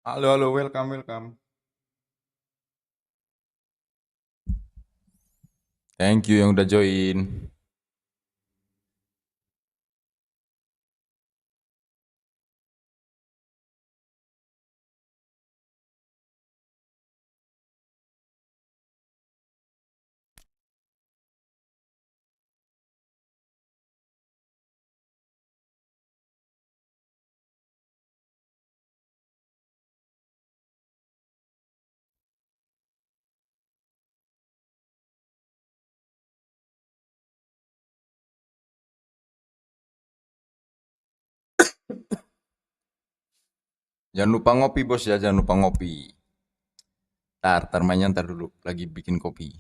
Halo, halo, welcome, welcome. Thank you yang udah join. Jangan lupa ngopi, bos ya, jangan lupa ngopi. Tar mainnya ntar dulu, lagi bikin kopi.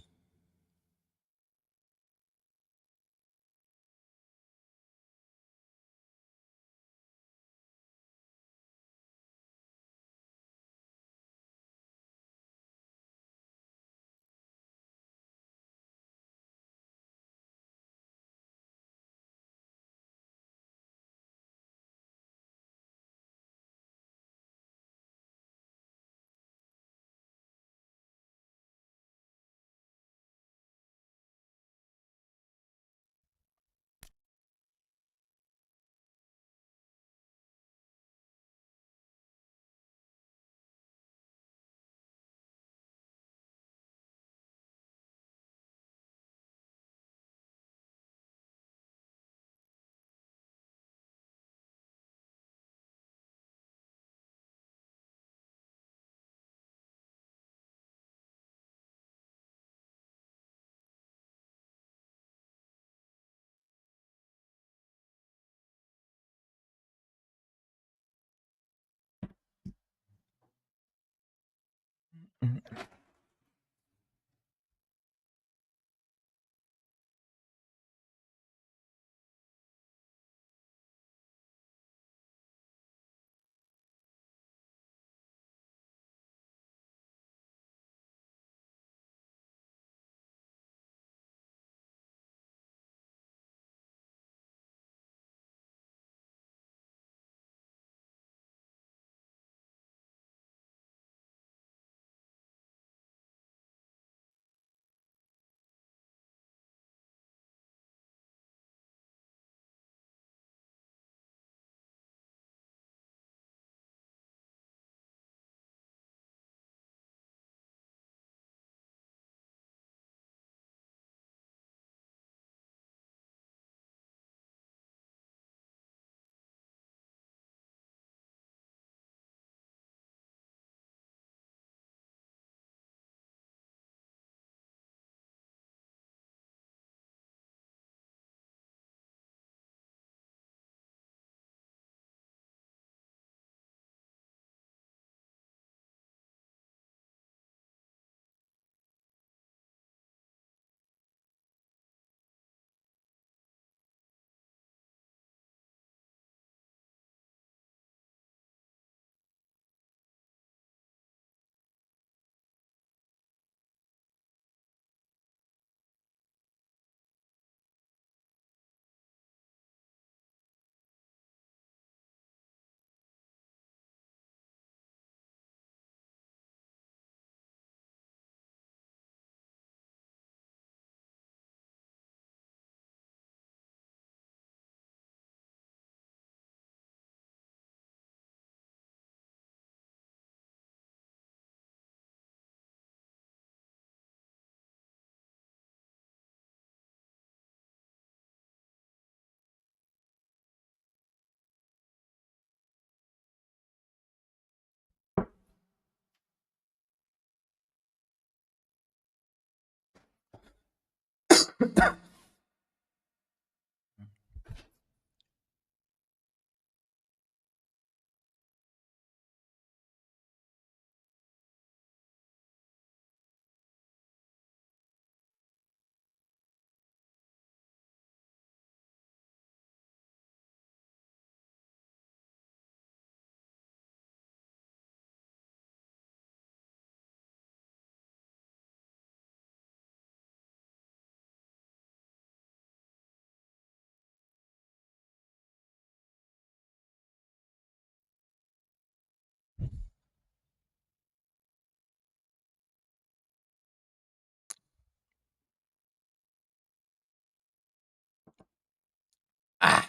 Ah,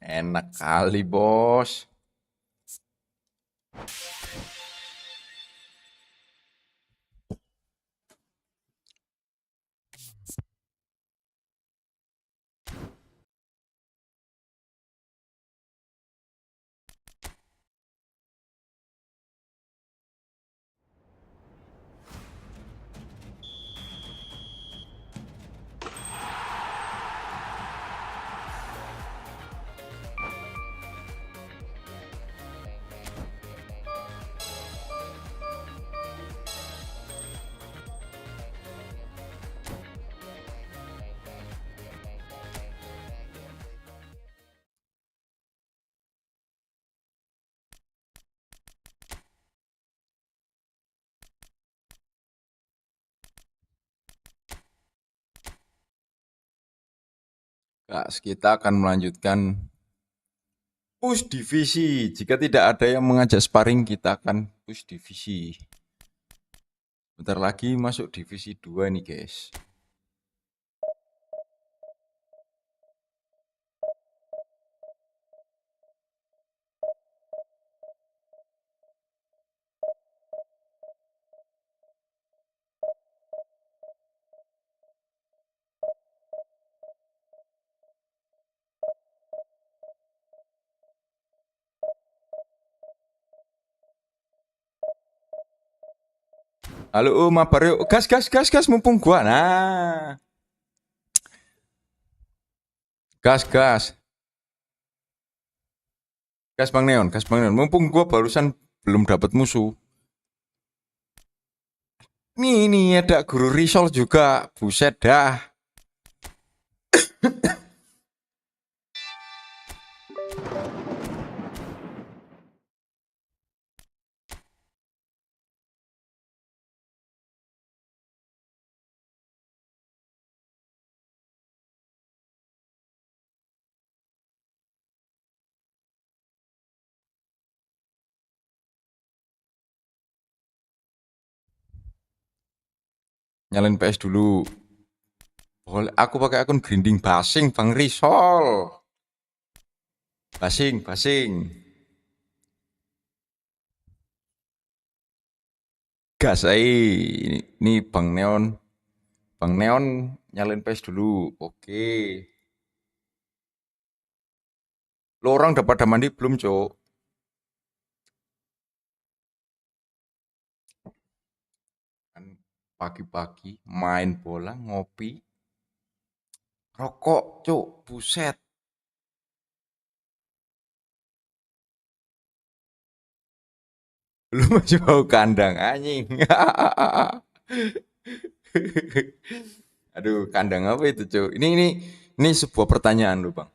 enak kali, Bos. Gas, kita akan melanjutkan push divisi. Jika tidak ada yang mengajak sparring, kita akan push divisi. Bentar lagi masuk divisi 2 nih, guys. Halo, mabar yuk. Gas, gas, gas, gas, mumpung gua. Nah, gas, gas. Gas Bang Neon, gas Bang Neon. Mumpung gua barusan belum dapat musuh. Nih ada guru risol juga. Buset dah. Nyalain PS dulu. Boleh, aku pakai akun grinding basing Bang Risol. Basing, basing. Gas ini Bang Neon. Bang Neon nyalain PS dulu. Oke. Lo orang udah pada mandi belum, Cok? Kan pagi-pagi main bola, ngopi, rokok, Cok. Buset. Lu masih mau kandang anjing. Aduh, kandang apa itu, Cok? Ini sebuah pertanyaan lu, Bang.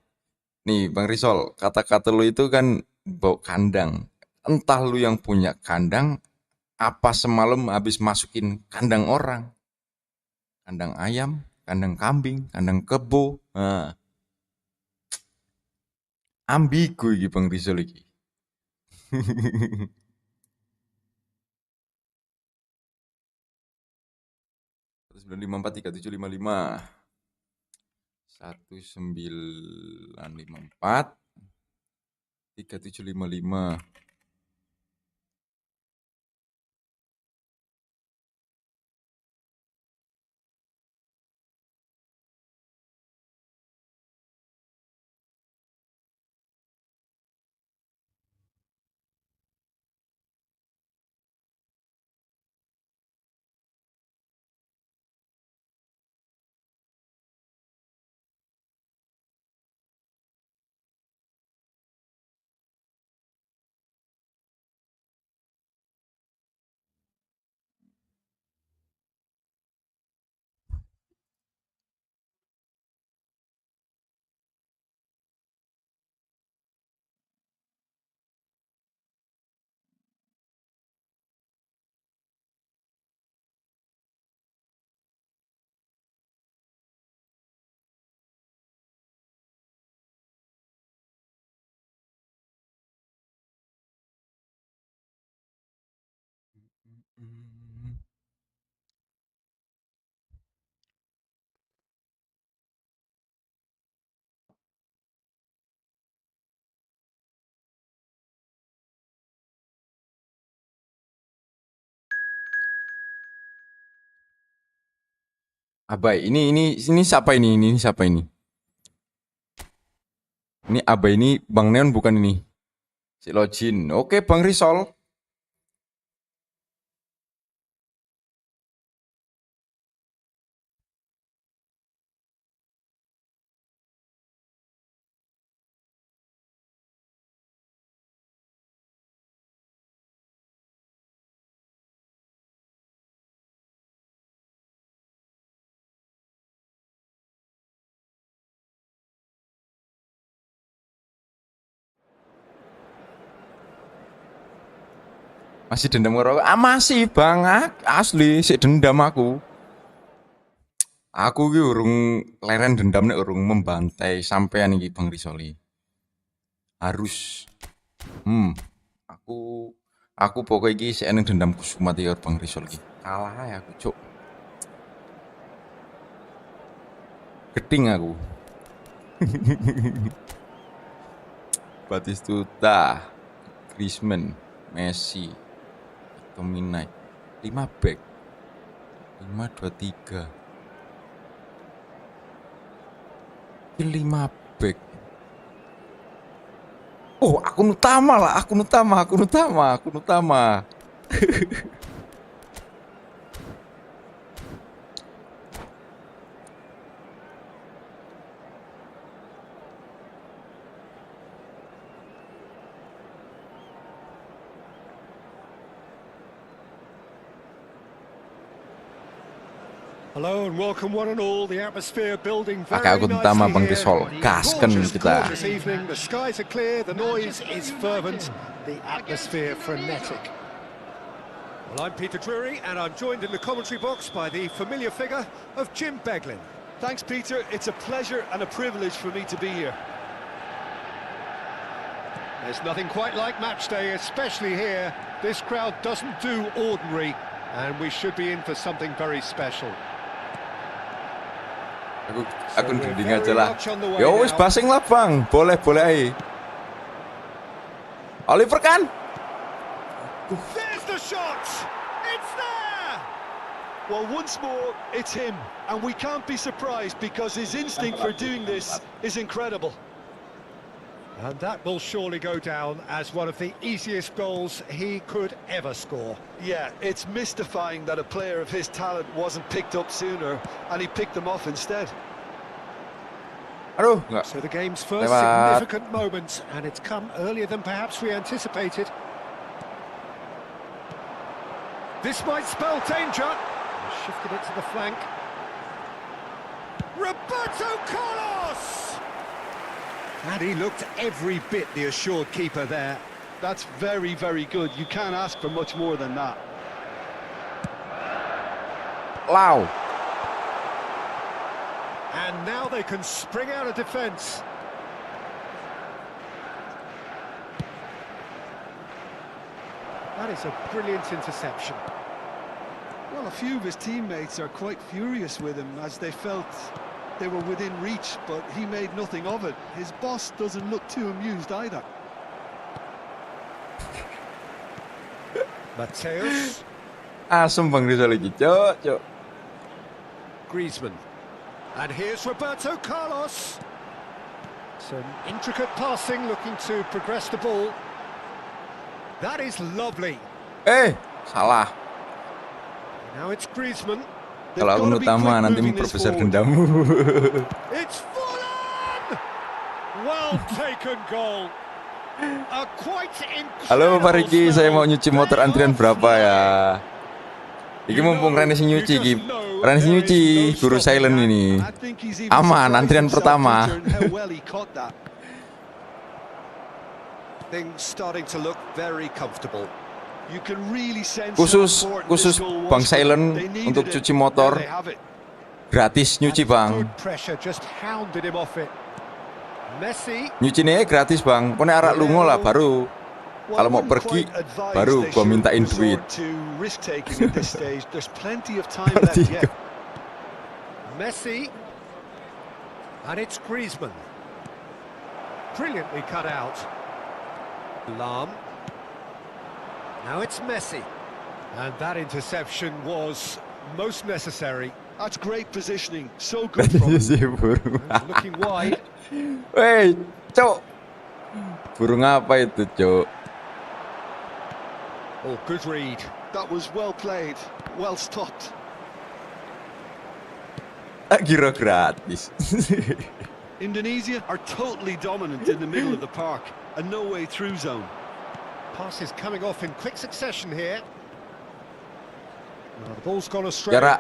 Nih, Bang Risol, kata-kata lu itu kan bau kandang. Entah lu yang punya kandang, apa semalam habis masukin kandang orang. Kandang ayam, kandang kambing, kandang kebo. Nah, ambigu iki Bang Risol iki. 1954 3755 1954 3755. Abai, ini siapa ini? Ini siapa ini? Ini Abai ini Bang Neon bukan ini? Si Login. Oke, Bang Risol. Masih dendam karo? Masih Bang, asli sik dendam aku. Aku ki urung leren dendam nek urung membantai sampean iki Bang Risoli. Harus. Aku pokoknya iki sik eneng dendamku sumati karo Bang Risol iki. Kalah ae aku, Cuk. Geting aku. Batistuta, Griezmann, Messi, Tominay, 5 back, 5-2-3, 5 back. Oh, akun utama lah, akun utama. Hello and welcome one and all. The atmosphere building very Pakai akun utama Bang nicely Risol, here. gasken kita. Gorgeous evening. The skies are clear, the noise is fervent, the atmosphere frenetic. Well, I'm Peter Drury and I'm joined in the commentary box by the familiar figure of Jim Beglin. Thanks, Peter. It's a pleasure and a privilege for me to be here. There's nothing quite like match day, especially here. This crowd doesn't do ordinary, and we should be in for something very special. Aku gending aja lah. Ya wis basing lah Bang, boleh aja. Oliver kan? There's the shot! It's there! Well, once more, it's him. And we can't be surprised because his instinct for doing this is incredible. And that will surely go down as one of the easiest goals he could ever score. Yeah, it's mystifying that a player of his talent wasn't picked up sooner and he picked them off instead. Aduh, enggak. So the game's first Lewat. significant moment, and it's come earlier than perhaps we anticipated. This might spell danger. Shifted it to the flank. Roberto Carlos! And he looked every bit the assured keeper there. That's very, very good. You can't ask for much more than that. Lau. And now they can spring out of defence. That is a brilliant interception. Well, a few of his teammates are quite furious with him as they felt they were within reach, but he made nothing of it. His boss doesn't look too amused either. Mateus. Asem Bang Rizal lagi, Cok. Griezmann. And here's Roberto Carlos. Some intricate passing, looking to progress the ball. That is lovely. Salah. Now it's Griezmann. Kalau akun utama nanti memperbesar dendammu. It's fallen! Well taken goal. A quite incredible. Halo Pak Riki, saya mau nyuci motor, antrian berapa ya? Iki mumpung Rene sing nyuci iki. Rene sing nyuci, guru silent ini. Aman, antrian pertama. Things starting to look very comfortable. Khusus Bang Silent untuk cuci motor. Gratis nyuci Bang. Nyuci nih gratis Bang. Pokoknya arak lungo lah baru. Well, Kalau I mau wouldn't pergi, quite advise baru they gua should mintain resort duit. to risk-taking at this stage. There's plenty of time left yet. Messi. And it's Griezmann. Brilliantly cut out. Lam. Now it's Messi. And that interception was most necessary. That's great positioning. So good from him. Si burung. Looking wide. Wey, Cok. Burung apa itu, Cok? Oh, good read. That was well played. Well stopped. Kira gratis. Indonesia are totally dominant in the middle of the park. A no-way through zone. Pass is coming off in quick succession here. Well, the ball's gone astray. Cara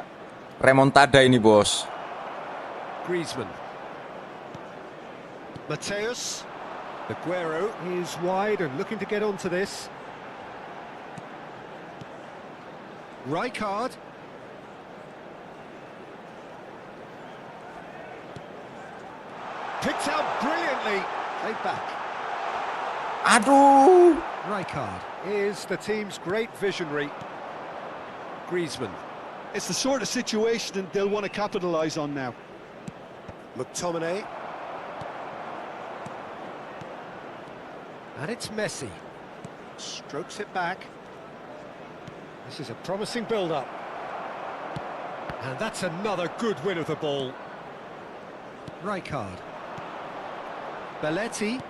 remontada ini, bos. Griezmann. Mateus. Aguero is wide and looking to get onto this. Rijkaard. Picked out brilliantly. Played back. Aduh. Rijkaard is the team's great visionary. Griezmann. It's the sort of situation they'll want to capitalise on now. McTominay. And it's Messi. Strokes it back. This is a promising build-up. And that's another good win of the ball. Rijkaard. Belletti.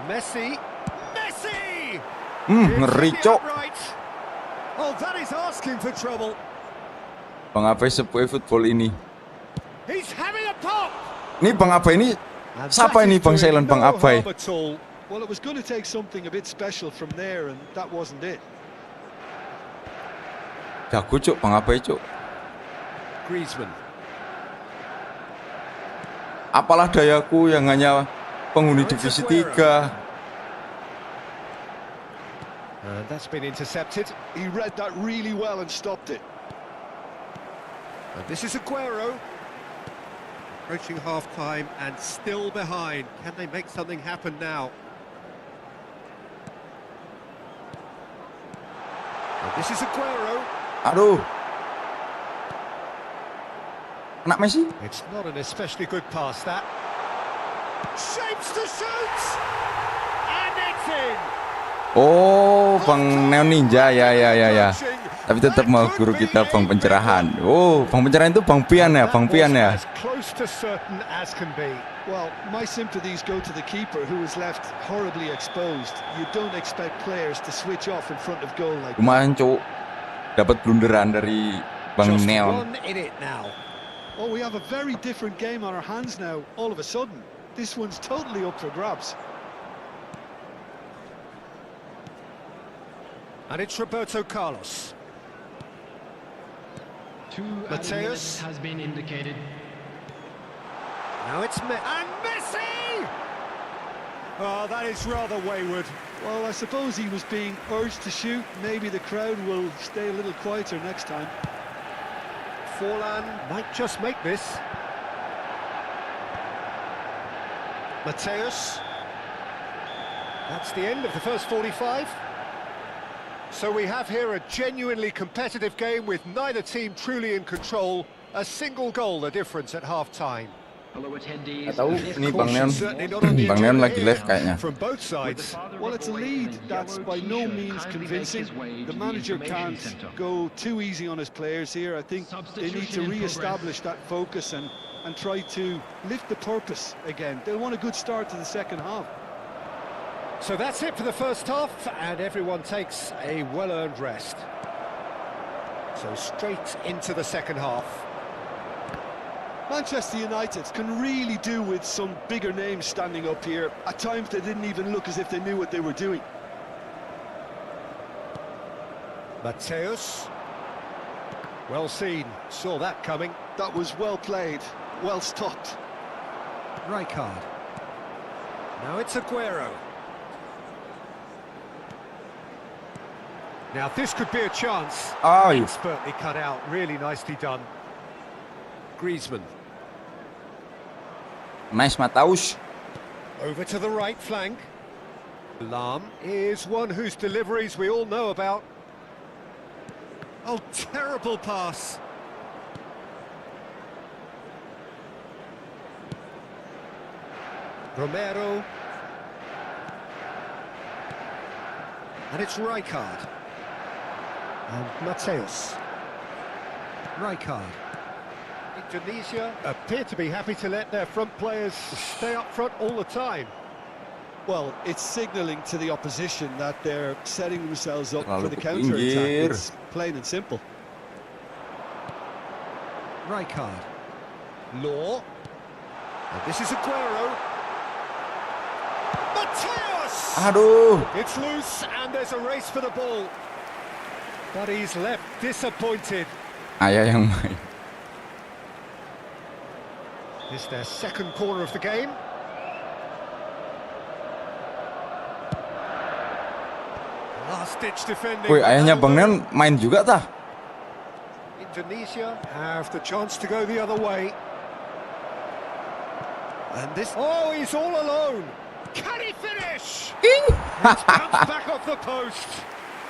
Messi. Messi! Ngeri, Cok. Oh, that is asking for trouble. Bang Abai sepuh eFootball ini. He's having a pop. Ini Bang Abai ini siapa ini Bang Silent Bang Abai? Well, it was going to take something a bit special from there, and that wasn't it. Jago, Cok, Bang Abai, Cok. Griezmann. Apalah dayaku yang hanya penghuni divisi 3. And that's been intercepted. He read that really well and stopped it. And this is Aguero. Approaching half-time and still behind. Can they make something happen now? And this is Aguero. Aduh. Kena Messi? It's not an especially good pass, that. Shapes to shoot! And it's in! Oh, Bang Neon Ninja, ya. Tapi tetap mau guru kita Bang Pencerahan. Oh, Bang Pencerahan itu Bang Pian ya, Bang Pian ya. As close to certain as can be. Well, my sympathies go to the keeper, who was left horribly exposed. You don't expect players to switch off in front of goal like that. Lumayan, Cok. Dapat blunderan dari Bang Just Neon. one in it now. Oh, we have a very different game on our hands now, all of a sudden. This one's totally up for grabs. And it's Roberto Carlos. Mateus has been indicated. Now it's and Messi! Oh, that is rather wayward. Well, I suppose he was being urged to shoot. Maybe the crowd will stay a little quieter next time. Forlan might just make this. Mateus. That's the end of the first 45. So we have here a genuinely competitive game with neither team truly in control. A single goal the difference at half-time. Nggak tahu, ini Bang Neon. Bang Neon lagi live kayaknya. From both sides. Well, it's a lead that's by no means convincing. The manager can't go too easy on his players here. I think they need to re-establish that focus and try to lift the purpose again. They'll want a good start to the second half. So that's it for the first half, and everyone takes a well-earned rest. So straight into the second half. Manchester United can really do with some bigger names standing up here. At times they didn't even look as if they knew what they were doing. Mateus. Well seen, saw that coming. That was well played, well stopped. Rijkaard. Now it's Aguero. Now this could be a chance. Oh, Expertly cut out, really nicely done. Griezmann. nice Mataus. Over to the right flank. Lam is one whose deliveries we all know about. Oh, terrible pass. Romero. And it's Rijkaard. And Mateus. Rijkaard. Indonesia appear to be happy to let their front players stay up front all the time. Well, it's signalling to the opposition that they're setting themselves up for the Terlalu counter-attack. pinggir. It's plain and simple. Rijkaard. Law. And this is Aguero. Mateus! Aduh. It's loose and there's a race for the ball. But he's left disappointed. Ayah yang main. It's their second corner of the game. Last-ditch defending. Woi, ayahnya Bang Neon main juga tah? Indonesia have the chance to go the other way. And this... Oh, he's all alone. Can he finish? He's bounced back off the post.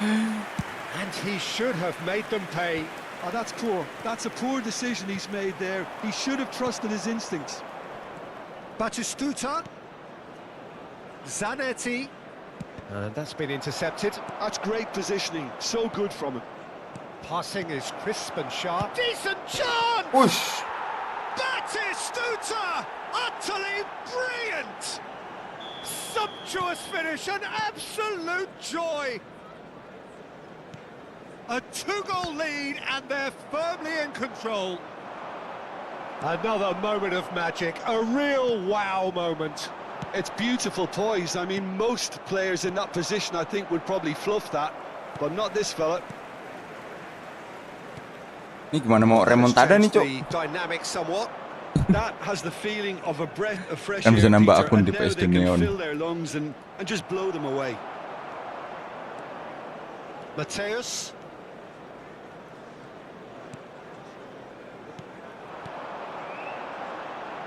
And he should have made them pay. Oh, that's poor. That's a poor decision he's made there. He should have trusted his instincts. Batistuta. Zanetti. And that's been intercepted. That's great positioning. So good from him. Passing is crisp and sharp. Decent chance! Ush. Batistuta! Utterly brilliant! Sumptuous finish, an absolute joy! A two-goal lead and they're firmly in control. Another moment of magic, a real wow moment. It's beautiful poise. I mean, most players in that position, I think, would probably fluff that, but not this fella. Ini gimana mau remontada nih, Cok? The dynamic somewhat. That has the feeling of a breath of fresh Kan air, bisa nambah Peter, akun and di now PSD they can Neon. fill their lungs and just blow them away. Mateus.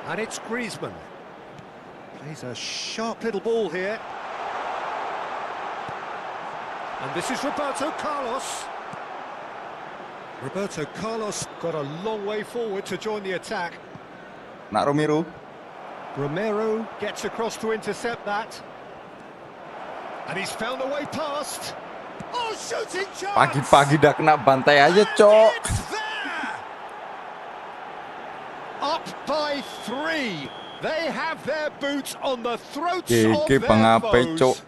And it's Griezmann. Plays a sharp little ball here. And this is Roberto Carlos. Roberto Carlos got a long way forward to join the attack. Nak Romero. Romero gets across to intercept that. And he's found a way past. Oh, shooting chance! Pagi-pagi dah kena bantai aja, And Cok. it's there! Up by 3. They have their boots on the throats of Gege their pangape, Cok. foes.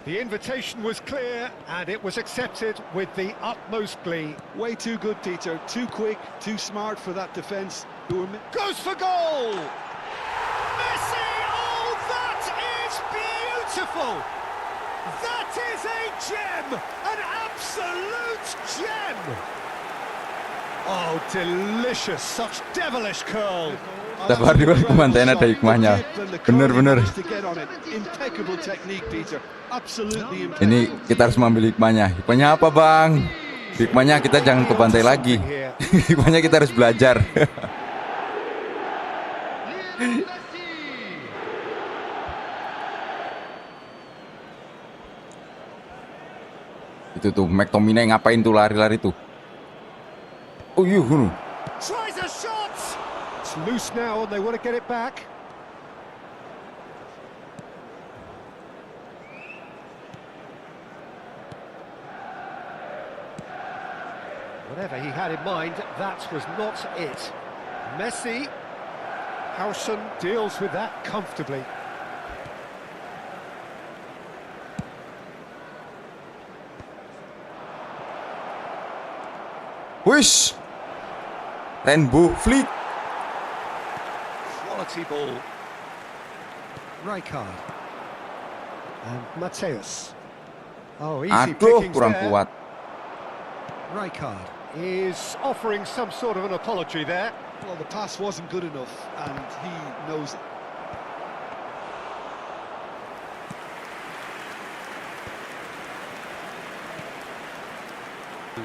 The invitation was clear and it was accepted with the utmost glee. Way too good, Peter. Too quick, too smart for that defence. Goes for goal! Messi! Oh, that is beautiful! That is a gem! An absolute gem! Oh, delicious! Such devilish curl! Sabar di balik pembantaian ada hikmahnya. Bener-bener. Impeccable technique, Peter. Absolutely impeccable. Ini kita harus mengambil hikmahnya. Hikmahnya apa, Bang? Hikmahnya kita jangan ke pantai lagi. Hikmahnya kita harus belajar. Itu tuh McTominay ngapain tuh lari-lari tuh? Oh iya, Tries a shot! It's loose now and they want to get it back. Whatever he had in mind, that was not it. Messi. Howson deals with that comfortably. Wish. Rainbow flick. Quality ball. Rijkaard. And Mateus. Oh, easy Aduh, pickings kurang there. kuat. Rijkaard is offering some sort of an apology there. Well, the pass wasn't good enough, and he knows it.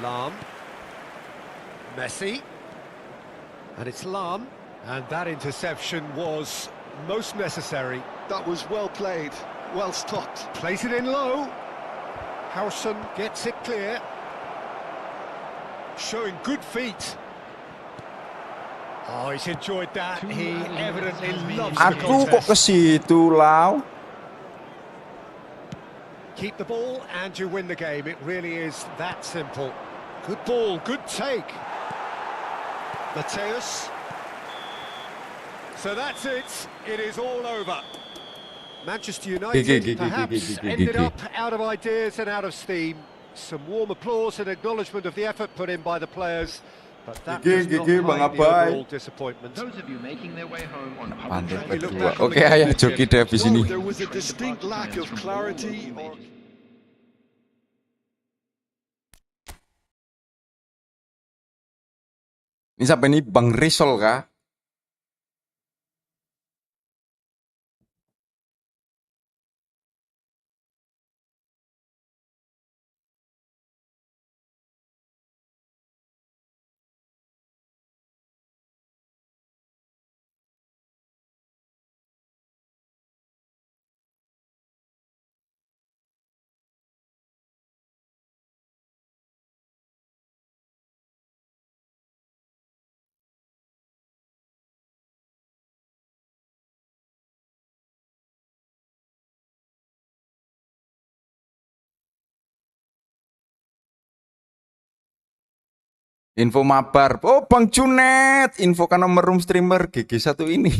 Lam. Messi. And it's Lam. And that interception was most necessary. That was well played. Well stopped. Plays it in low. Harrison gets it clear. Showing good feet. Oh, he's enjoyed that. He evidently loves the Aduh, kok ke contest. situ, Lau? Keep the ball and you win the game. It really is that simple. Good ball, good take. Mateus. So that's it. It is all over. Manchester United perhaps ended up out of ideas and out of steam. Some warm applause and acknowledgement of the effort put in by the players. But that does not hide the overall disappointment. Those of you making their way home on Pantai public berdua. Oke, ayo joki deh di sini. There was a distinct lack of clarity. Ini sampai ini Bang Risol kah? Info mabar. Oh, Bang Junet. Infokan nomor room streamer GG1 ini.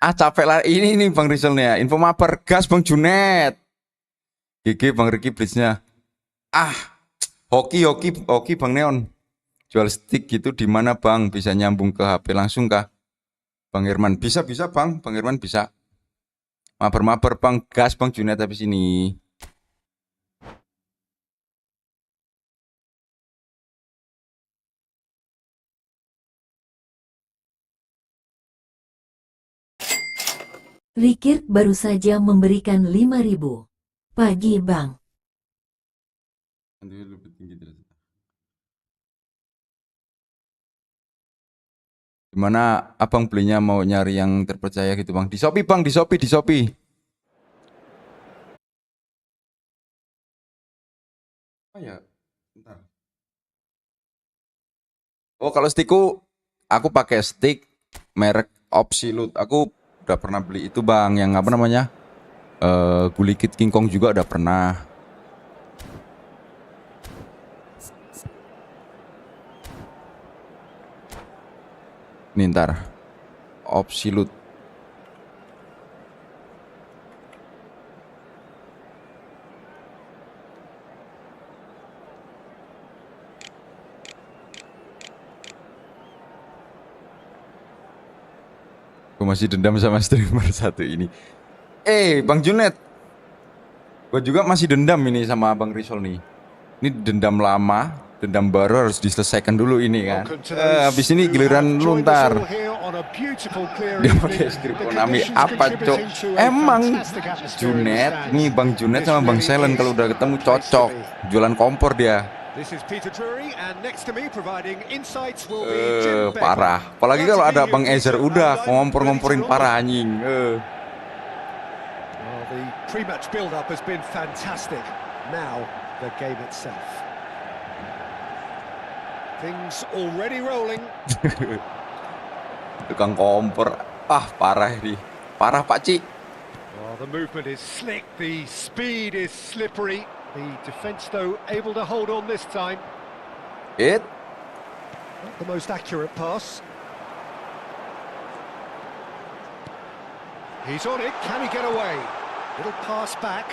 Capek lah. Ini nih Bang Risolnya. Info mabar. Gas Bang Junet. GG Bang Ricky Blitznya. Hoki Bang Neon. Jual stick gitu di mana Bang? Bisa nyambung ke HP langsung kah? Bang Herman. Bisa Bang. Bang Herman bisa. Mabar Bang. Gas Bang Junet habis ini. Rikir baru saja memberikan 5.000. Pagi Bang. Gimana abang belinya, mau nyari yang terpercaya gitu Bang? Di Shopee Bang, di Shopee. Oh ya, bentar. Oh kalau stickku, aku pakai stick merek Absolute. Aku udah pernah beli itu Bang, yang apa namanya? Gulikit King Kong juga udah pernah. Ini ntar Absolute. Gue masih dendam sama streamer satu ini. Bang Junet, gue juga masih dendam ini sama Bang Risol nih. Ini dendam lama, dendam baru harus diselesaikan dulu ini kan. Habis ini giliran lu ntar. Dia pakai skrip Konami apa cok? Emang Junet, nih Bang Junet sama Bang Selen kalau udah ketemu cocok. Jualan kompor dia. Parah. Apalagi kalau ada Bang Ezer udah ngompor-ngomporin parah anjing. The pre-match build-up has been fantastic. Now the game itself. Things already rolling. Tukang kompor, parah ini. Parah Pak Ci. Well, the movement is slick, the speed is slippery. The defence, though, able to hold on this time. Not the most accurate pass. He's on it, can he get away? Little pass back,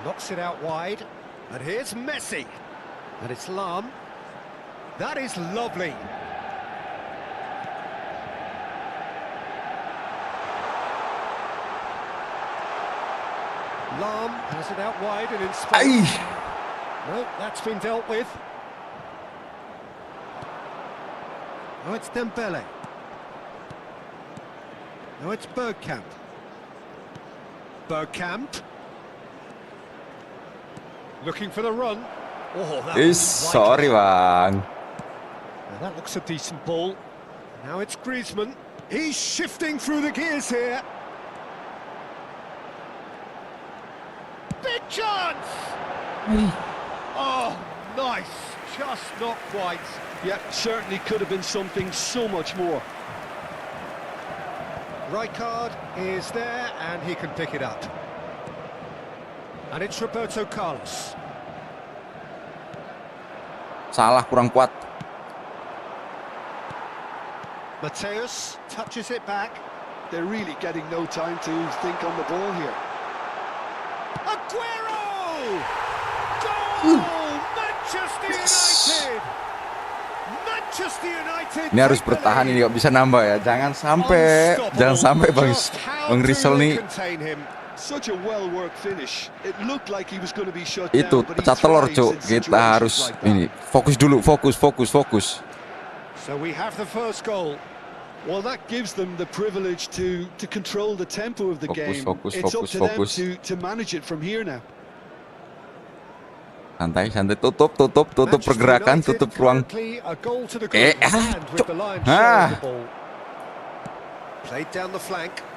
knocks it out wide. And here's Messi. And it's Lam. That is lovely. Lam has it out wide and in space. No, that's been dealt with. Now it's Dembele. Now it's Bergkamp. Looking for the run. Oh, that was Sorry Bang. Now that looks a decent ball. Now it's Griezmann. He's shifting through the gears here. Big chance! Oh, nice. Just not quite. Yeah, certainly could have been something so much more. Rijkaard is there and he can pick it up. And it's Roberto Carlos. Salah, kurang kuat. Mateus touches it back. They're really getting no time to think on the ball here. Aguero! Goal! Manchester United! Manchester United! Ini harus bertahan, ini nggak bisa nambah ya. Jangan sampai Bang Rizal nih Such a well-worked finish. It looked like he was going to be shut itu down, but he pecah telur, thrives Cuk. in Kita situations harus like that. ini fokus dulu, fokus. So we have the first goal. Well, that gives them the privilege to control the tempo of the game. Fokus, It's up to them fokus. to manage it from here now. Santai, tutup pergerakan, tutup ruang. Cuk. Played down the flank.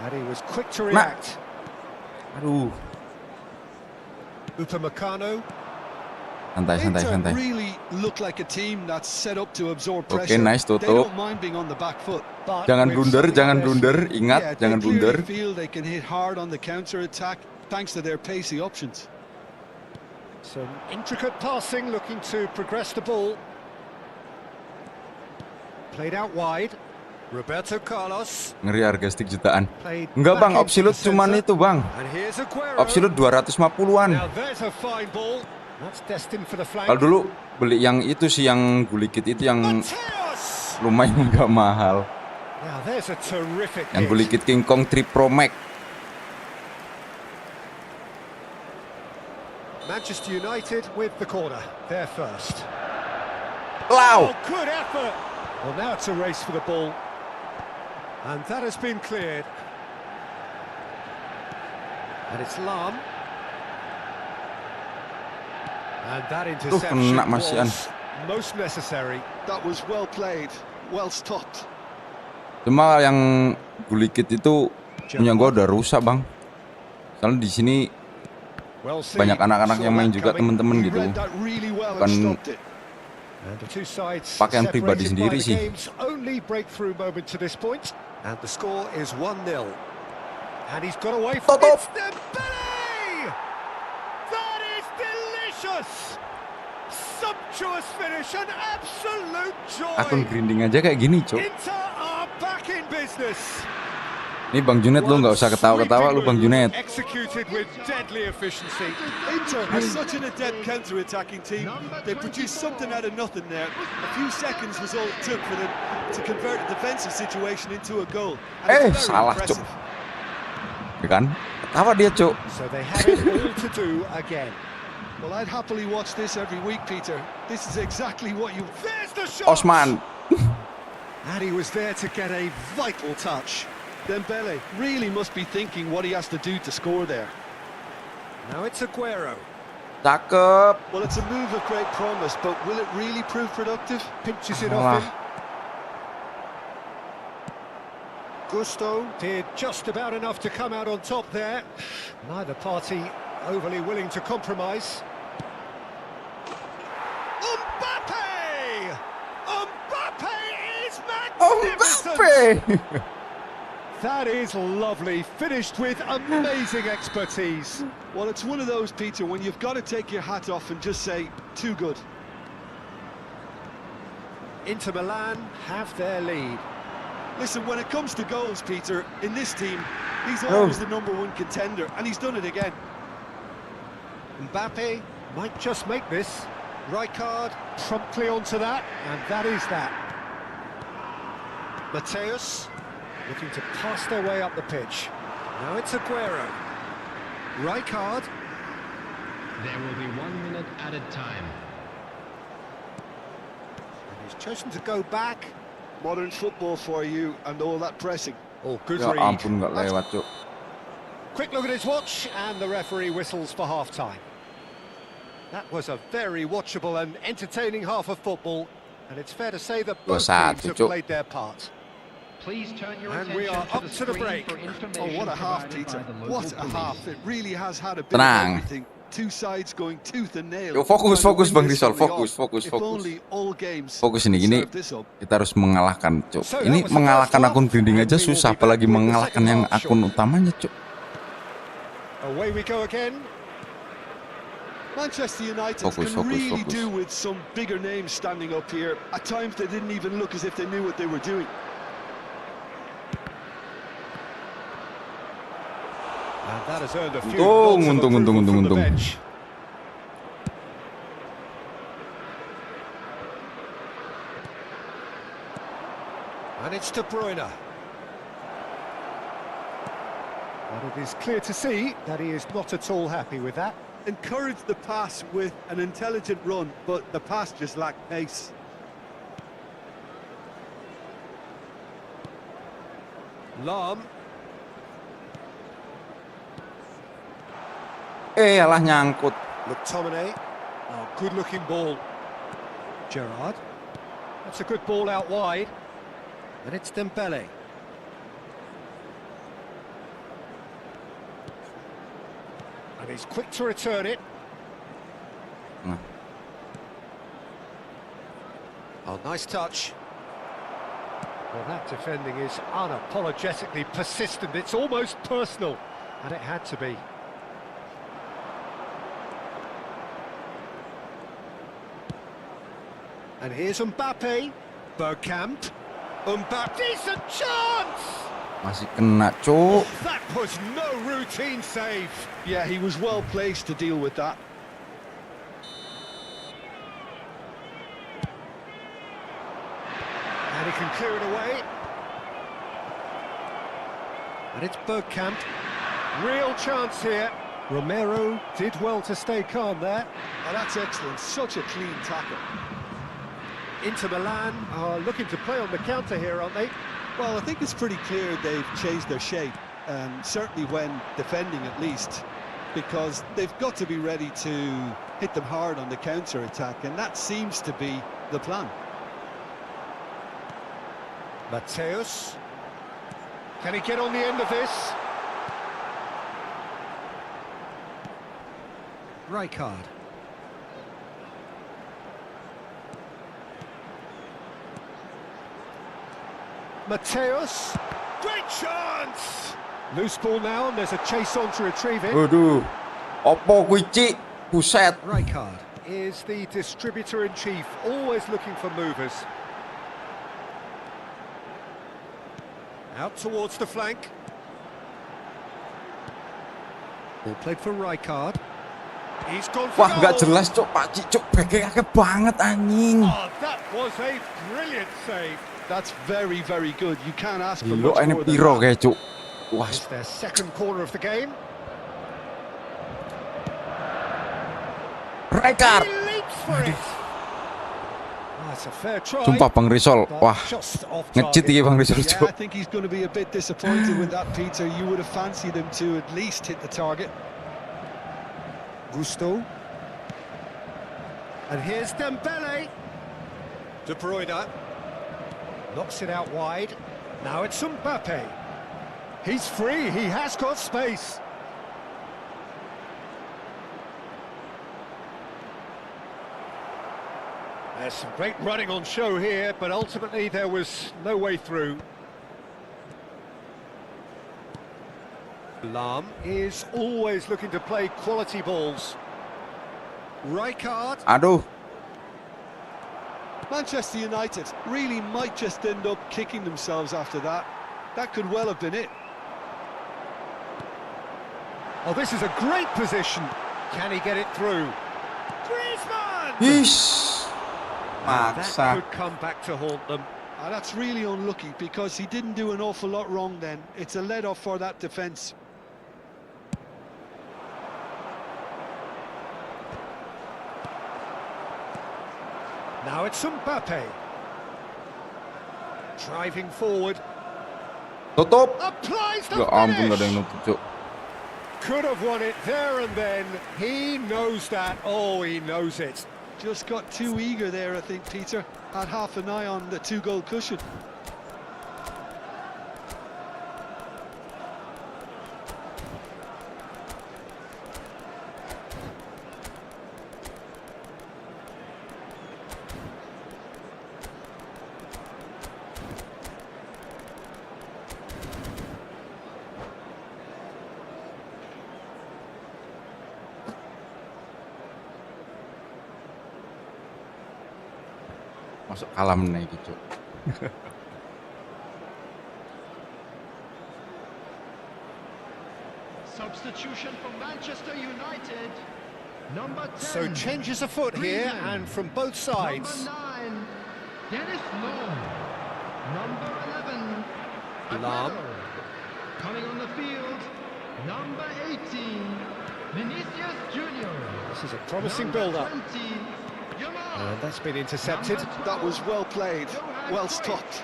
And he was quick to react. Aduh. Upamecano. Santai. Really look like a team that's set up to absorb Oke, pressure. nice, They tutup. don't mind being on the back foot. But Jangan with blunder, something Ingat, jangan they blunder. clearly feel they can hit hard on the counter attack thanks to their pacey options. some intricate passing, looking to progress the ball. Played out wide. Roberto Carlos. Ngeri harga stick jutaan. Played Enggak, Bang, back opsi into loot the cuman centre. itu, Bang. And here's Aguero. Opsi loot 250-an. Now there's a fine ball. That's destined for the flank. Kalau dulu beli yang itu sih, yang gulikit itu yang Mateus! lumayan agak mahal. Now there's a terrific Yang hit. gulikit King Kong 3 Pro Max. Manchester United with the corner. They're first. Lau. Oh, good effort. Well, now it's a race for the ball. And that has been cleared. And it's Lam. And that interception kena masian. was most necessary. That was well played, well stopped. Cuma yang gulikit itu punya gua udah rusak, Bang. Soalnya di sini Well seen. banyak anak-anak yang Saw main that juga, coming. temen-temen He gitu. read that really well and Bukan stopped it. And the two sides pakaian pribadi separated sendiri by the sih. game's only breakthrough moment to this point. And the score is 1-0. And he's got away from Tutup. it. Dembele! That is delicious! Sumptuous finish, an absolute joy! Akun grinding aja kayak gini, Cok. Inter are back in business. Nih Bang Junet, lu nggak usah ketawa-ketawa lu, Bang Junet. Executed with deadly efficiency. Inter are such an adept counter-attacking team. They produced something out of nothing there. A few seconds was all it took for them to convert a defensive situation into a goal. And it's very Salah, impressive. Cok. Ya kan? Ketawa dia, Cok. So they have it all to do again. Well, I'd happily watch this every week, Peter. This is exactly what you... There's the shot! Osman. And he was there to get a vital touch. Dembele really must be thinking what he has to do to score there. Now it's Aguero. Cakep. Well, it's a move of great promise, but will it really prove productive? Pinches it Alah. off him. Gusto did just about enough to come out on top there. Neither party overly willing to compromise. Mbappe! Mbappe is magnificent! That is lovely, finished with amazing expertise. Well, it's one of those, Peter, when you've got to take your hat off and just say, too good. Inter Milan have their lead. Listen, when it comes to goals, Peter, in this team, he's always the #1 contender, and he's done it again. Mbappe might just make this. Rijkaard promptly onto that, and that is that. Mateus looking to pass their way up the pitch. Now it's Aguero. Rijkaard. There will be 1 minute added time. And he's chosen to go back. Modern football for you and all that pressing. Oh, good Ya read. ampun, nggak lewat, Cok. Quick look at his watch, and the referee whistles for half-time. That was a very watchable and entertaining half of football, and it's fair to say that both 2-1, teams have Cuk. played their part. Please turn your And we are attention up to to the the break. screen for Oh, information what a half, provided Peter. by the What local a half. police. It really has had a bit Tenang. of everything. Two sides going tooth and nail. Yo, fokus, trying to fokus, win Bang this Rizal. from the Fokus, off. fokus, If fokus. only all games Fokus could ini serve this up. kita harus mengalahkan, Cuk. So that Ini was the mengalahkan first akun half, grinding and aja we will susah, be back apalagi with the mengalahkan second yang half akun shortly. utamanya, Cuk. Away we go again. Manchester United Fokus, can fokus, really fokus. do with some bigger names standing up here. At times they didn't even look as if they knew what they were doing. And that has earned a few Untung, nods of untung, approval untung, from the untung. bench. And it's De Bruyne. And it is clear to see that he is not at all happy with that. Encourage the pass with an intelligent run, but the pass just lacked pace. Lahm. Alah nyangkut. McTominay. Oh, good-looking ball. Gerrard. That's a good ball out wide. And it's Dembele. And he's quick to return it. Nah. Oh, nice touch. Well, that defending is unapologetically persistent. It's almost personal. And it had to be. And here's Mbappe. Bergkamp. Mbappe. Decent chance! Masih kena, Cuk. That was no routine save. Yeah, he was well placed to deal with that. And he can clear it away. And it's Bergkamp. Real chance here. Romero did well to stay calm there. Oh, that's excellent. Such a clean tackle. Inter Milan are looking to play on the counter here, aren't they? Well, I think it's pretty clear they've changed their shape, certainly when defending at least, because they've got to be ready to hit them hard on the counter-attack, and that seems to be the plan. Mateus. Can he get on the end of this? Rijkaard. Mateus. Great chance! Loose ball now, and there's a chase on to retrieve it. Waduh. Opo kuwi, Cik? Buset. Rijkaard is the distributor-in-chief, always looking for movers. Out towards the flank. Ball played for Rijkaard. He's gone for Wah, nggak goal. jelas, Cuk. Pak Cik, Cuk. Beke akeh banget, anjing. Oh, that was a brilliant save. That's very, very good. You can't ask for Gila, much ini more than piro that. kayak, Cuk. Wah, It's their second corner of the game. Rijkaard. He leaps for it. Oh, it's a fair try. Sumpah Bang Rizal. but Wah, just off nge-cheat target. iki Bang Rizal, Yeah, Cuk. I think he's going to be a bit disappointed with that, Peter. You would have fancied him to at least hit the target. Gusto. And here's Dembele. De Bruyne. Knocks it out wide. Now it's Mbappe. He's free, he has got space. There's some great running on show here, but ultimately there was no way through. Lahm is always looking to play quality balls. Rijkaard. Aduh. Manchester United really might just end up kicking themselves after that. That could well have been it. Oh, this is a great position. Can he get it through? Griezmann! Ish. That Maksa. could come back to haunt them. That's really unlucky because he didn't do an awful lot wrong then. It's a let-off for that defence. Now it's Mbappe. Driving forward. Tutup. Applies the Ya ampun, gak ada finish. yang nutup, Cuk. Could have won it there and then. He knows that. Oh, he knows it. Just got too eager there, I think, Peter. Had half an eye on the two-goal cushion. Masuk kalah meneh iki, Cuk. Substitution for Manchester United. Number 10. So changes afoot here, and from both sides. Number 9, Dennis Law. Number 11, Lam. Aguero. Coming on the field, number 18, Vinicius Junior. This is a promising Number build-up. 20, Yamal. And that's been intercepted. That was well played, well stopped.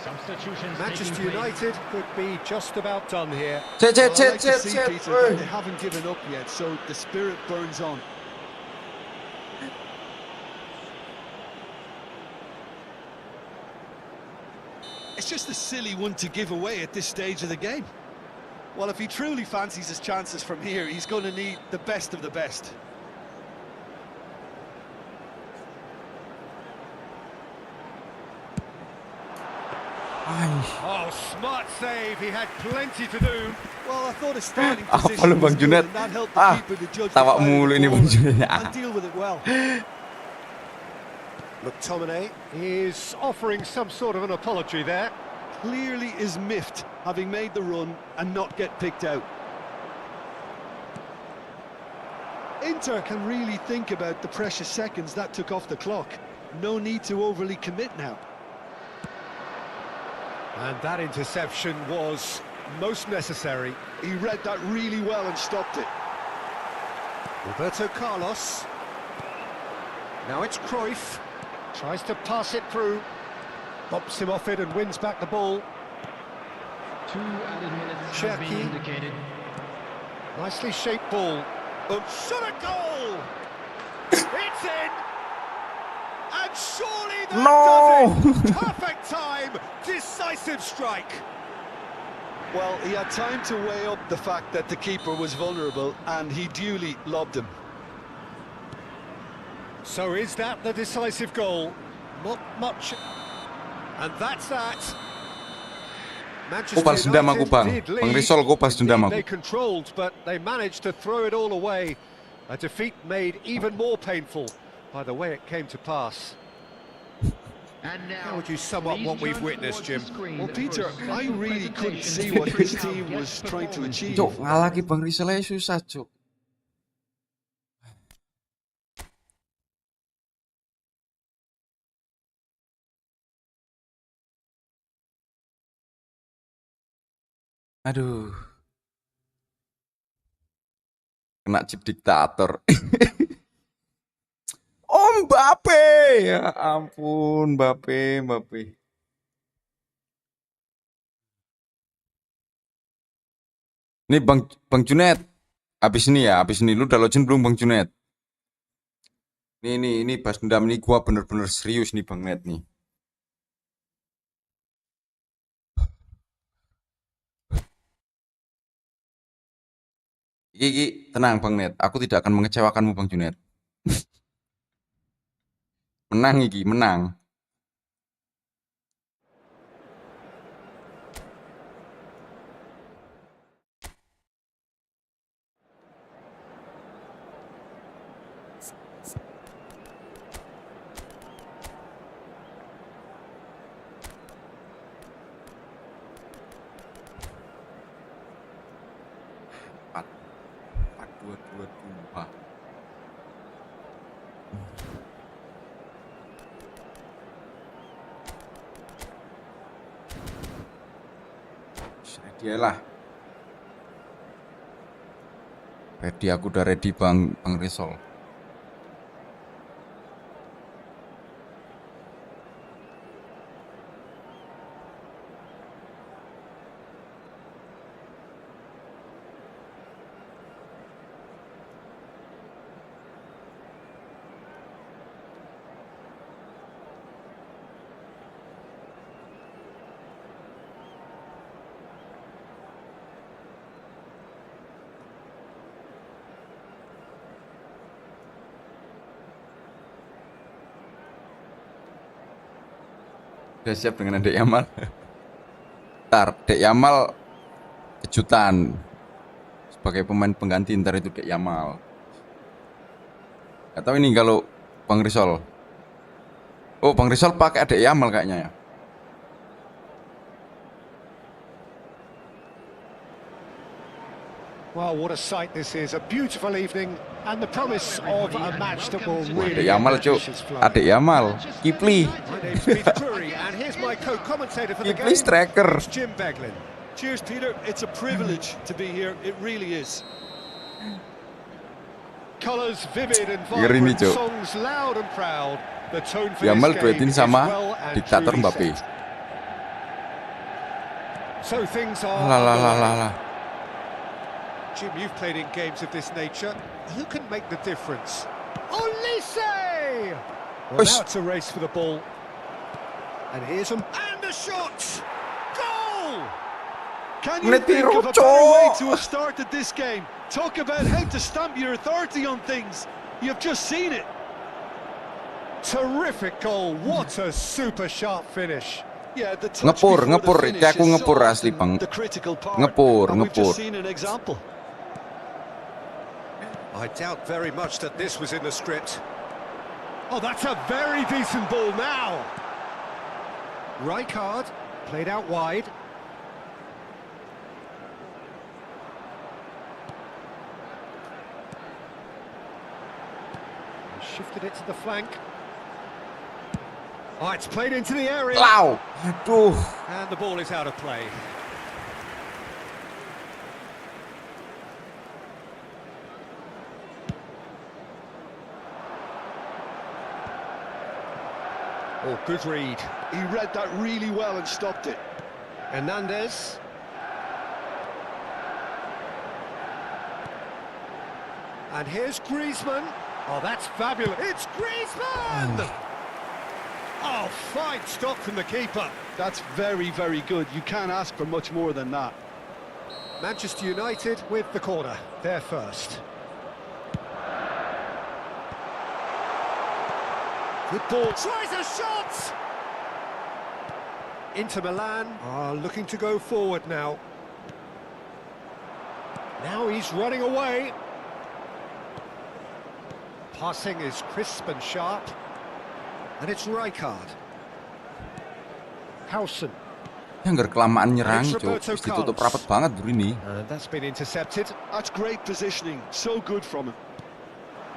Substitutions Manchester taking place. United could be just about done here. Cek, Well, I like to see, cek. Peter, that they haven't given up yet, so the spirit burns on. It's just a silly one to give away at this stage of the game. Well, if he truly fancies his chances from here, he's going to need the best of the best. Oh, smart save. He had plenty to do. Well, I thought his starting Apa position lu, was Bang good, Junet? and that helped the Ah, keeper to judge the tawa flight of mulu the ini, ball Bang Junet. and deal with it well. McTominay is offering some sort of an apology there. Clearly is miffed, having made the run and not get picked out. Inter can really think about the precious seconds that took off the clock. No need to overly commit now. And that interception was most necessary. He read that really well and stopped it. Roberto Carlos. Now it's Cruyff. Tries to pass it through. Bumps him off it and wins back the ball. 2 added minutes have Cherki. been indicated. Nicely shaped ball. Shot a goal! It's in! And surely that No! does it! Perfect time! Decisive strike! Well, he had time to weigh up the fact that the keeper was vulnerable, and he duly lobbed him. So is that the decisive goal? Not much. And that's that. Ku balas dendam aku, Bang. did lead. Bang Rizal, ku balas dendam Indeed, aku. They controlled, but they managed to throw it all away. A defeat made even more painful by the way it came to pass. And now, How would you sum up please what we've turn witnessed, towards Jim? the screen Well, for Peter, a I special really couldn't presentation see what his featuring team our was guest trying to performance. achieve. Cuk, ngalah lagi Bang Rizal aja susah, Cuk. Aduh. Kena chip diktator. Oh, Mbappe. Ya ampun, Mbappe. Ini Bang Junet. Habis ini lu udah login belum Bang Junet? Ini bahas dendam nih, gua bener-bener serius nih Bang Net nih. Iki, tenang Bang Net, aku tidak akan mengecewakanmu Bang Junet. Menang iki, menang. Empat, 4-2-2-2. Ready lah. Ready, aku udah ready Bang Rizal. Udah siap dengan Dek Yamal. Ntar Dek Yamal kejutan sebagai pemain pengganti, ntar itu Dek Yamal. Gak tahu ini kalau Bang Rizal. Oh, Bang Rizal pakai adek Yamal kayaknya ya. Well, what a sight this is. A beautiful evening and the promise of a match that will Adek really Yamal, get the Cuk. dishes flowing. Adek Yamal. Kipli. My name's Peter Drury, and here's my co-commentator for the Kipli game, striker. it's Jim Beglin. Cheers, Peter. It's a privilege to be here. It really is. Colours vivid and Ngeri nih, vibrant, Cuk. songs loud and proud. The tone for Yamal this game duetin is sama well and diktator truly Mbappe. set. So things are Lah lah lah underway. lah lah. Jim, you've played in games of this nature. Who can make the difference? Olise! Well, Uish. now it's a race for the ball. And here's him. And a shot! Goal! Can you Menit think biru, of a better way Cuk. to have started this game? Talk about how to stamp your authority on things. You've just seen it. Terrific goal. What a super sharp finish. Yeah, the touch Ngepur, before the ngepur. finish Iki aku is ngepur so asli, often Bang. the critical part. Ngepur, And we've ngepur. just seen an example. I doubt very much that this was in the script. Oh, that's a very decent ball now. Rijkaard played out wide. He shifted it to the flank. Oh, it's played into the area. Lau. Aduh. And the ball is out of play. Oh, good read. He read that really well and stopped it. Hernandez. And here's Griezmann. Oh, that's fabulous. It's Griezmann! Oh, fine stop from the keeper. That's very, very good. You can't ask for much more than that. Manchester United with the corner. They're first. Good ball. Tries a shot! Inter Milan are looking to go forward now. Now he's running away. Passing is crisp and sharp. And it's Rijkaard. Howson. Yang kelamaan nyerang, Cuk. Terus ditutup rapat banget bro ini. And that's been intercepted. That's great positioning. So good from him.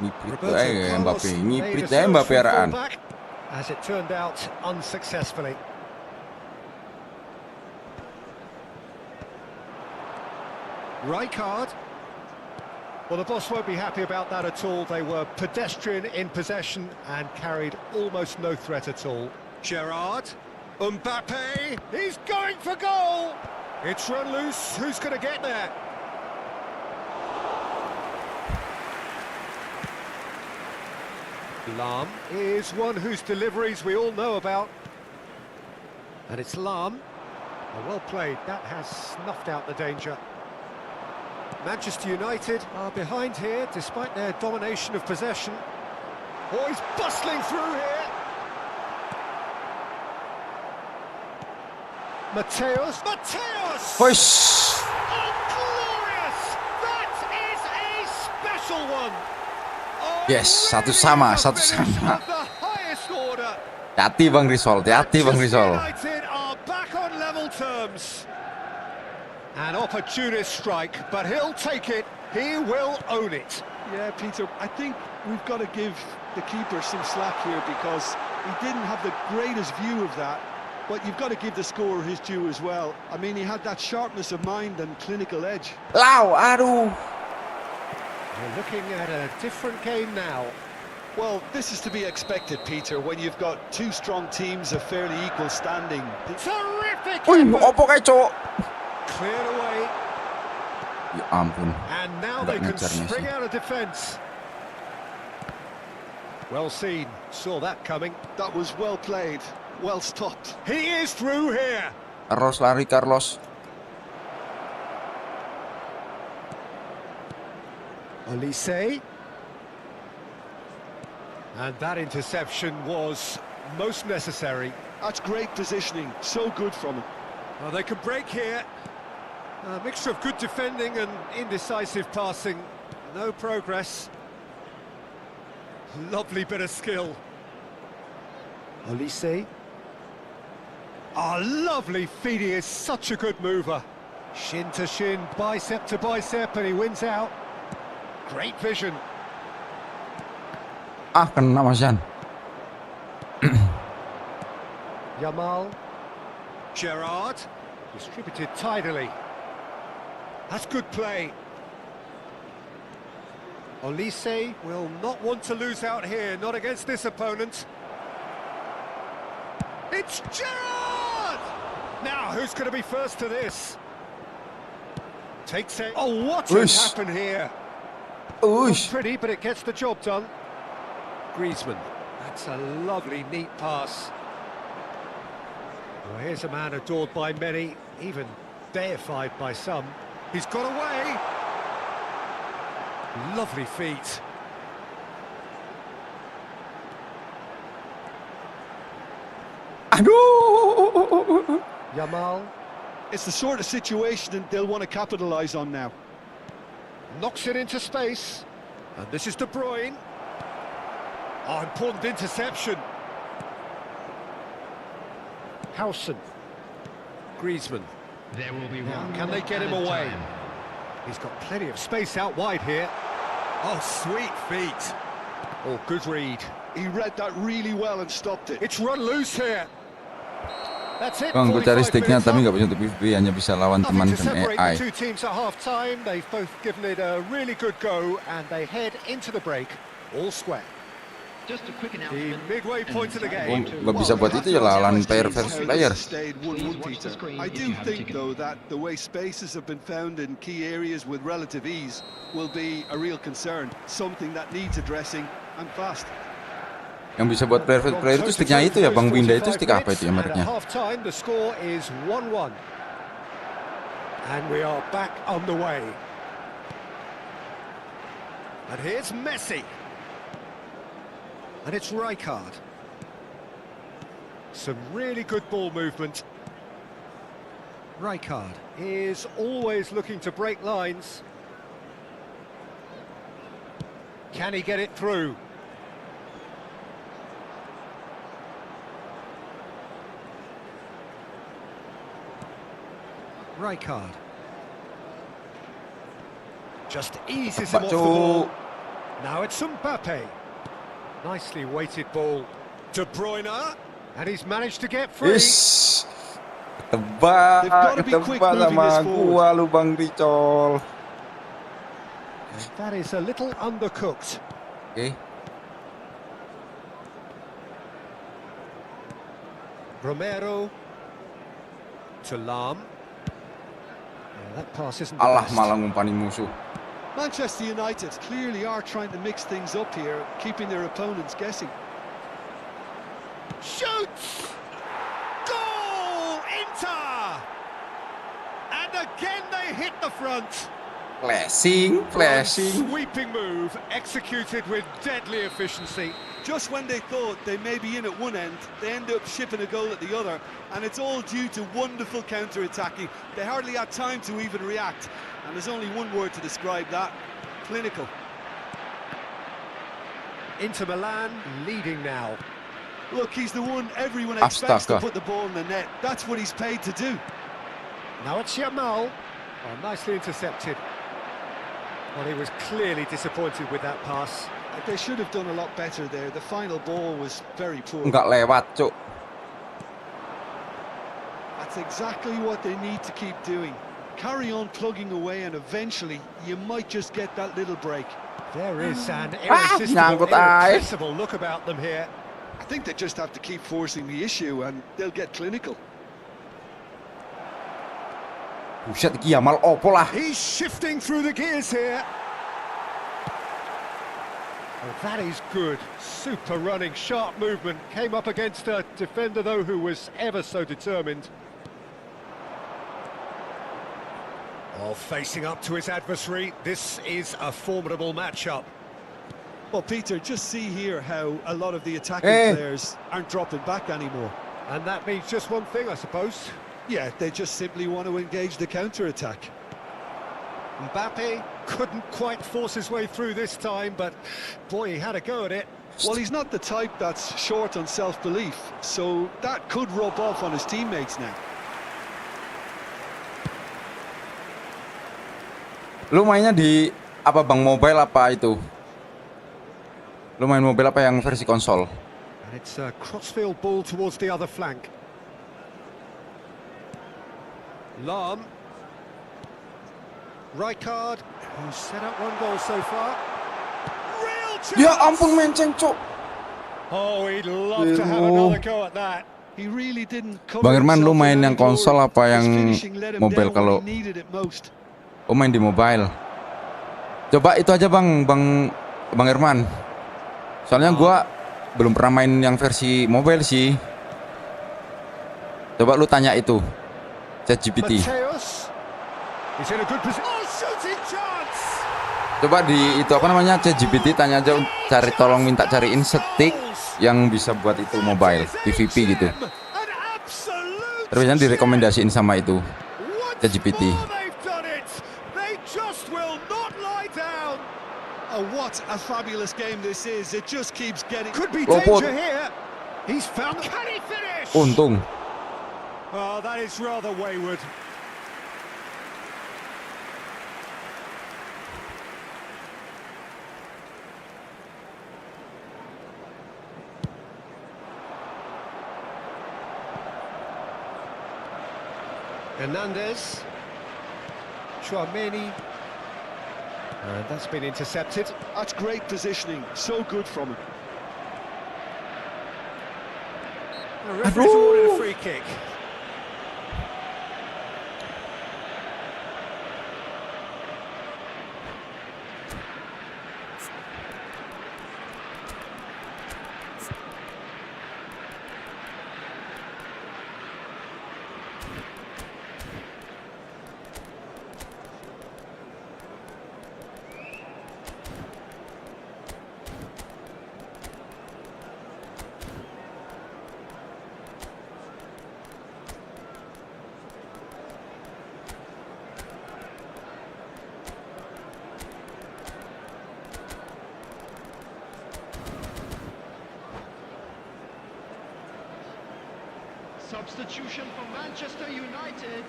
Ngiprit Roberto ae Carlos Mbappe, made ngiprit a ae search Mbappe for araan. fullback, as it turned out unsuccessfully. Rijkaard. Well, the boss won't be happy about that at all. They were pedestrian in possession and carried almost no threat at all. Gerrard. Mbappe. He's going for goal. It's run loose. Who's going to get there? Lahm is one whose deliveries we all know about. And it's Lahm. Oh, well played. That has snuffed out the danger. Manchester United are behind here, despite their domination of possession. Oh, he's bustling through here. Mateus. Huish. Oh, glorious! That is a special one. Oh, Yes, satu sama, satu sama. of the highest order. Hati Bang Rizal, hati Bang Manchester Rizal. United are back on level terms. An opportunist strike, but he'll take it. He will own it. Yeah, Peter, I think we've got to give the keeper some slack here because he didn't have the greatest view of that. But you've got to give the scorer his due as well. I mean, he had that sharpness of mind and clinical edge. Lau, aduh. We're looking at a different game now. Well, this is to be expected, Peter, when you've got two strong teams of fairly equal standing. Terrific Wih, effort. opo kayak Cuk? Cleared away. Ya ampun. And now Nggak they can ngejar Messi. spring out of defence. Well seen. Saw that coming. That was well played, well stopped. He is through here. Carlos lari, Carlos. Olise. And that interception was most necessary. That's great positioning, so good from him. Well, they could break here. A mixture of good defending and indecisive passing. No progress. Lovely bit of skill. Olise. Oh, lovely feet. He is such a good mover. Shin to shin, bicep to bicep, and he wins out. Great vision. Ah, kena Mas Jan. Yamal. Gerrard. Distributed tidily. That's good play. Olise will not want to lose out here, not against this opponent. It's Gerrard! Now, who's going to be first to this? Takes it. Oh, what has happened here? Not pretty, but it gets the job done. Griezmann. That's a lovely, neat pass. Well, here's a man adored by many, even deified by some. He's got away. Lovely feet. Aduh. Yamal. It's the sort of situation they'll want to capitalise on now. Knocks it into space. And this is De Bruyne. Oh, important interception. Howson. Griezmann. There will be Now, one. can they get him away? He's got plenty of space out wide here. Oh, sweet feet. Oh, good read. He read that really well and stopped it. It's run loose here. That's it. Bang, gue cari 45 sticknya minutes tapi up. nggak bisa untuk PvP, hanya bisa lawan Nothing teman to dan separate AI. the two teams at half-time. They've both given it a really good go, and they head into the break all square. Just a quick The announcement. midway point of the Gue game. nggak bisa buat itu ya lawan player versus player. Stayed 1-1, Peter. I do think, though, that the way spaces have been found in key areas with relative ease will be a real concern, something that needs addressing and fast. Yang bisa buat player versus player itu sticknya itu ya, Bang Winda itu stick apa itu ya mereknya? At half-time, the score is 1-1. And we are back on the way. And here's Messi. And it's Rijkaard. Some really good ball movement. Rijkaard is always looking to break lines. Can he get it through? Rijkaard. Just eases him off the ball. Now it's Mbappe. Nicely weighted ball. De Bruyne. And he's managed to get free. Ish, ketebak sama gua lu Bang Ricol. That is a little undercooked. Oke. Romero. To Lam. That pass isn't the Allah best. malah ngumpanin musuh. Manchester United clearly are trying to mix things up here, keeping their opponents guessing. Shoots! Goal! Inter! And again they hit the front. Flashing. Sweeping move, executed with deadly efficiency. Just when they thought they may be in at one end, they end up shipping a goal at the other, and it's all due to wonderful counter-attacking. They hardly had time to even react, and there's only one word to describe that: clinical. Inter Milan leading now. Look, he's the one everyone expects to Astaga. put the ball in the net. That's what he's paid to do. Now it's Yamal. Oh, nicely intercepted. Well, he was clearly disappointed with that pass. They should have done a lot better there. The final ball was very poor. Nggak lewat, Cuk. That's exactly what they need to keep doing. Carry on plugging away, and eventually you might just get that little break. There is an nyangkut irrepressible look about them here. I think they just have to keep forcing the issue, and they'll get clinical. Buset, iki Yamal opo lah. He's shifting through the gears here. Oh, that is good. Super running, sharp movement. Came up against a defender, though, who was ever so determined. Oh, facing up to his adversary. This is a formidable matchup. Well, Peter, just see here how a lot of the attacking players aren't dropping back anymore. And that means just one thing, I suppose. Yeah, they just simply want to engage the counter-attack. Mbappe couldn't quite force his way through this time, but boy, he had a go at it. Well, he's not the type that's short on self-belief, so that could rub off on his teammates now. Lu mainnya di apa bang, mobile apa itu? Lu main mobile apa yang versi konsol? And it's a crossfield ball towards the other flank. Lahm. Rijkaard, who's set up one goal so far. Real chance! Ya ampun menceng, cok. Oh, he'd love to have another go at that. He really didn't cover Bang Irman, lu himself in main any yang konsol glory. apa His yang finishing let him mobile down kalau? when he needed it most. Oh, main di mobile. Coba itu aja Bang Irman. Soalnya gua belum pernah main yang versi mobile sih. Coba lu tanya itu ChatGPT. Mateus. He's in a good position. Oh, shooting chance! Coba di itu apa namanya ChatGPT, tanya aja, tolong minta cariin stick yang bisa buat itu mobile PvP gitu. Terus direkomendasiin sama itu ChatGPT. Oh, what a fabulous game this is. It just keeps getting... Could be danger here. He's found... Can he finish? Untung. Oh, that is rather wayward. Hernandez. Chouameni. And that's been intercepted. That's great positioning. So good from him. The referee's awarded a free kick. Substitution for Manchester United.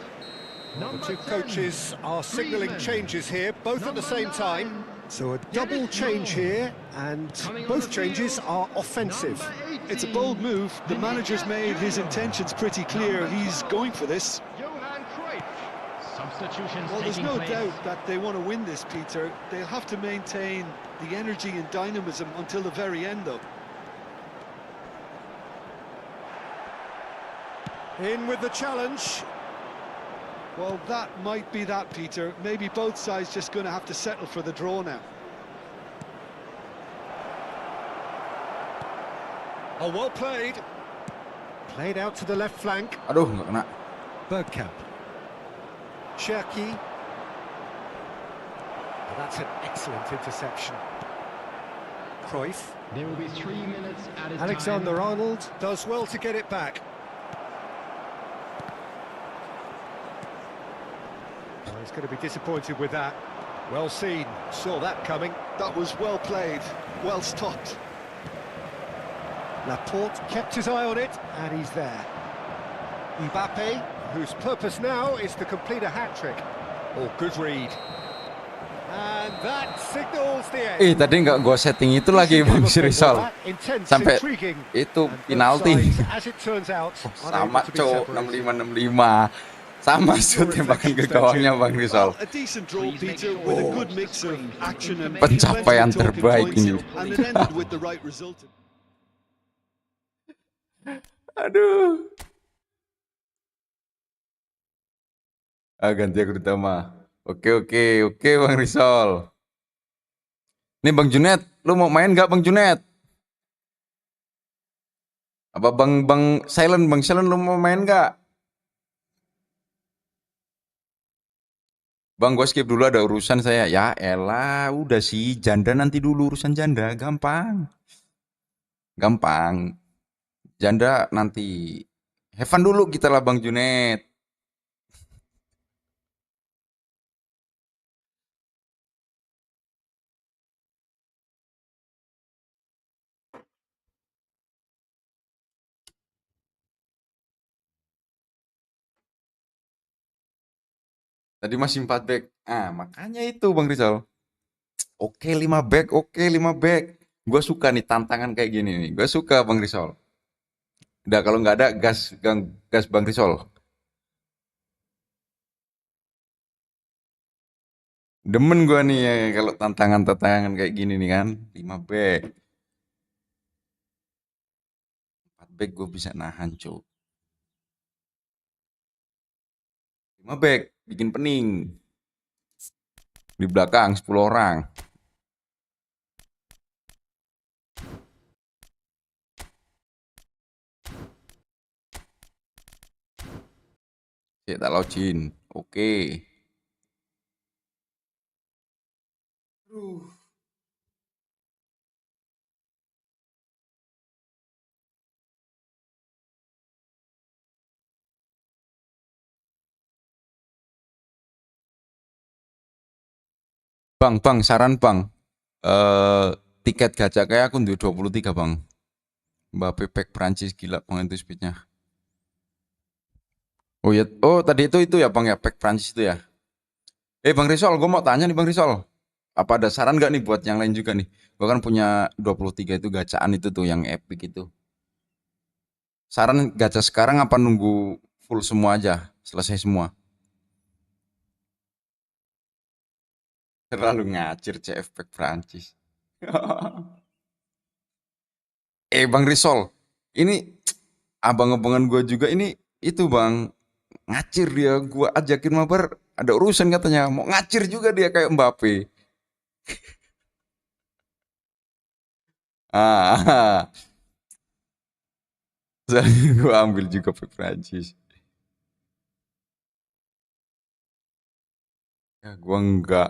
The two coaches are signalling changes here, both at the same time. So a double change here, and both changes are offensive. It's a bold move. The manager's made his intentions pretty clear. He's going for this. Well, there's no doubt that they want to win this, Peter. They'll have to maintain the energy and dynamism until the very end, though. In with the challenge. Well, that might be that, Peter. Maybe both sides just going to have to settle for the draw now. Oh, well played. Played out to the left flank. Aduh, nggak kena. Bergkamp. Cherki. Oh, that's an excellent interception. Cruyff. There will be 3 minutes added time. Alexander-Arnold does well to get it back. Oh, he's going to be disappointed with that. Well seen, saw that coming. That was well played, well stopped. Laporte kept his eye on it, and he's there. Mbappe, whose purpose now is to complete a hat-trick. Oh, good read. And that signals the end. Tadi nggak gua setting itu lagi Bang Rizal. Sampai itu penalti. Sama cowok 65-65. Sama shoot tembakan ke gawangnya Bang Rizal. Pencapaian terbaik ini. Aduh. Ganti aku utama. Oke Bang Rizal. Nih Bang Junet, lu mau main nggak Bang Junet? Apa Bang Silent lu mau main nggak? Bang, gue skip dulu, ada urusan saya. Ya elah, udah sih, janda nanti dulu, urusan janda, gampang. Janda nanti. Have fun dulu kita lah Bang Junet. Tadi masih 4 back. Ah, makanya itu Bang Rizal. Oke 5 back, oke 5 back. Gue suka nih tantangan kayak gini nih. Gue suka Bang Rizal. Udah kalau nggak ada gas Bang Rizal. Demen gue nih ya, kalau tantangan-tantangan kayak gini nih kan. 5 back. 4 back gue bisa nahan, Cuk. 5 back bikin pening. Di belakang 10 orang. Cek tak laucin. Oke. Bang, saran bang. Eh tiket gacha kayak aku duwe 23 bang. Mbappe pack Prancis gila bang itu speednya. Oh ya, oh tadi itu ya bang ya pack Prancis itu ya. Bang Risol, gue mau tanya nih bang Risol. Apa ada saran gak nih buat yang lain juga nih? Gue kan punya 23 itu gacaan itu tuh yang epic itu. Saran gacha sekarang apa nunggu full semua aja, selesai semua? Terlalu ngacir CF pack Prancis. Bang Risol, ini abang-abangan gue juga ini itu bang ngacir dia, gue ajakin mabar ada urusan katanya mau ngacir juga dia kayak Mbappe. Ah, gue ambil juga pack Prancis. Ya gue enggak.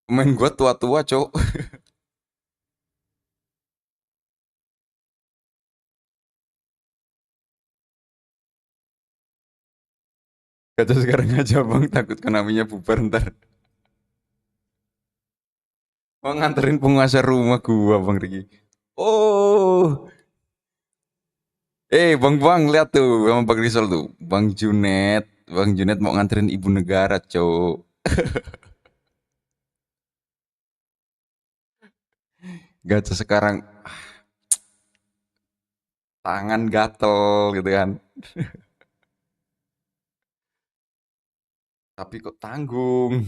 Main gue tua-tua cowok. Kata sekarang aja bang, takut kenaminya bubar ntar. Mau nganterin penguasa rumah gua bang Riki. Oh, bang lihat tuh sama Bang Rizal tuh, Bang Junet mau nganterin ibu negara cowok. Gacha sekarang tangan gatel gitu kan. Tapi kok tanggung.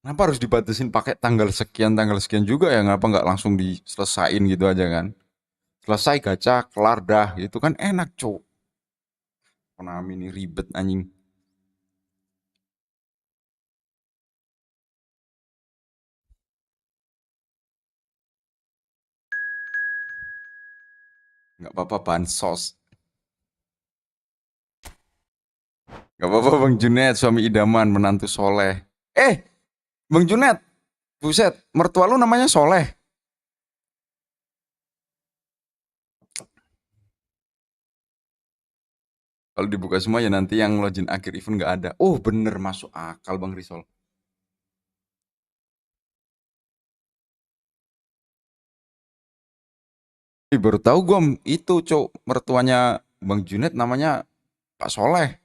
Kenapa harus dibatasin pakai tanggal sekian juga ya? Kenapa nggak langsung diselesain gitu aja kan? Selesai gacha, kelar dah. Itu kan enak, cowok. Konami ini ribet anjing. Nggak apa-apa bansos. Nggak apa-apa Bang Junet, suami idaman, menantu soleh. Bang Junet, buset, mertua lu namanya Soleh. Kalau dibuka semua ya nanti yang login akhir event nggak ada. Oh bener, masuk akal Bang Risol. Baru tahu gue itu cowok mertuanya Bang Junet namanya Pak Soleh.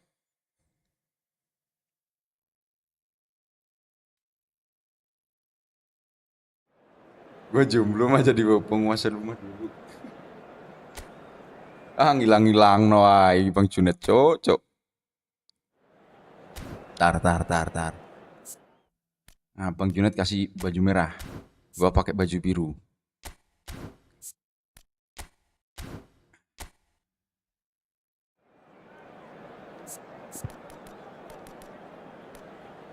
Gue jomblo mah jadi penguasa rumah dulu. Ah ngilang-ngilang no Bang Junet cok. Tar. Nah Bang Junet kasih baju merah. Gua pakai baju biru.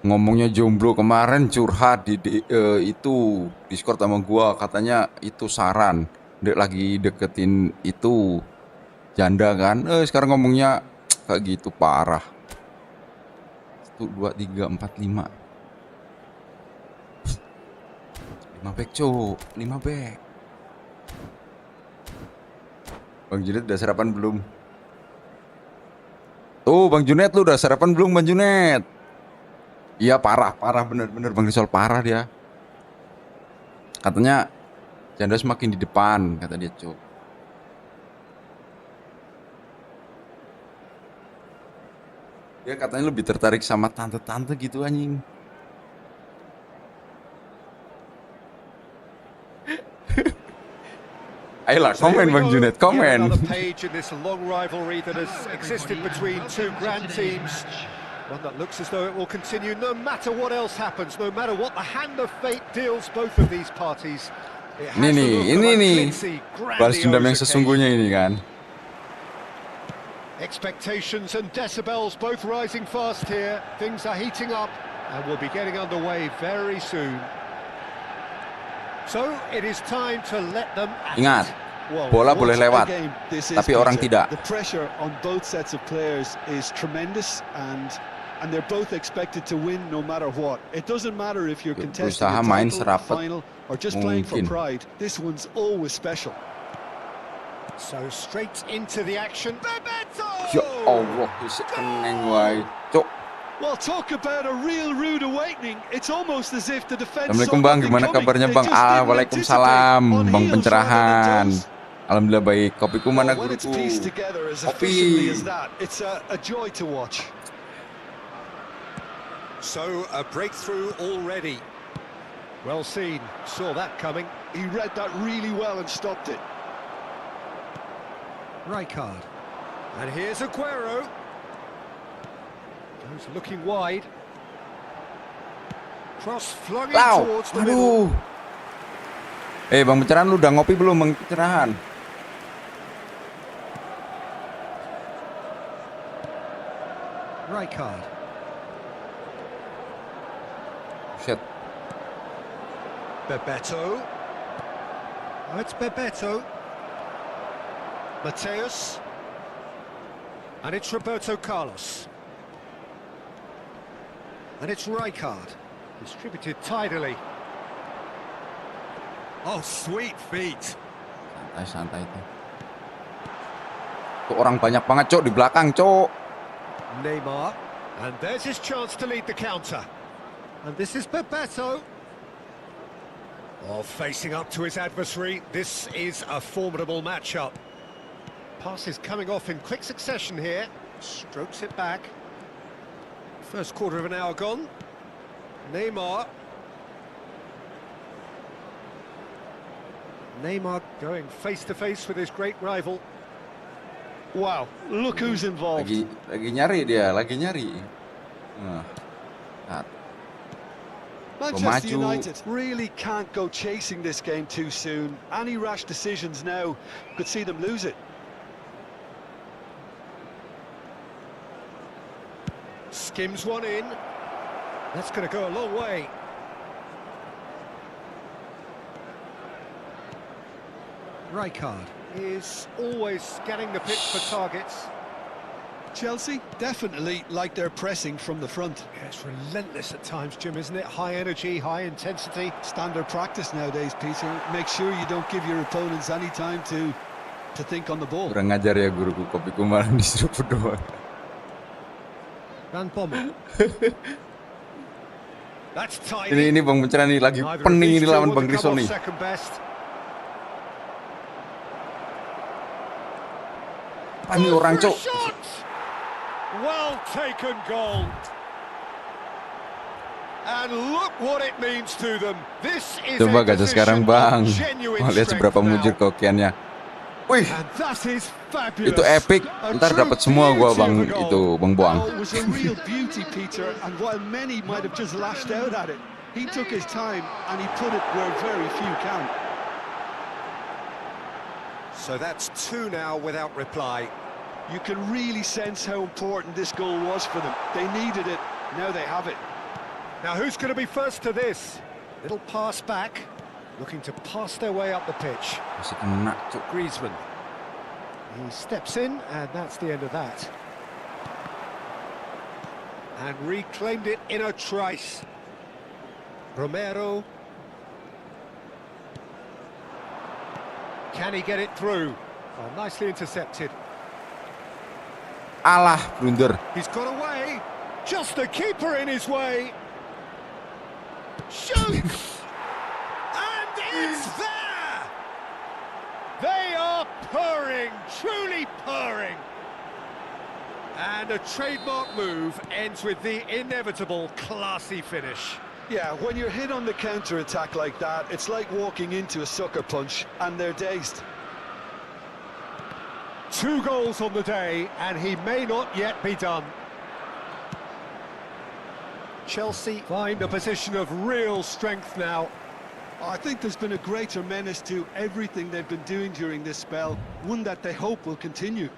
Ngomongnya jomblo kemarin curhat itu Discord sama gua katanya itu saran. Dek lagi deketin itu janda kan. Sekarang ngomongnya kayak gitu parah. 1 2 3 4 5 5 back cuk, 5 back. Bang Junet udah sarapan belum? Tuh Bang Junet lu udah sarapan belum Bang Junet? Iya parah bener Bang Rizal parah dia. Katanya janda semakin di depan kata dia cuk. Dia katanya lebih tertarik sama tante-tante gitu anjing. Ayolah, So here komen we Bang go, Junet, yet komen. another page in this long rivalry that has existed between two grand teams. One that looks as though it will continue no matter what else happens, no matter what the hand of fate deals both of these parties. It has the look of a glitzy, Balas dendam yang grandiose sesungguhnya occasion. ini kan. Expectations and decibels both rising fast here. Things are heating up and we'll be getting underway very soon. So it is time to let them at Ingat, it. bola boleh lewat, Game this is, tapi orang Peter. tidak. The pressure on both sets of players is tremendous, and they're both expected to win no matter what. It doesn't matter if you're contesting Berusaha a main title, serapat final, or just playing for mungkin. pride. This one's always special. So straight into the action. Bebeto! Ya Allah, isi keneng wae. Cuk. Well, talk about a real rude awakening. It's almost as if the defense Assalamualaikum saw Bang, nothing gimana coming. kabarnya They Bang? just didn't Waalaikumsalam, anticipate. On Bang heels pencerahan. rather than toes. Alhamdulillah baik. Kopiku mana Well, when it's guruku? pieced together as Kopi. efficiently as that, it's a joy to watch. So a breakthrough already. Well seen, saw that coming. He read that really well and stopped it. Rijkaard. And here's Aguero. Goes looking wide. Cross flung in Lau, towards the middle. aduh. Bang pencerahan, lu udah ngopi belum Bang pencerahan? Rijkaard. Shit. Bebeto. Oh, it's Bebeto. Mateus. And it's Roberto Carlos. And it's Rijkaard. Distributed tidily. Oh, sweet feet. Santai itu. Tuh orang banyak banget Cok di belakang Cok. Neymar. And there's his chance to lead the counter. And this is Bebeto. Oh, facing up to his adversary. This is a formidable matchup. Passes coming off in quick succession here. Strokes it back. First quarter of an hour gone. Neymar. Neymar going face-to-face with his great rival. Wow, look who's involved. Lagi nyari dia, lagi nyari. Nah. Manchester United really can't go chasing this game too soon. Any rash decisions now could see them lose it. Skims one in. That's going to go a long way. Rijkaard is always scanning the pitch for targets. Chelsea definitely like their pressing from the front. Yeah, it's relentless at times, Jim, isn't it? High energy, high intensity. Standard practice nowadays, Peter. Make sure you don't give your opponents any time to think on the ball. Kurang ngajar ya guruku, kopiku malah disuruh doang. Van Bommel. That's tight. Ini Bang pencerahan nih lagi pening ini lawan Bang Rizal nih. Ini orang Cok. Well taken goal. And look what it means to them. This is Coba gajah sekarang Bang. Mau lihat seberapa mujur kokiannya. Wih, itu epic. Ntar dapat semua gua Bang itu Bang Boang. It was a real beauty, Peter. And while many might have just lashed out at it, he took his time and he put it where very few can. So that's two now without reply. You can really sense how important this goal was for them. They needed it, now they have it. Now who's going to be first to this? Little pass back, looking to pass their way up the pitch. Masih kena Cok. Griezmann. He steps in, and that's the end of that. And reclaimed it in a trice. Romero. Can he get it through? Oh, nicely intercepted. Alah, blunder. He's got away. Just the keeper in his way. Shoots! And it's there! They are purring, truly purring. And a trademark move ends with the inevitable classy finish. Yeah, when you're hit on the counter-attack like that, it's like walking into a sucker punch, and they're dazed. 2 goals on the day, and he may not yet be done. Chelsea find a position of real strength now. I think there's been a greater menace to everything they've been doing during this spell, one that they hope will continue.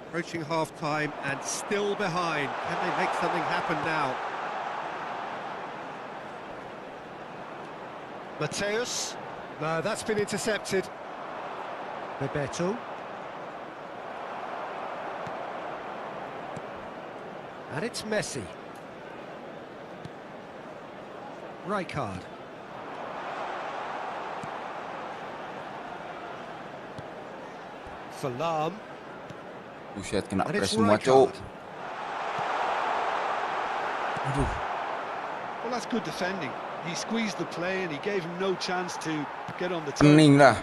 Approaching half-time and still behind. Can they make something happen now? Mateus. No, that's been intercepted. Bebeto. And it's Messi. Rijkaard. Salam. Buset, kena And press it's semua, Cok. Rijkaard. Aduh. Well, that's good defending. He squeezed the play and he gave him no chance to get on the Pening turn. dah.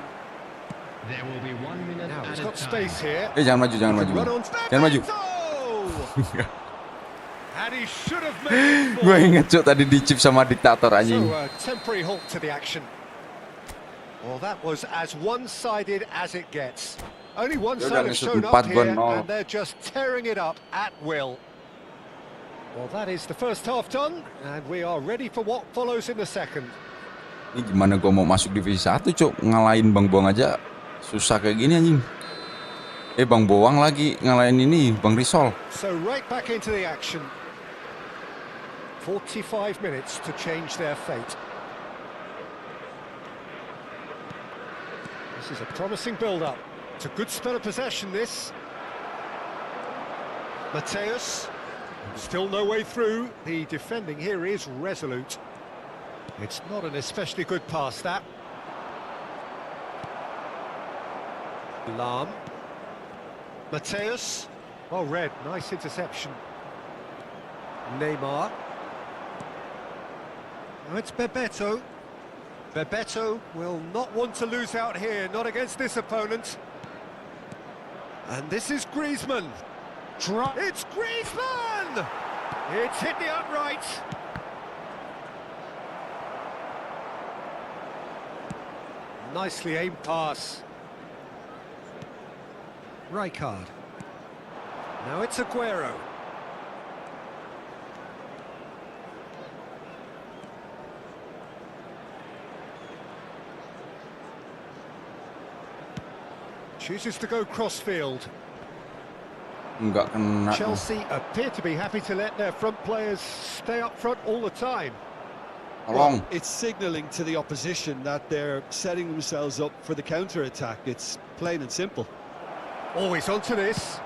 There will be 1 minute Now he's added got time. space here. Jangan maju, jangan maju. Run on. Jangan maju. Bebeto! And he should have made it Gue four. inget, Cok, tadi dicip sama diktator anjing. So a temporary halt to the action. Well, that was as one-sided as it gets. Only one Dia side udah have ngesut shown up 4 gol here, 0. and they're just tearing it up at will. Well, that is the first half done, and we are ready for what follows in the second. Ini gimana gue mau masuk divisi 1, Cok? Ngalahin Bang Boang aja susah kayak gini anjing. Bang Boang lagi ngalahin ini Bang Risol. So right back into the action. 45 minutes to change their fate. This is a promising build-up. It's a good spell of possession, this. Mateus. Still no way through. The defending here is resolute. It's not an especially good pass, that. Lam. Mateus. Well read, nice interception. Neymar. Oh, it's Bebeto. Bebeto will not want to lose out here, not against this opponent. And this is Griezmann. It's Griezmann! It's hit the upright. Nicely aimed pass. Rijkaard. Now it's Aguero. Chooses to go crossfield. Enggak kena. Chelsea appear to be happy to let their front players stay up front all the time. Tolong. It's signalling to the opposition that they're setting themselves up for the counter-attack. It's plain and simple. Always onto this.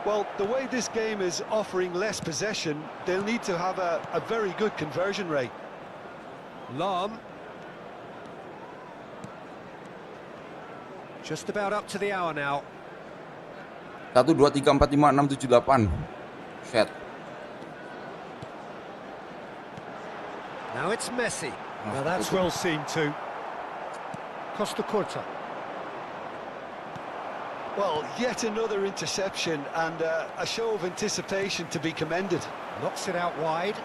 Well, the way this game is offering less possession, they'll need to have a very good conversion rate. Lam. Just about up to the hour now. 1, 2, 3, 4, 5, 6, 7, 8. Set. Now it's Messi. Now that's well seen too. Costa Curta. Well, yet another interception and a show of anticipation to be commended. Knocks it out wide.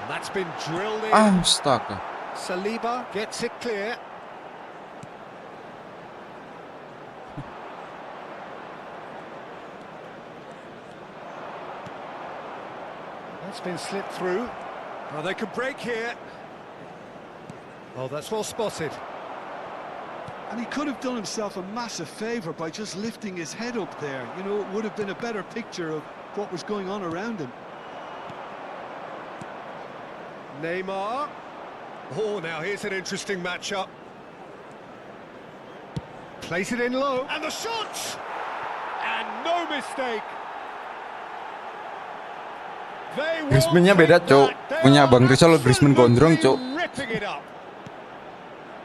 And that's been drilled in. Astaga. Saliba gets it clear. That's been slipped through. Oh, they could break here. Oh, that's well spotted. And he could have done himself a massive favour by just lifting his head up there. You know, it would have been a better picture of what was going on around him. Neymar. Oh, now here's an interesting matchup. Place it in low. And the shot! And no mistake. They will Griezmann-nya take beda, Cok. that. They Punya are Bang Rizal, Griezmann gondrong, Cok. absolutely ripping it up.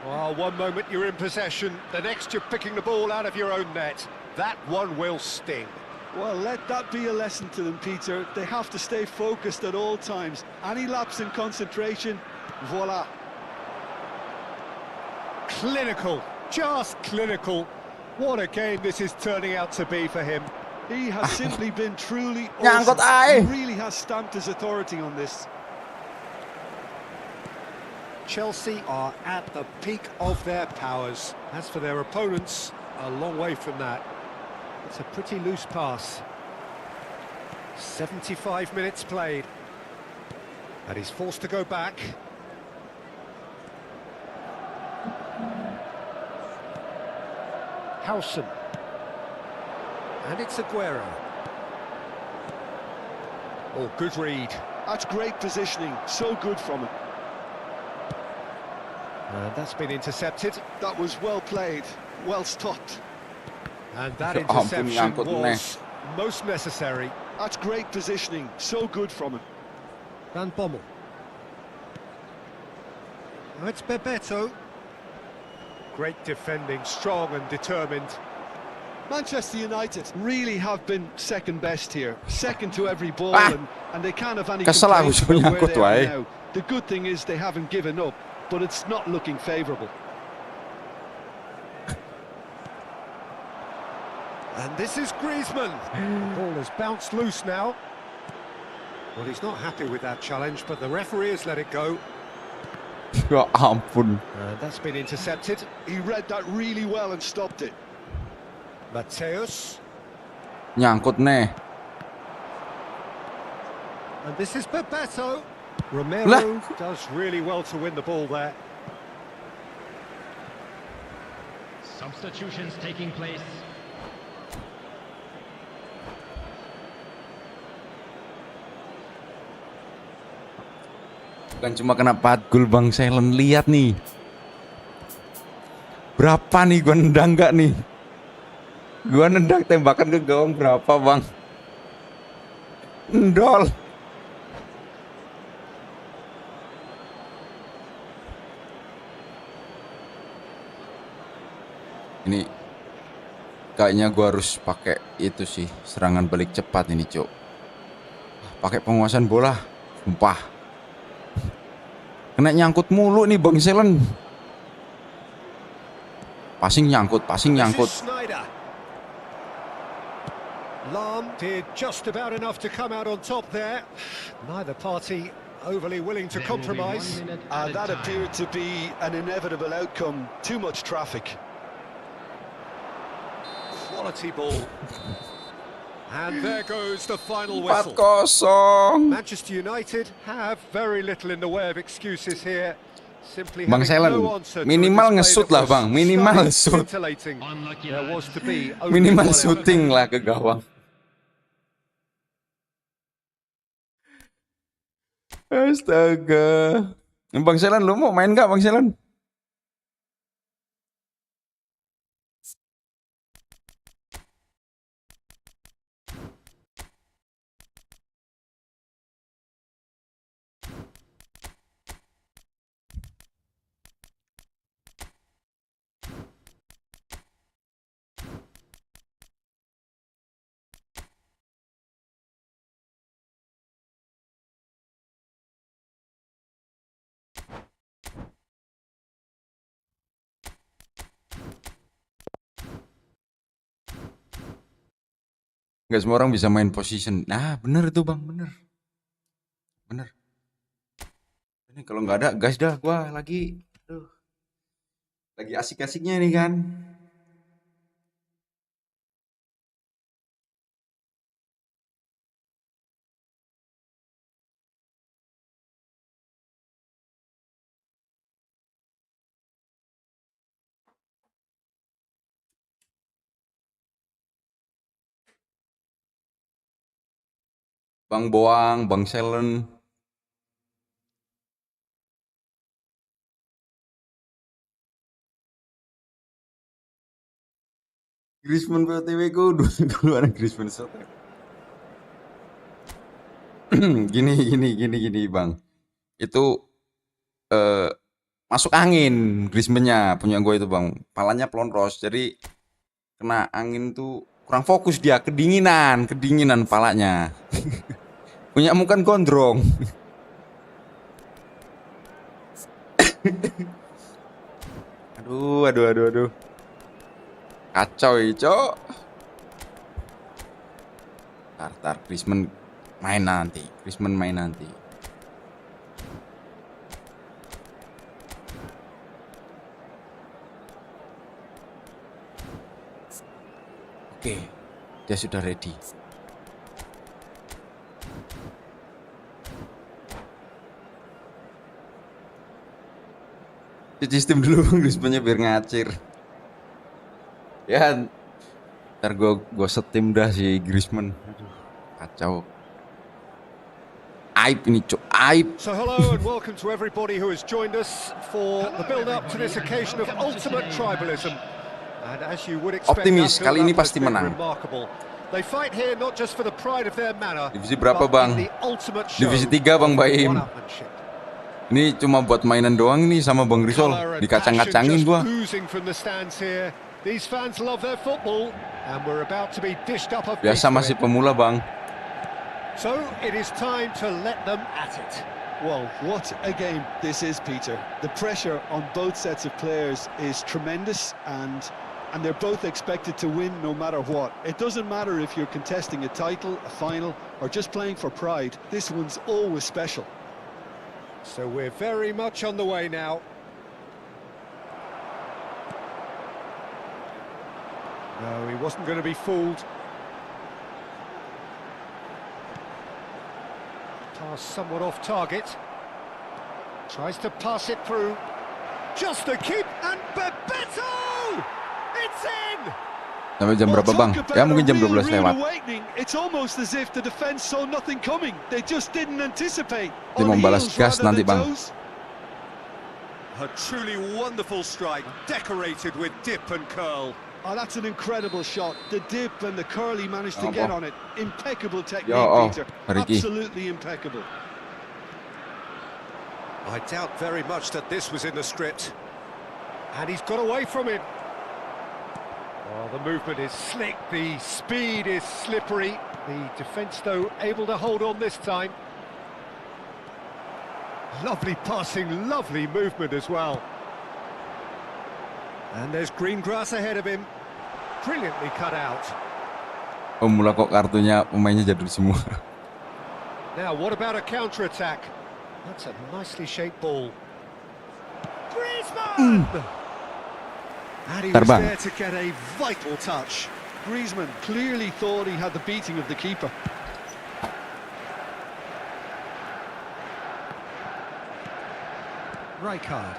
Well, one moment you're in possession, the next you're picking the ball out of your own net. That one will sting. Well, let that be a lesson to them, Peter. They have to stay focused at all times. Any lapse in concentration, voila. Clinical, just clinical. What a game this is turning out to be for him. He has simply been truly Nyangkut awesome. ay. He really has stamped his authority on this. Chelsea are at the peak of their powers. As for their opponents, a long way from that. It's a pretty loose pass. 75 minutes played. And he's forced to go back. Howson. And it's Aguero. Oh, good read. That's great positioning, so good from him. And that's been intercepted. That was well played, well stopped. And that Ya ampun, interception nyangkut nih. was most necessary. That's great positioning, so good from him. Van Bommel. Oh, it's Bebeto. Great defending, strong and determined. Manchester United really have been second best here, second to every ball, and they can't have any Kesel aku complaints suruh about where nyangkut they are wae. now. The good thing is they haven't given up, but it's not looking favourable. And this is Griezmann. The ball has bounced loose now. Well, he's not happy with that challenge, but the referee has let it go. Ya ampun. And that's been intercepted. He read that really well and stopped it. Mateus. Nyangkut nih. And this is Bebeto. Romero Lah. does really well to win the ball there. Substitutions taking place. Bukan cuma kena 4 gol Bang Selen, lihat nih. Berapa nih gua nendang gak nih? Gua nendang tembakan ke gawang berapa, Bang? Endol. Ini kayaknya gua harus pakai itu sih, serangan balik cepat ini, Cok. Pakai penguasaan bola, sumpah. Kena nyangkut mulu nih Bang Selen. Passing nyangkut, passing nyangkut. This is Snyder. Lahm did just about enough to come out on top there. Neither party overly willing to There will be 1 compromise. minute at a That time. appeared to be an inevitable outcome. Too much traffic. Quality ball. And there goes the final 4-0. whistle. Manchester United have very little in the way of excuses here. Simply Bang having Selen, no answer to a minimal display ngesut that lah, was Bang. Minimal stunning, ngesut. scintillating. Unlucky There was lads. to be only Minimal one outcome. syuting lah ke gawang. Astaga. Bang Selen, lu mau main gak Bang Selen? Gak semua orang bisa main position. Nah, bener tuh Bang, bener. Bener. Ini kalau nggak ada, guys dah, gua lagi asik-asiknya nih kan. Bang Boang, Bang Selen. Griezmann PTW ku duluan Griezmann shot. Gini Bang. Itu masuk angin Griezmann-nya punya gue itu Bang. Palanya pelontos. Jadi kena angin tuh kurang fokus dia, kedinginan palanya. Punyamu kan gondrong. Aduh Aduh. Kacau ya, Cok. Tar, Griezmann main nanti. Oke, dia sudah ready. Cuci steam dulu Bang Griezmann-nya biar ngacir. Ya, ntar gue setim dah si Griezmann. Aduh, kacau. Aib ini, Cok. Aib. So hello and welcome to everybody who has joined us for the build-up to this occasion of ultimate tribalism. And as you would expect, Optimis, that kali ini build-up has pasti been menang. remarkable. They fight here not just for the pride of their manor, Divisi berapa, but Bang? in the ultimate show Divisi 3, Bang of Baim. one-upmanship. Ini cuma buat mainan doang nih sama Bang Rizal. Colour and Dikacang-kacangin passion gua. just oozing from the stands here. These fans love their football and we're about to be dished up a Biasa feast masih for it. pemula, Bang. So it is time to let them at it. Well, what a game this is, Peter. The pressure on both sets of players is tremendous, and they're both expected to win no matter what. It doesn't matter if you're contesting a title, a final, or just playing for pride. This one's always special. So we're very much on the way now. No, he wasn't going to be fooled. Pass somewhat off target. Tries to pass it through. Just a keep and Bebeto! It's in! Sampai jam berapa, Bang? Ya mungkin jam 12 lewat. It's almost as if the defense saw nothing coming. They just didn't anticipate. Dia mau balas gas nanti, Bang. A truly wonderful strike, decorated with dip and curl. Oh, that's an incredible shot. The dip and the curl he managed to get on it. Impeccable technique, Peter. Absolutely impeccable. I doubt very much that this was in the script. And he's got away from it. Oh, the movement is slick, the speed is slippery. The defence, though, able to hold on this time. Lovely passing, lovely movement as well. And there's green grass ahead of him. Brilliantly cut out. Oh, mula kok kartunya pemainnya jadul semua. Now, what about a counter-attack? That's a nicely shaped ball. Griezmann! And he was there to get a vital touch. Griezmann clearly thought he had the beating of the keeper. Rijkaard.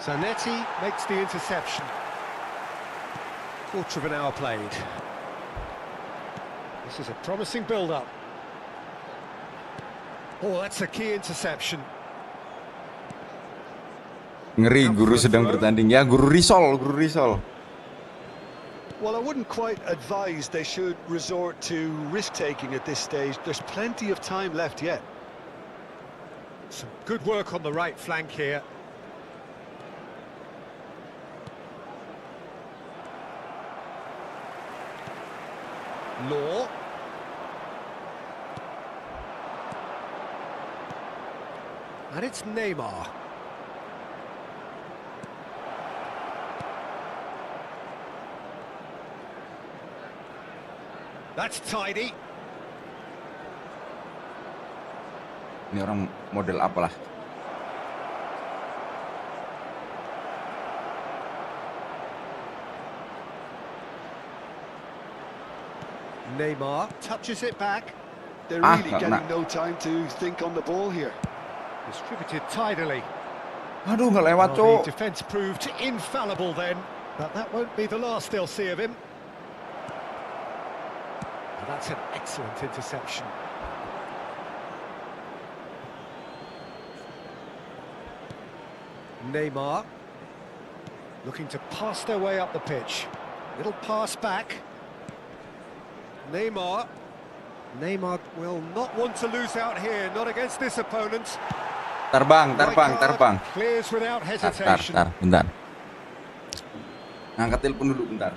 Zanetti makes the interception. Quarter of an hour played. This is a promising build-up. Oh, that's a key interception. Ngeri, guru sedang bertanding. Ya, guru Rizal. Well, I wouldn't quite advise they should resort to risk-taking at this stage. There's plenty of time left yet. Some good work on the right flank here. Law. And it's Neymar. That's tidy. Ini orang model apalah? Neymar touches it back. They're really getting no time to think on the ball here. Distributed tidily. Aduh, nggak lewat, Cok. The defence proved infallible then, but that won't be the last they'll see of him. And that's an excellent interception. Neymar looking to pass their way up the pitch. Little pass back. Neymar will not want to lose out here, not against this opponent. Terbang. Clears without hesitation. Bentar. Ngangkat telepon dulu bentar.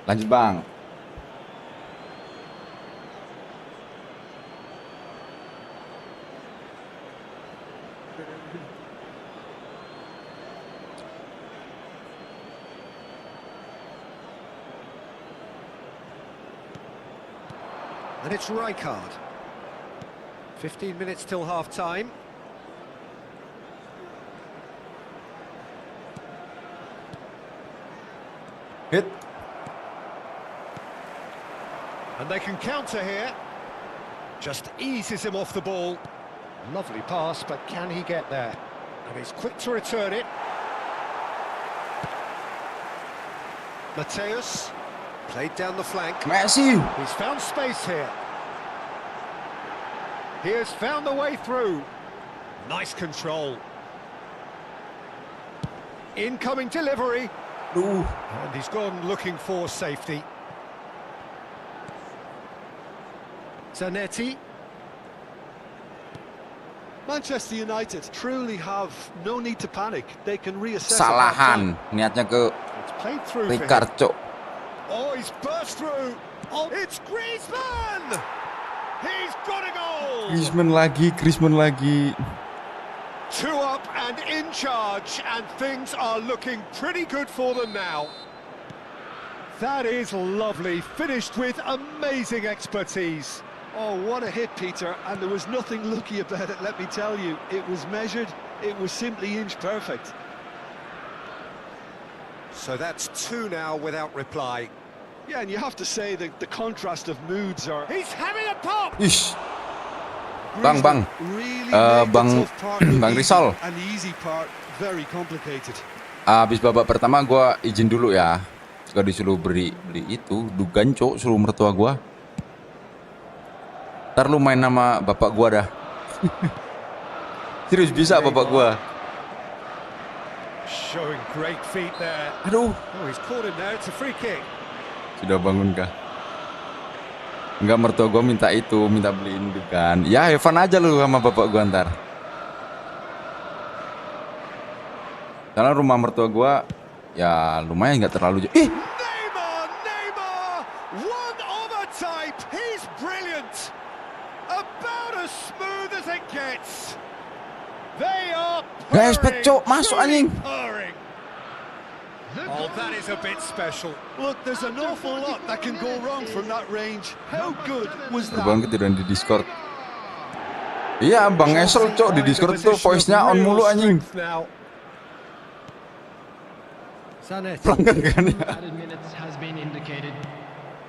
Lanjut bang. And it's Rijkaard. 15 minutes till half-time. Hit. And they can counter here. Just eases him off the ball. Lovely pass, but can he get there? And he's quick to return it. Mateus played down the flank. Messi. He's found space here. He has found the way through. Nice control. Incoming delivery. And he's gone looking for safety. Zanetti. Manchester United truly have no need to panic. They can reassess. Kesalahan. Niatnya ke It's played through for him. Ricardo. Oh, he's burst through. Oh, it's Griezmann. He's got a goal. Griezmann lagi. 2 up and in charge, and things are looking pretty good for them now. That is lovely, finished with amazing expertise. Oh, what a hit, Peter, and there was nothing lucky about it, let me tell you. It was measured, it was simply inch perfect. So that's 2 now without reply. Yeah, and you have to say that the contrast of moods are... He's having a pop! Ish. Bang. Really Bang Rizal. and the easy part very complicated. Habis babak pertama gua izin dulu ya. Suka disuruh beli itu, dugan cok, suruh mertua gua. Ntar lu main sama bapak gua dah. Serius bisa bapak gua. Showing great feet there. Aduh. Oh, he's caught him there, it's a free kick. Sudah bangun kah? Enggak, mertua gua minta beliin dugan. Ya, have fun aja lu sama bapak gua ntar. Karena rumah mertua gua ya lumayan, nggak terlalu jauh. Ih, Neymar, one of a type. He's brilliant. About as smooth as it gets. They are guys, pecok masuk anjing. purring. Oh, that is a bit special. Look, there's an awful lot that can go wrong from that range. How good was that? Bang ketiduran di Discord. Iya, Bang Esel cok di Discord tuh voice-nya on mulu anjing. Pelanggan kan ya.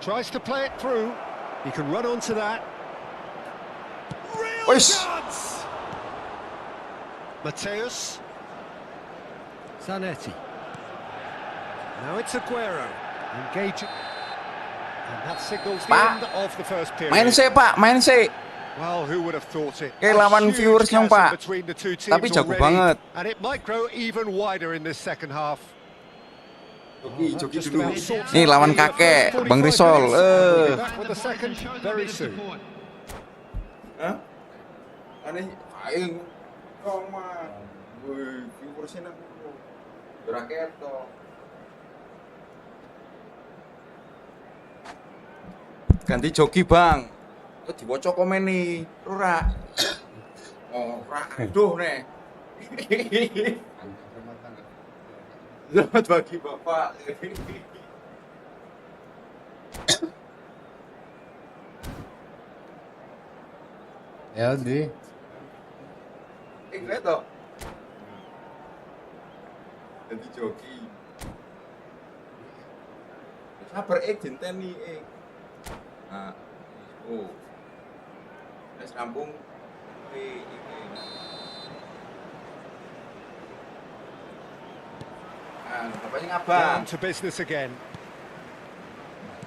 Tries to play it through. He can run onto that. Real Ois. chance. Mateus. Zanetti. Now it's Aguero. Engaging. And that signals the Pak, end of the first period. Main sih Pak, main sih. Well, who would have thought it? Kayak A lawan huge viewersnya, chasm Pak. between the two teams Tapi jago already, banget. and it might grow even wider in this second half. Joki Just dulu. about sorts Nih out lawan the kakek, first Bang 45 Risol. minutes. We'll be back with the second very soon. Hah? Aneh, aing koma. Woi, viewersnya nang dulu. Raket toh. Ganti joki, Bang. Oh, diwaca komen nih. Ora. Oh, ora. Aduh, nih. Selamat pagi, Bapak. Ya udah. Lihat toh. Ganti joki. Sabar jenteni Nah, oh. Wis rampung iki. Bapaknya ngabang. Down to business again.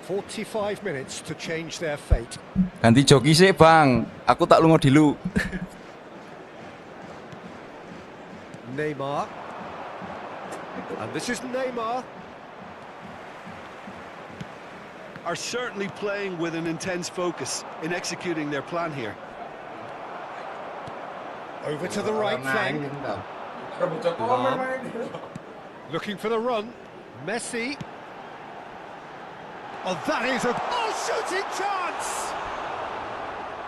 45 minutes to change their fate. Ganti joki sih, Bang. Aku tak lunga dulu. Neymar. And this is Neymar. Are certainly playing with an intense focus in executing their plan here. Over to the right flank. Looking for the run. Messi. Oh, that is a shooting chance!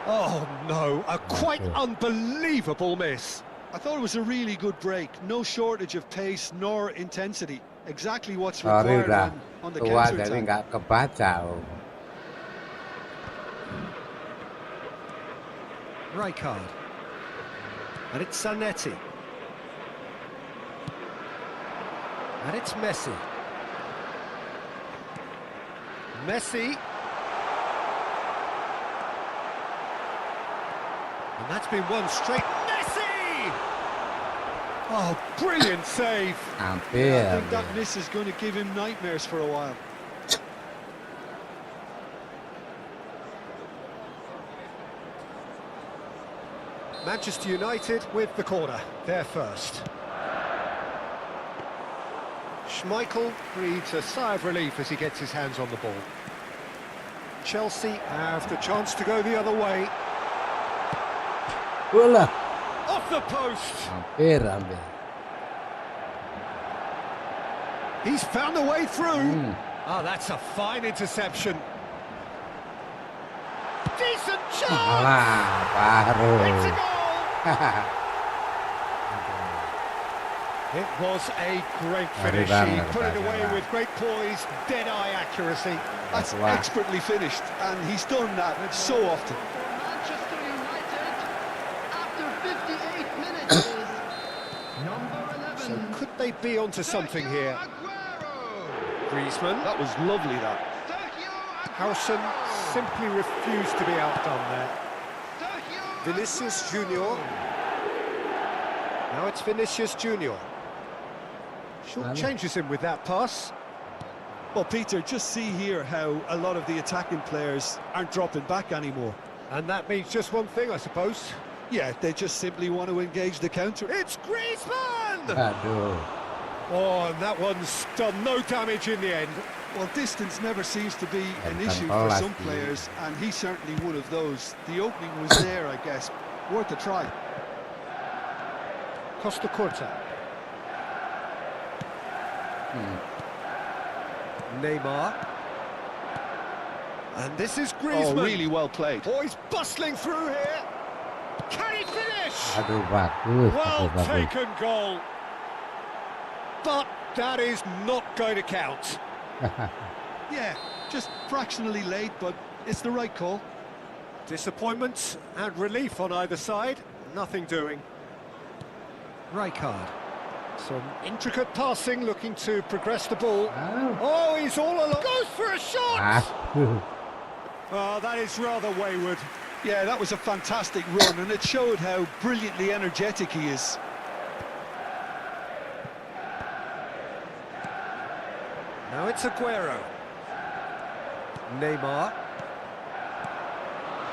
Oh no, a quite unbelievable miss. I thought it was a really good break. No shortage of pace nor intensity. Exactly what's Sorry required udah on the tua jadi counter-attack. nggak kebaca. Rijkaard. And it's Zanetti. And it's Messi. Messi. And that's been one straight. Messi! Oh, brilliant save. Hampir. I think that miss is going to give him nightmares for a while. Manchester United with the corner, there first. Schmeichel breathes a sigh of relief as he gets his hands on the ball. Chelsea have the chance to go the other way. Bola. Off the post! Hampir. He's found a way through. Oh, that's a fine interception. Decent chance! Alah, baru. It's a goal! It was a great finish. He put it away with great poise, dead-eye accuracy. That's expertly finished, and he's done that so often. Manchester United, after 58 minutes, is number 11. So could they be onto something here? Griezmann. That was lovely, that. Howson simply refused to be outdone there. Vinicius Junior. Now it's Vinicius Junior. Short changes him with that pass. Well, Peter, just see here how a lot of the attacking players aren't dropping back anymore. And that means just one thing, I suppose. Yeah, they just simply want to engage the counter. It's Griezmann! Aduh. Oh, and that one's done no damage in the end. Well, distance never seems to be an issue for some players, and he's certainly one of those. The opening was there, I guess. Worth a try. Costa Curta. Neymar. And this is Griezmann. Oh, really well played. Oh, he's bustling through here. Can he finish? Aduh, bagus. Well Bagus. taken goal. But that is not going to count. Yeah, just fractionally late, but it's the right call. Disappointment and relief on either side. Nothing doing. Rijkaard. Some intricate passing, looking to progress the ball. Oh, he's all alone. Goes for a shot! Oh, that is rather wayward. Yeah, that was a fantastic run, and it showed how brilliantly energetic he is. Now it's Aguero. Neymar.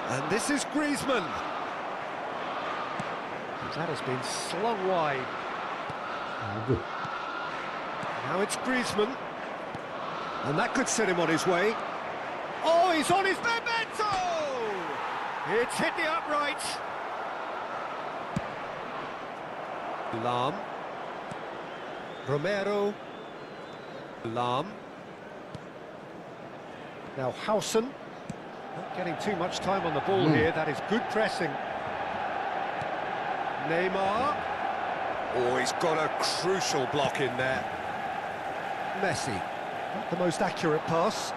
And this is Griezmann. That has been slung wide. Aduh. Now it's Griezmann. And that could set him on his way. Oh, he's on his memento! It's hit the upright. Lam. Romero. Lam. Now Howson. Not getting too much time on the ball here. That is good pressing. Neymar. Oh, he's got a crucial block in there. Messi. Not the most accurate pass.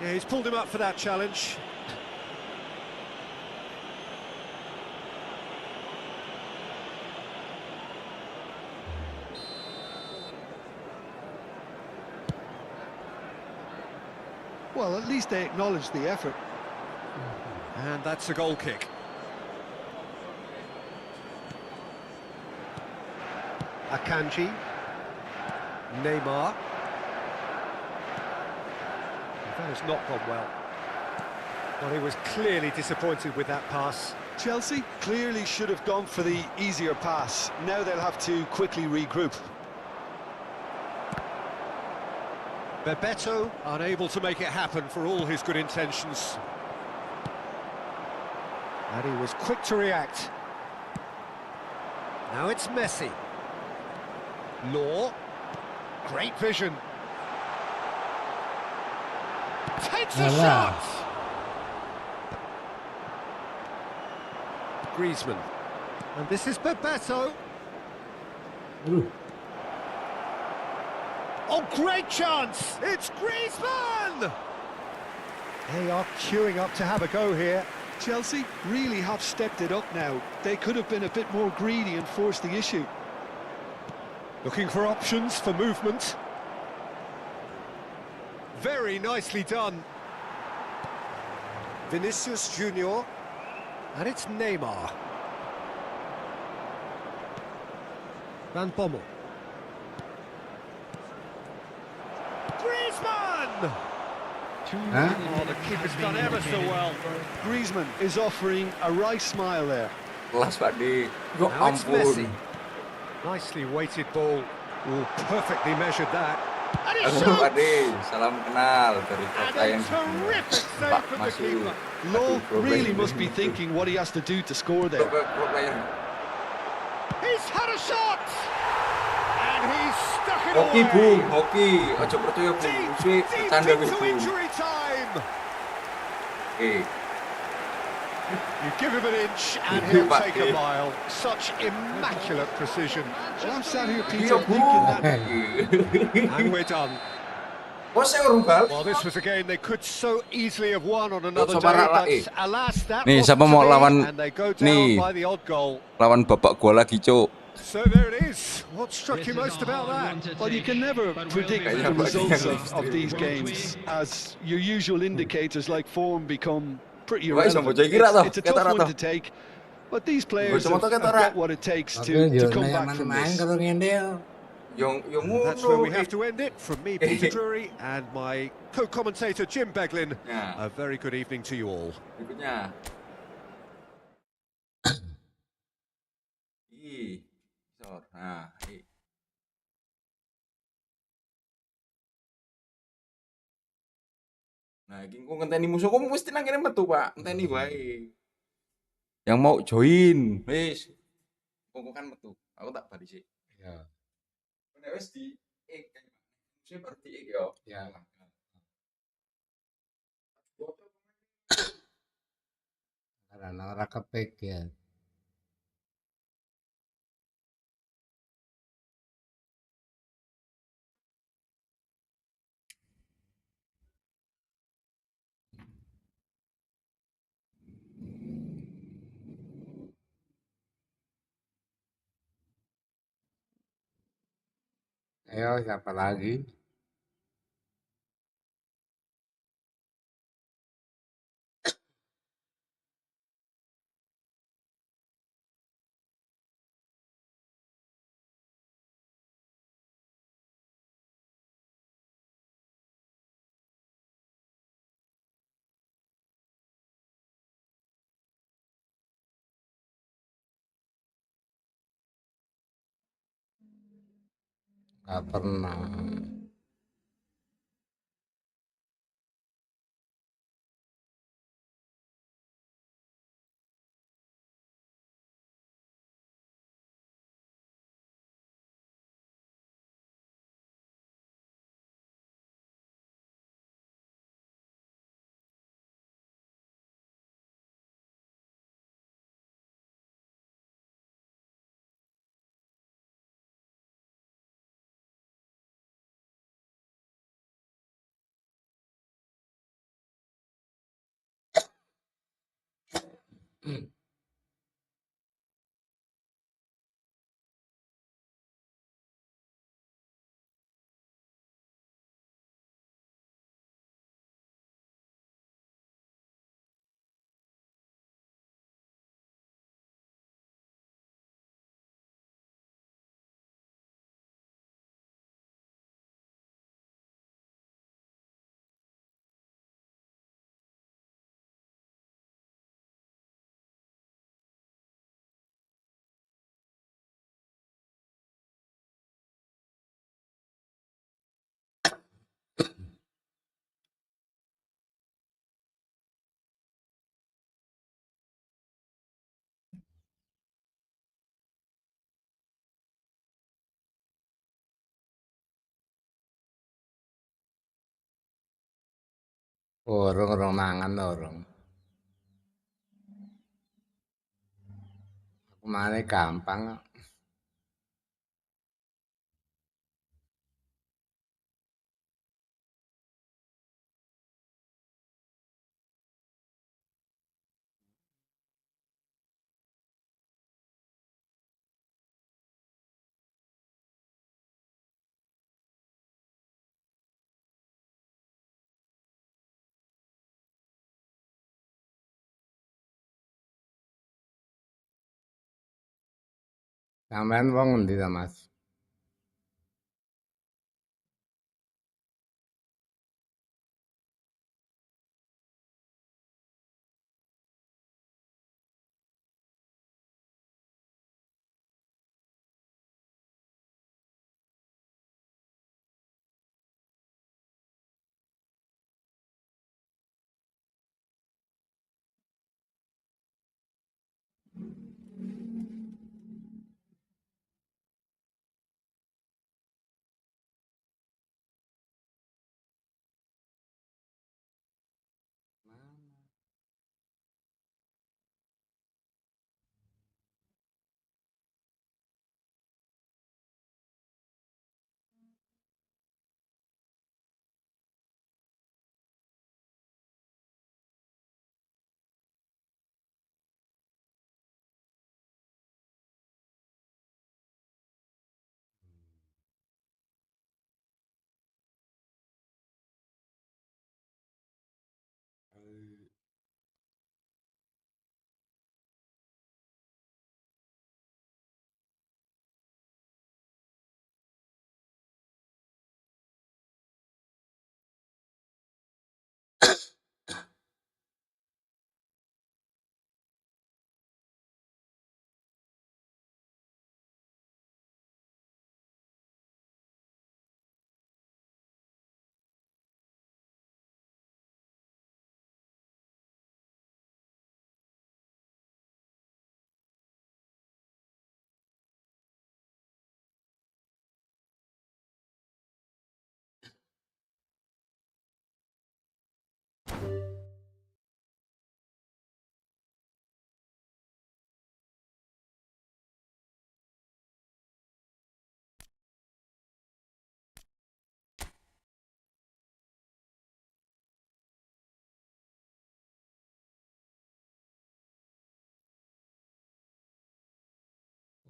Yeah, he's pulled him up for that challenge. Well, at least they acknowledged the effort. And that's a goal kick. Akanji. Neymar. That has not gone well. Well, he was clearly disappointed with that pass. Chelsea clearly should have gone for the easier pass. Now they'll have to quickly regroup. Bebeto unable to make it happen for all his good intentions. And he was quick to react. Now it's Messi. Law. Great vision. Takes a Alah. shot! Griezmann. And this is Bebeto. Aduh. Oh, great chance! It's Griezmann! They are queuing up to have a go here. Chelsea really have stepped it up now. They could have been a bit more greedy and forced the issue. Looking for options for movement. Very nicely done. Vinicius Junior. And it's Neymar. Van Bommel. Griezmann! Hah? Oh, the keeper's done ever so well. Griezmann is offering a right smile there. Kelas Pak D. Ya Now it's Messi. ampun. Nicely weighted ball. Oh, perfectly measured that. And he Aduh Pak shoots! D, salam kenal dari And kota a yang terrific Pak save from the Masuk. keeper. Law Aduh, pro really player. must be thinking what he has to do to score there. Pro player. He's had a shot! And he's stuck it Hoki away! Bung, hoki. Ojo percaya Bung. Deep, Mesti deep bercanda wis into Bung. injury time! Eh, You give him an inch and Iya, he'll Pak, take a iya. mile. Such immaculate precision. Well, I'm sat here, iya Peter, Bung. thinking that And we're done. Kok saya urung bal? Well, this was a game they could so easily have won on another coba day, rak-rak, but alas, that Nih, wasn't siapa to mau be, lawan- and they go down nih. by the odd goal. Lawan bapak gua lagi, Cuk. So there it is. What struck you most about that? well, you can never predict Kayaknya the Pak results Dian of these games, as your usual indicators like form become pretty Wah, iso irrelevant. bocah kira toh, It's a kita tough one rata. to take, but these players Bocah have, motor kita have got rak. what it takes Oke, to yo come nang back from main this. karo ngendel. Yang That's where we ngono. have to end it. From me, Peter Drury, and my co-commentator, Jim Beglin. Ya, A very good evening to you all. berikutnya. Ih, sor. Nah, ih. Nah, iki engko ngenteni musuh kok mesti nang kene metu, Pak. Ngenteni wae. Yang mau join, wis. Kok kan metu. Aku tak bali sih. Ya, Nek wis di musuh baru di yo. ya. Karena ora kepek ya. Ayo, siapa lagi? Gak pernah. Urung mangan urung. Aku mane gampang kok. Sampean wong endi ta, Mas?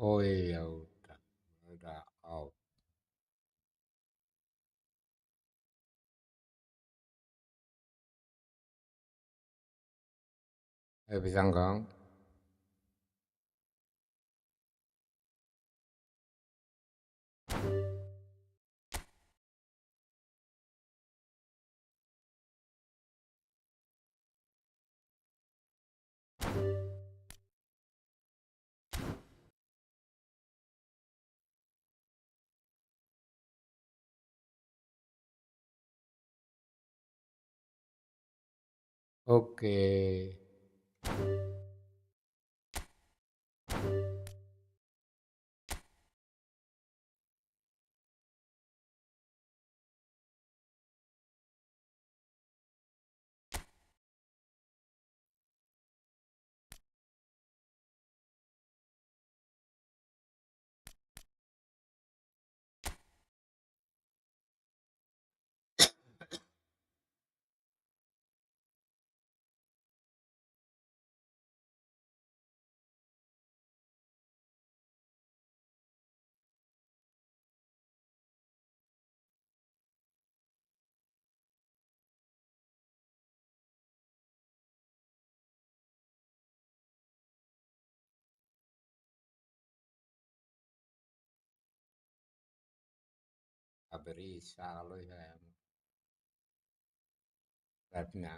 Oh iya udah out. Bisa enggak? Oke. Gak bisa kalau ya beratnya.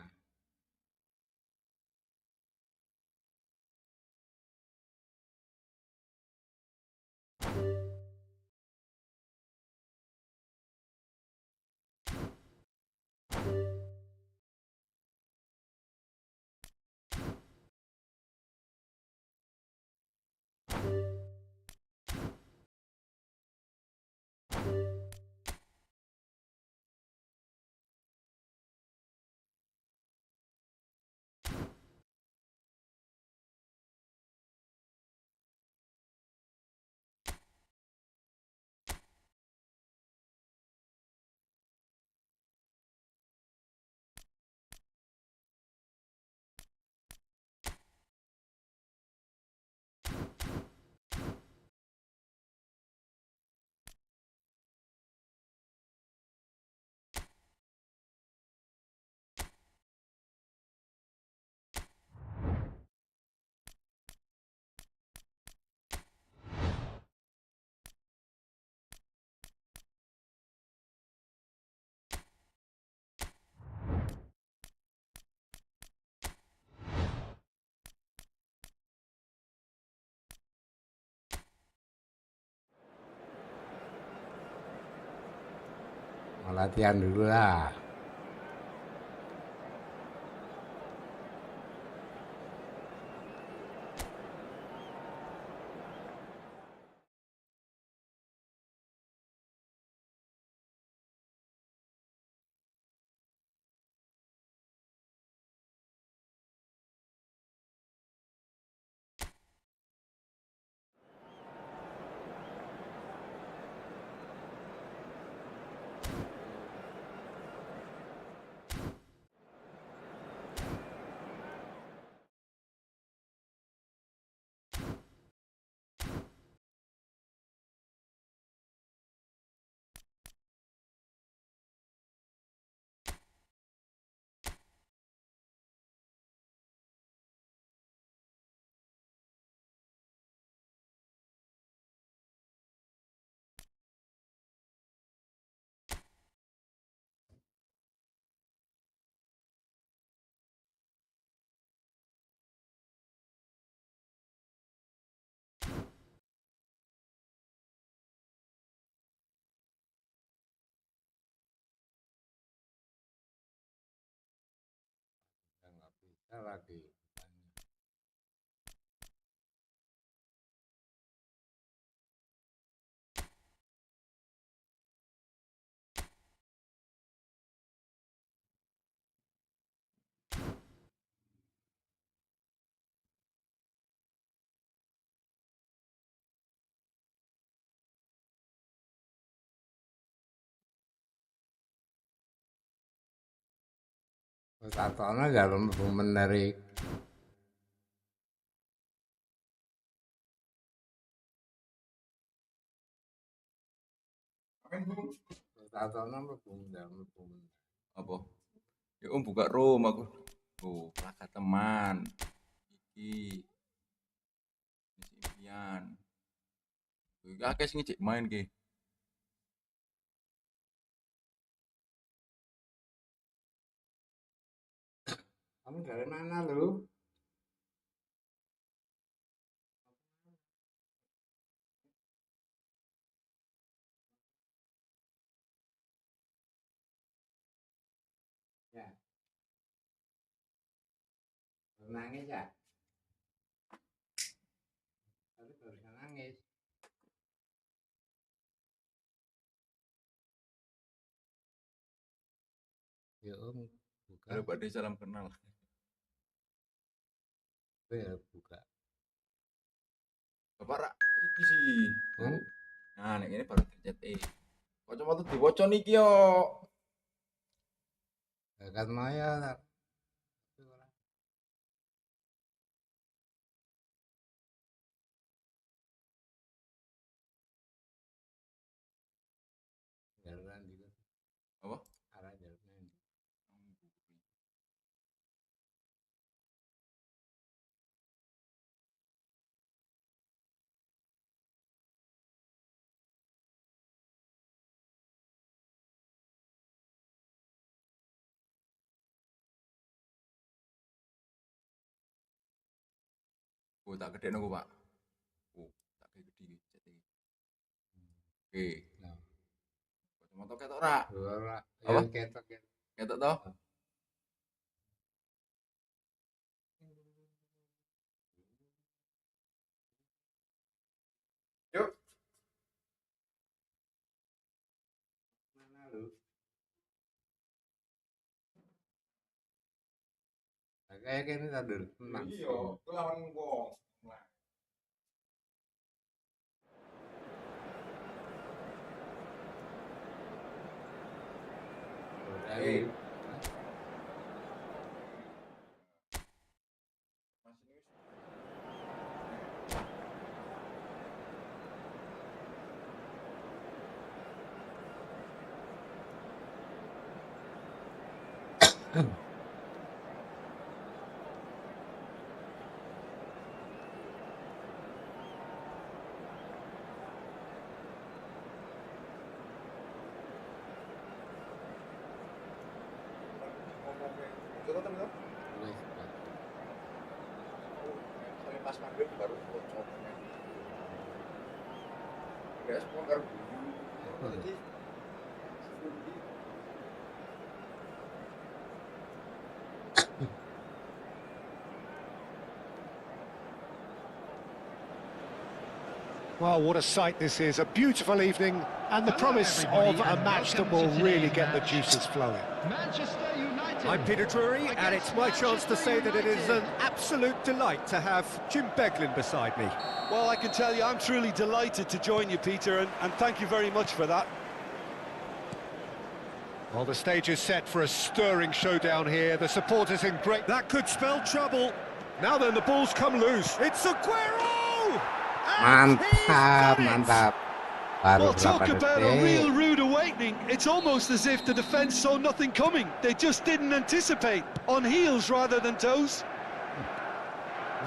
latihan dulu lah. Nggak bisa lagi. Terus Antono dalam menarik. Terus Antono dalam Apa? Ya buka room aku. Oh, plakat teman. Iki. Ini si impian. Akeh sing ngejek main ki. Kamu dari mana lu? Ya, nangis ya? Tapi barusan nangis. Ya om, buka. Halo Pak D, salam kenal. Ya, buka. Bapak rak iki sih. Hmm? Nah, nek ini baru tercet kocok tuh diwaca niki yo. Dekat Maya. Jalan juga. Apa? Arah jalan. Oh, tak gede nunggu Pak. Oh, tak gede gede cet iki. Oke. Nah, Kocok ketok rak. ora Apa? yang ketok ya. Ketok toh? Yuk. Mana lu? Kayak ini tadi tenang. Iya, kelawan wong. Dari Pas maghrib baru bocor. Guys, mau karo. Jadi Well, what a sight this is. A beautiful evening and the promise of a match that will really get the juices flowing. Manchester United. I'm Peter Drury, and it's my chance to say that it is an absolute delight to have Jim Beglin beside me. Well, I can tell you I'm truly delighted to join you, Peter, and thank you very much for that. Well, the stage is set for a stirring showdown here. The supporters in great... That could spell trouble. Now then, the ball's come loose. It's Aguero! And he's Mantap, done it! mantap. Baru Well, berapa talk about a detik. real rude awakening. It's almost as if the defence saw nothing coming. They just didn't anticipate. On heels rather than toes.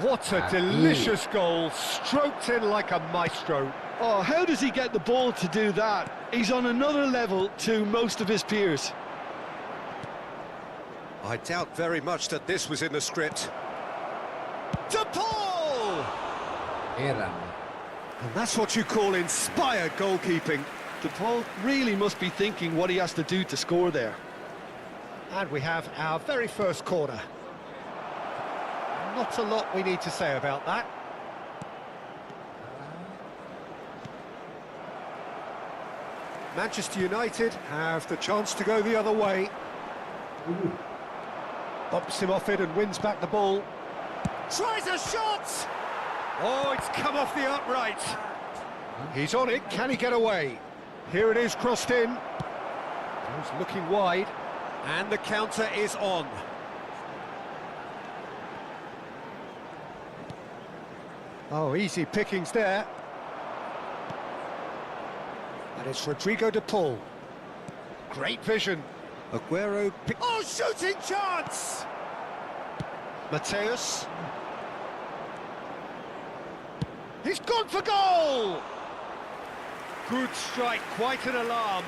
What a delicious goal, stroked in like a maestro. Oh, how does he get the ball to do that? He's on another level to most of his peers. I doubt very much that this was in the script. De Paul! Heran. And that's what you call inspired goalkeeping. De Paul really must be thinking what he has to do to score there. And we have our very first corner. Not a lot we need to say about that. Manchester United have the chance to go the other way. Bumps him off it and wins back the ball. Tries a shot! Oh, it's come off the upright. He's on it, can he get away? Here it is, crossed in. He's looking wide, and the counter is on. Oh, easy pickings there. And it's Rodrigo de Paul. Great vision. Aguero. Oh, shooting chance! Mateus. He's gone for goal! Good strike, quite an alarm.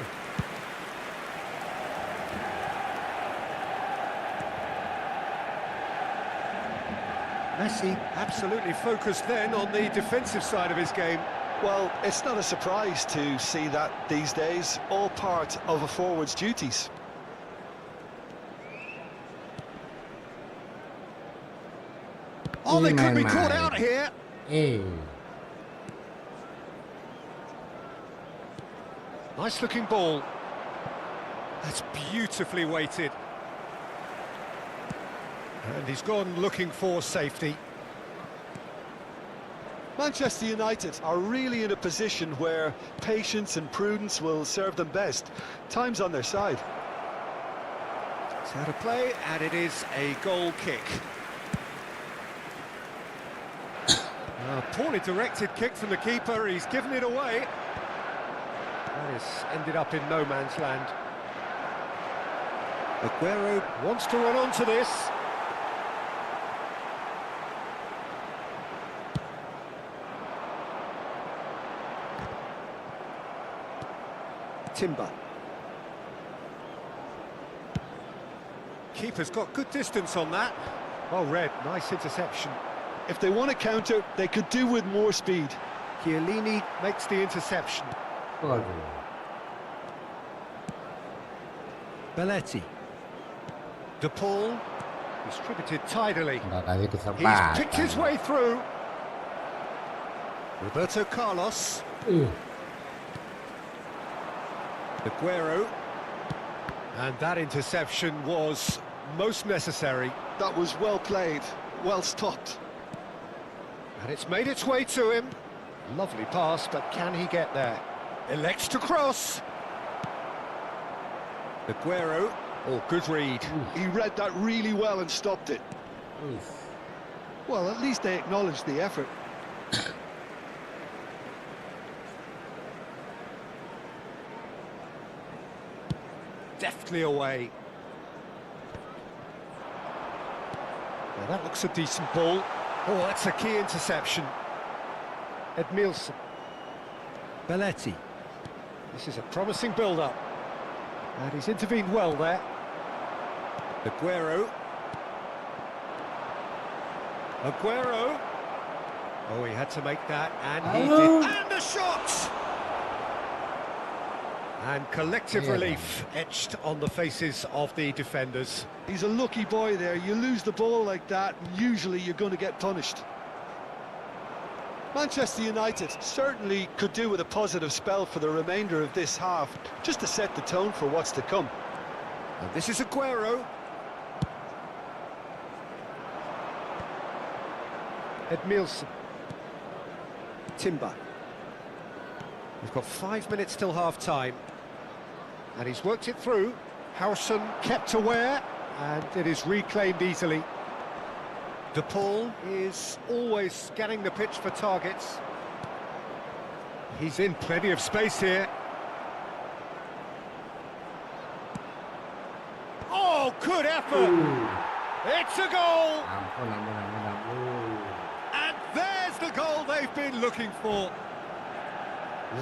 Messi absolutely focused then on the defensive side of his game. Well, it's not a surprise to see that these days, all part of a forward's duties. Oh, they could be Main-main. caught out here. Nice looking ball. That's beautifully weighted. And he's gone looking for safety. Manchester United are really in a position where patience and prudence will serve them best. Time's on their side. It's out of play, and it is a goal kick. A poorly directed kick from the keeper. He's given it away. That has ended up in no man's land. Aguero wants to run onto this. Timber. Keeper's got good distance on that. Well read, nice interception. If they want to counter, they could do with more speed. Chiellini makes the interception. Waduh. Belletti. De Paul, distributed tidily. Nggak kasih He's kesempatan. picked his way through. Roberto Carlos. Aguero. And that interception was most necessary. That was well played, well stopped. And it's made its way to him. Lovely pass, but can he get there? Elects to cross. Aguero. Oh, good read. He read that really well and stopped it. Well, at least they acknowledged the effort. Deftly away. Well, that looks a decent ball. Oh, that's a key interception. Edmilson. Belletti. This is a promising build-up. And he's intervened well there. Aguero. Aguero. Oh, he had to make that, and he did. And the shot! And collective relief etched on the faces of the defenders. He's a lucky boy there. You lose the ball like that, and usually you're going to get punished. Manchester United certainly could do with a positive spell for the remainder of this half, just to set the tone for what's to come. And this is Aguero. Edmilson. Timber. We've got 5 minutes till half-time. And he's worked it through. Howson kept aware, and it is reclaimed easily. De Paul is always scanning the pitch for targets. He's in plenty of space here. Oh, good effort! It's a goal! Ampun. And there's the goal they've been looking for.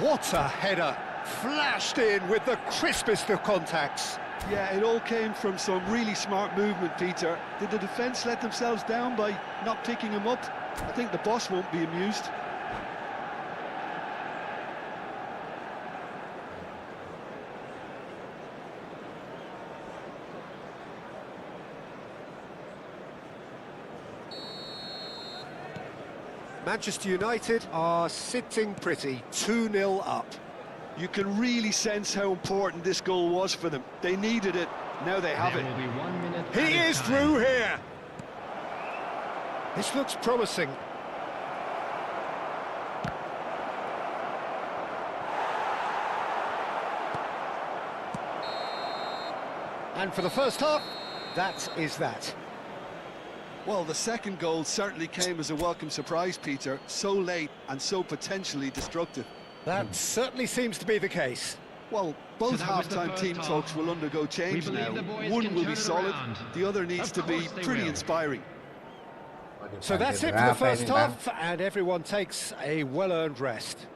What a header! Flashed in with the crispest of contacts. Yeah, it all came from some really smart movement, Peter. Did the defence let themselves down by not picking him up? I think the boss won't be amused. Manchester United are sitting pretty, 2-0 up. You can really sense how important this goal was for them. They needed it, now they have There it. will be 1 minute. He added is time. through here. This looks promising. And for the first half, that is that. Well, the second goal certainly came as a welcome surprise, Peter. So late and so potentially destructive. That certainly seems to be the case. Well, both So that was the half-time first team half. talks will undergo change We believe now. the boys One can will turn be it solid, around. the other needs Of to be course they pretty will. inspiring. So that's it for the first half, and everyone takes a well-earned rest.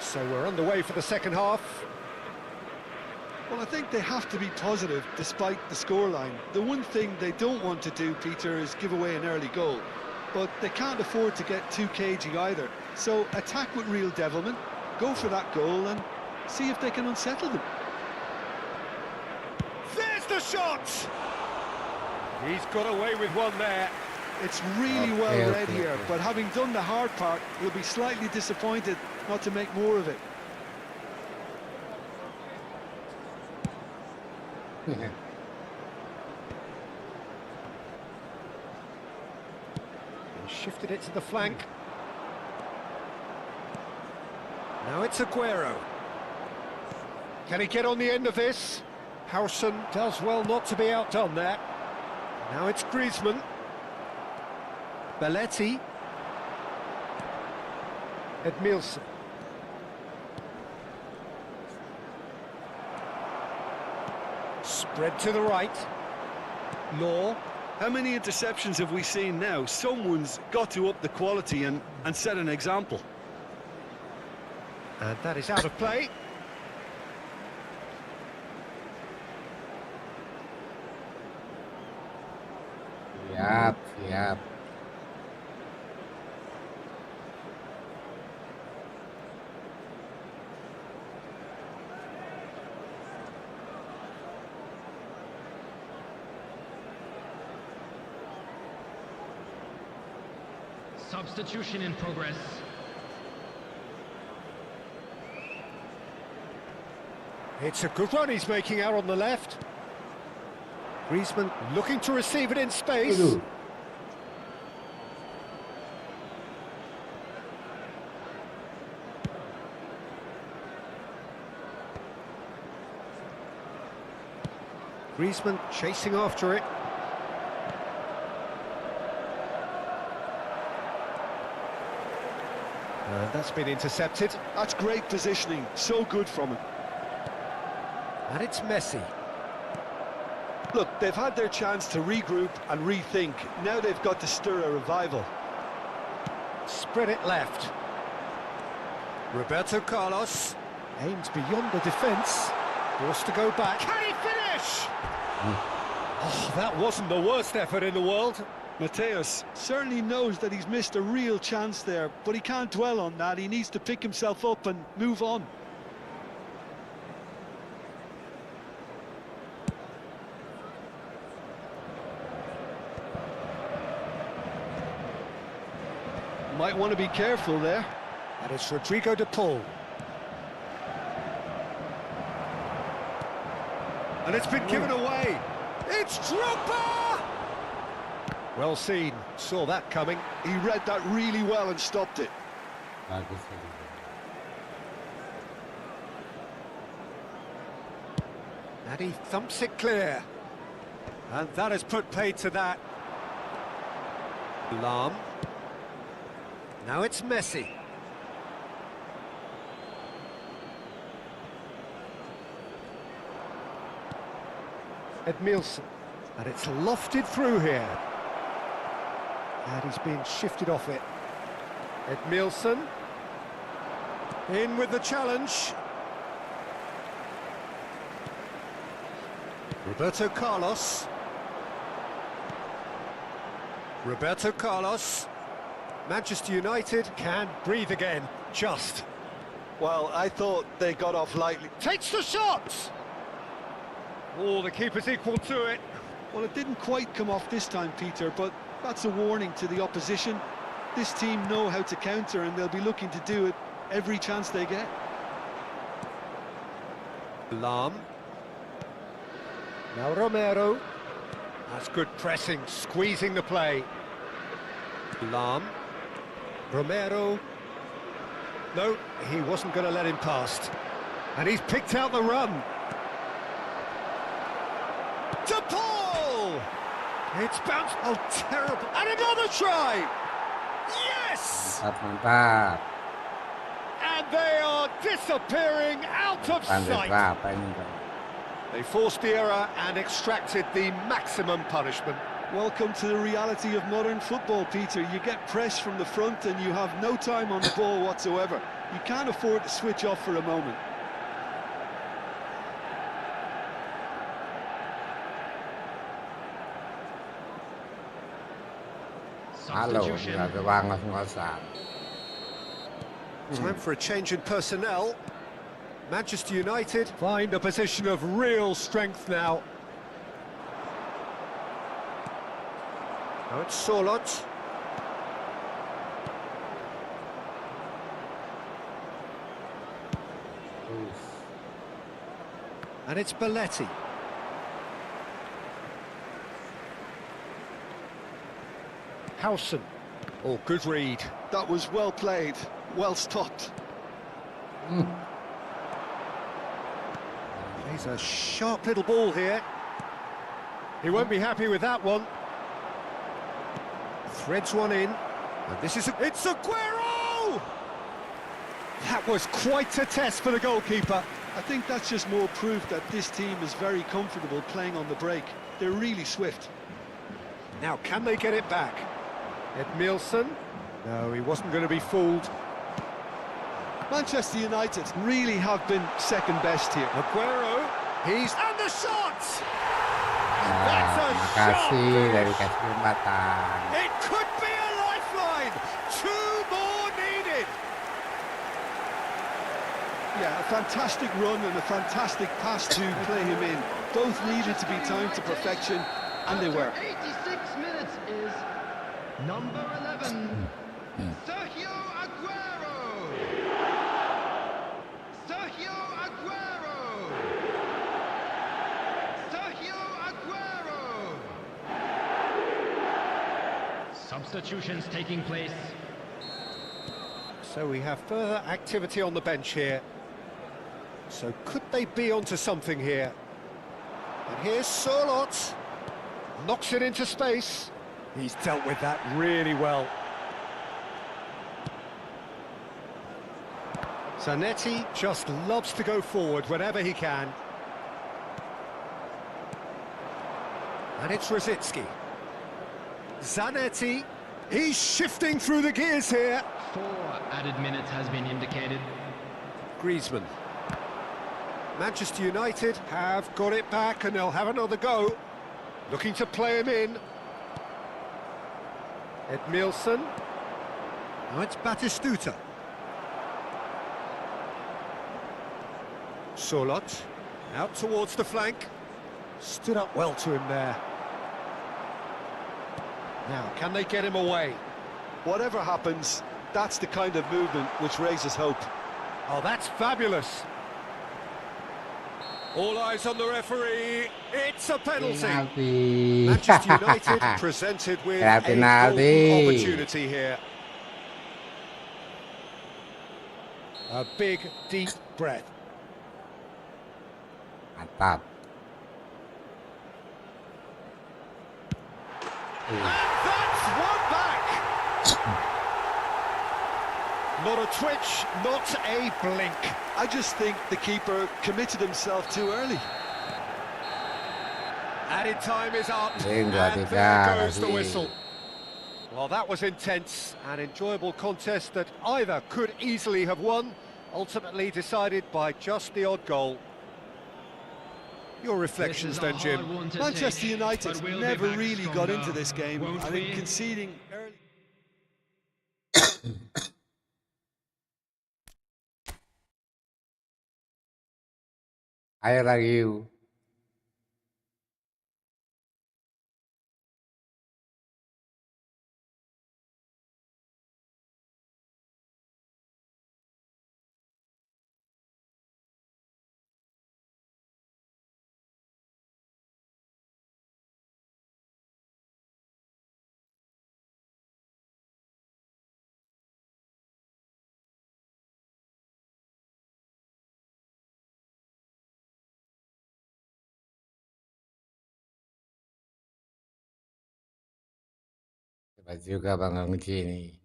So we're underway for the second half. Well, I think they have to be positive despite the scoreline. The one thing they don't want to do, Peter, is give away an early goal. But they can't afford to get too cagey either. So attack with real devilment, go for that goal and see if they can unsettle them. There's the shot! He's got away with one there. It's really Okay, well read okay, here, okay. but having done the hard part, he'll be slightly disappointed not to make more of it. He shifted it to the flank. Now it's Aguero. Can he get on the end of this? Howson does well not to be outdone there. Now it's Griezmann. Belletti. Edmilson. Spread to the right. Law. How many interceptions have we seen now? Someone's got to up the quality and set an example. And that is out of play. Siap, siap. Substitution in progress. It's a good run he's making out on the left. Griezmann looking to receive it in space. Aduh. Griezmann chasing after it. And that's been intercepted. That's great positioning, so good from him. And it's Messi. Look, they've had their chance to regroup and rethink. Now they've got to stir a revival. Spread it left. Roberto Carlos aims beyond the defence. Forced to go back. Can he finish? Oh, that wasn't the worst effort in the world. Mateus certainly knows that he's missed a real chance there, but he can't dwell on that. He needs to pick himself up and move on. Might want to be careful there. And it's Rodrigo de Paul. And it's been given away. It's Drogba! Well seen, saw that coming. He read that really well and stopped it. Bagus tadi. And he thumps it clear. And that has put paid to that. Lahm. Now it's Messi. Edmilson. And it's lofted through here. And he's been shifted off it. Edmilson. In with the challenge. Roberto Carlos. Roberto Carlos. Manchester United can breathe again, just. Well, I thought they got off lightly. Takes the shot! Oh, the keeper's equal to it. Well, it didn't quite come off this time, Peter, but that's a warning to the opposition. This team know how to counter, and they'll be looking to do it every chance they get. Lahm. Now Romero. That's good pressing, squeezing the play. Lahm. Romero. No, he wasn't going to let him past. And he's picked out the run. De Paul! It's bounced. Oh, terrible. And another try! Yes! Mantap, mantap. And they are disappearing out of Pandai sight. berapa ini, Bang? They forced the error and extracted the maximum punishment. Welcome to the reality of modern football, Peter. You get press from the front and you have no time on the ball whatsoever. You can't afford to switch off for a moment. Halo, Substitution. nggak ada bang, langsung kosan. Time for a change in personnel. Manchester United find a position of real strength now. Now it's Sorloth. And it's Belletti. Howson. Oh, good read. That was well played, well stopped. He's a sharp little ball here. He won't be happy with that one. Threads one in. And this is it's Aguero! That was quite a test for the goalkeeper. I think that's just more proof that this team is very comfortable playing on the break. They're really swift. Now, can they get it back? Edmilson. No, he wasn't going to be fooled. Manchester United really have been second best here. Aguero. He's... And the shot! Nah, That's a makasih shot dari finish. kasih kesempatan. It could be a lifeline. Two more needed. Yeah, a fantastic run and a fantastic pass to play him in. Both needed to be timed to perfection, and they were. After 86 minutes is number 11, Sergio Aguero. Sergio Aguero. Sergio Aguero. Substitutions taking place. So we have further activity on the bench here. So could they be onto something here? And here's Sorloth. Knocks it into space. He's dealt with that really well. Zanetti just loves to go forward whenever he can. And it's Rosicky. Zanetti. He's shifting through the gears here. 4 added minutes has been indicated. Griezmann. Manchester United have got it back and they'll have another go. Looking to play him in. Edmilson. Now it's Batistuta. Sorloth. Out towards the flank. Stood up well to him there. Now, can they get him away? Whatever happens, That's the kind of movement which raises hope. Oh, that's fabulous. All eyes on the referee. It's a penalty. Penalti. Manchester United presented with Era a golden penalti. opportunity here. A big, deep breath. Mantap. That's one back. Not a twitch, not a blink. I just think the keeper committed himself too early. Added time is up, Lengua and tiga there goes the masih. whistle. Well, that was intense, an enjoyable contest that either could easily have won, ultimately decided by just the odd goal. Your reflections then, Jim? Manchester United never really got into this game. I think conceding early... Ayo lagi. Cepat juga Bang Anggi ini.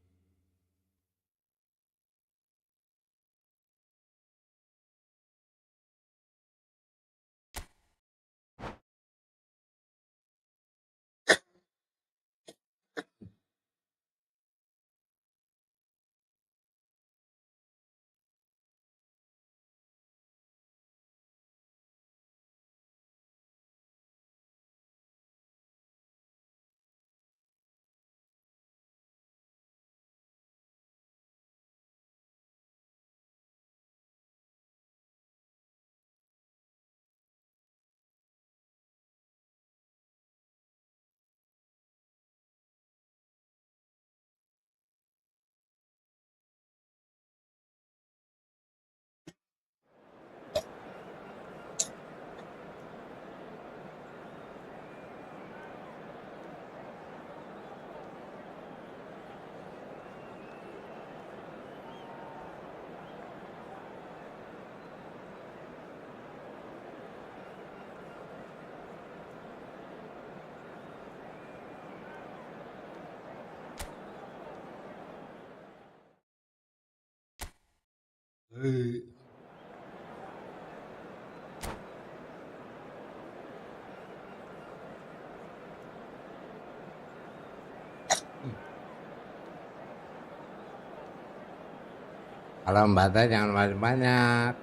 Kalau membaca jangan banyak-banyak.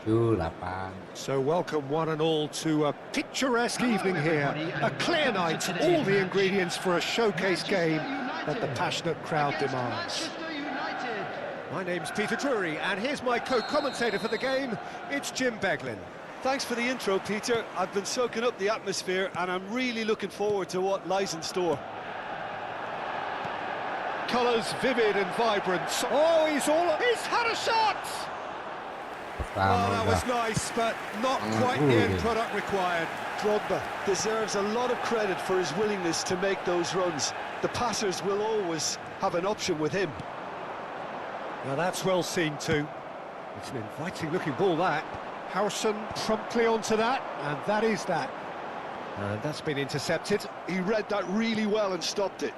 7, 8. So welcome one and all to a picturesque evening here. A clear night, all the ingredients for a showcase game that the passionate crowd demands. My name's Peter Drury, and here's my co-commentator for the game. It's Jim Beglin. Thanks for the intro, Peter. I've been soaking up the atmosphere, and I'm really looking forward to what lies in store. Colours vivid and vibrant. Oh, he's had a shot! Oh, that was nice, but not quite the end product required. Drogba deserves a lot of credit for his willingness to make those runs. The passers will always have an option with him. Now that's well seen too. It's an inviting looking ball, that. Harrison promptly onto that, and that is that. And that's been intercepted. He read that really well and stopped it.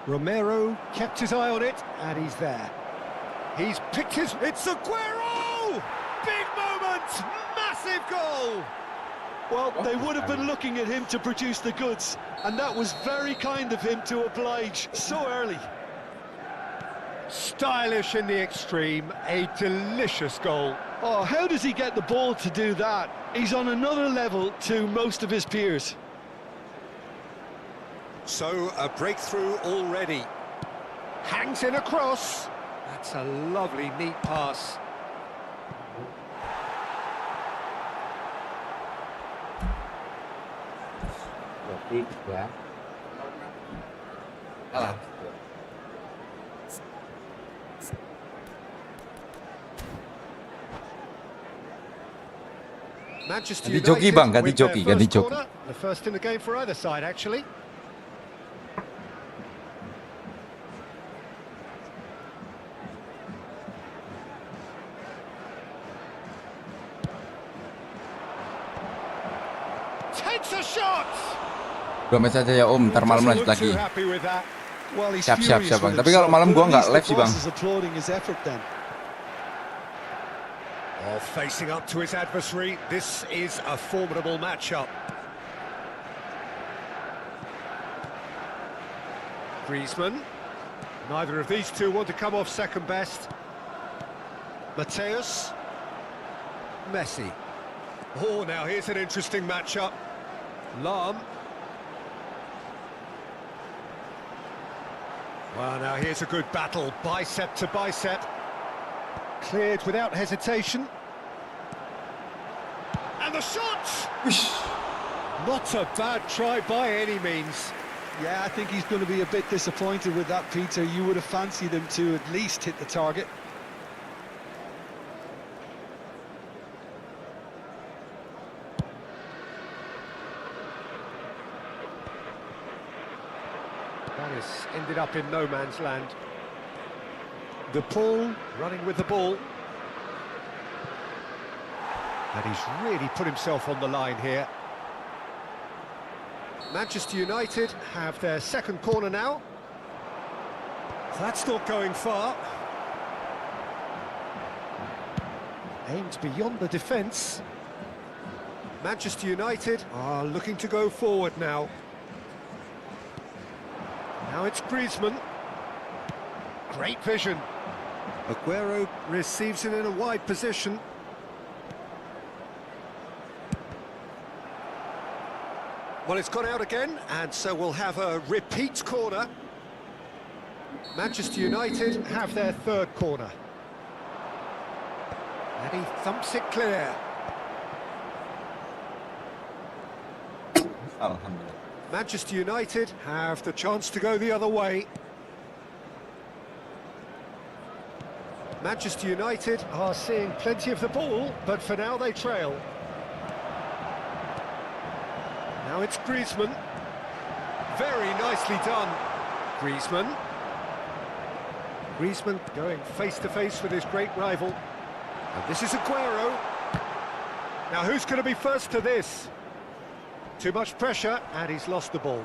Romero kept his eye on it, and he's there. He's picked his... It's Aguero! Big moment! Massive goal! Well, they would have been looking at him to produce the goods, and that was very kind of him to oblige so early. Stylish in the extreme, a delicious goal. Oh, how does he get the ball to do that? He's on another level to most of his peers. So, a breakthrough already. Hangs in a cross. That's a lovely, neat pass. 3. Kalah. Manchester Ganti joki, Bang, ganti with their joki, first ganti joki. corner, the first in the game for either side, actually. Takes a shot. 2 match aja ya Om, ntar malam Doesn't lanjut look too lagi. happy with that. Well, he's Siap, siap, furious siap, Bang. with Tapi kalau himself, malam but gua at nggak least live the sih, Bang. boss is applauding his effort then. Oh, facing up to his adversary, this is a formidable matchup. Griezmann. Neither of these two want to come off second best. Mateus. Messi. Oh, now here's an interesting matchup. Lahm. Well, now here's a good battle, bicep to bicep. Cleared without hesitation. And the shot! Not a bad try by any means. Yeah, I think he's going to be a bit disappointed with that, Peter. You would have fancied him to at least hit the target. That has ended up in no man's land. The Paul running with the ball. And he's really put himself on the line here. Manchester United have their second corner now. That's not going far. Aimed beyond the defence. Manchester United are looking to go forward now. Now it's Griezmann. Great vision. Aguero receives it in a wide position. Well, it's gone out again, and so we'll have a repeat corner. Manchester United have their third corner. And he thumps it clear. Alhamdulillah. Manchester United have the chance to go the other way. Manchester United are seeing plenty of the ball, but for now they trail. Now it's Griezmann. Very nicely done. Griezmann. Griezmann going face-to-face with his great rival. And this is Aguero. Now who's going to be first to this? Too much pressure, and he's lost the ball.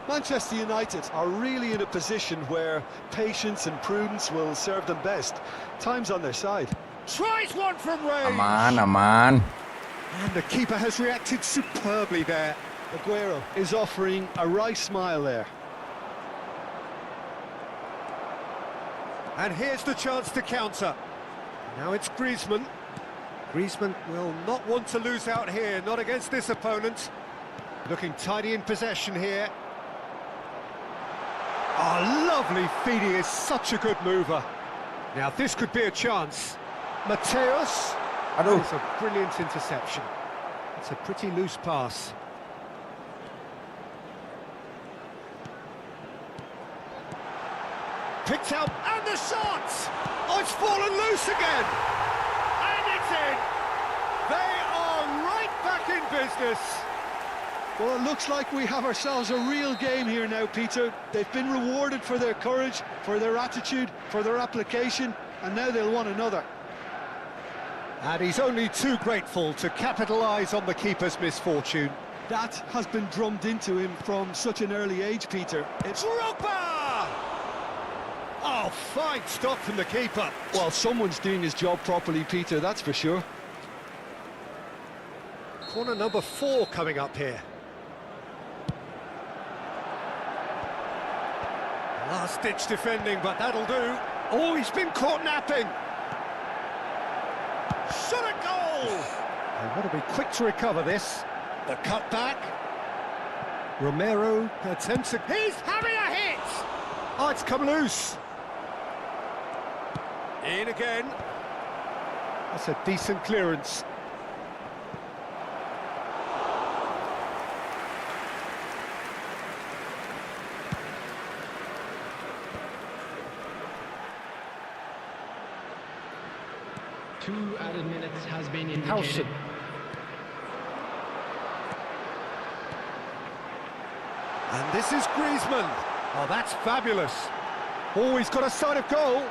Manchester United are really in a position where patience and prudence will serve them best. Time's on their side. Tries one from range. Aman, aman. And the keeper has reacted superbly there. Aguero is offering a right smile there. And here's the chance to counter. Now it's Griezmann. Griezmann will not want to lose out here, not against this opponent. Looking tidy in possession here. Oh, lovely feed, he is such a good mover. Now this could be a chance. Mateus. Aduh. It's a brilliant interception. It's a pretty loose pass. Picked out, and the shot! Oh, it's fallen loose again! And it's in! They are right back in business! Well, it looks like we have ourselves a real game here now, Peter. They've been rewarded for their courage, for their attitude, for their application, and now they'll want another. And he's only too grateful to capitalise on the keeper's misfortune. That has been drummed into him from such an early age, Peter. It's Drogba! Oh, fine stop from the keeper. Well, someone's doing his job properly, Peter, that's for sure. Corner number 4 coming up here. Last-ditch defending, but that'll do. Oh, he's been caught napping. Shot a goal! They want to be quick to recover this. The cutback. Romero attempts it. He's having a hit! Oh, it's come loose. In again. That's a decent clearance. 2 added minutes has been indicated. Howson. And this is Griezmann. Oh, that's fabulous. Oh, he's got a sight of goal.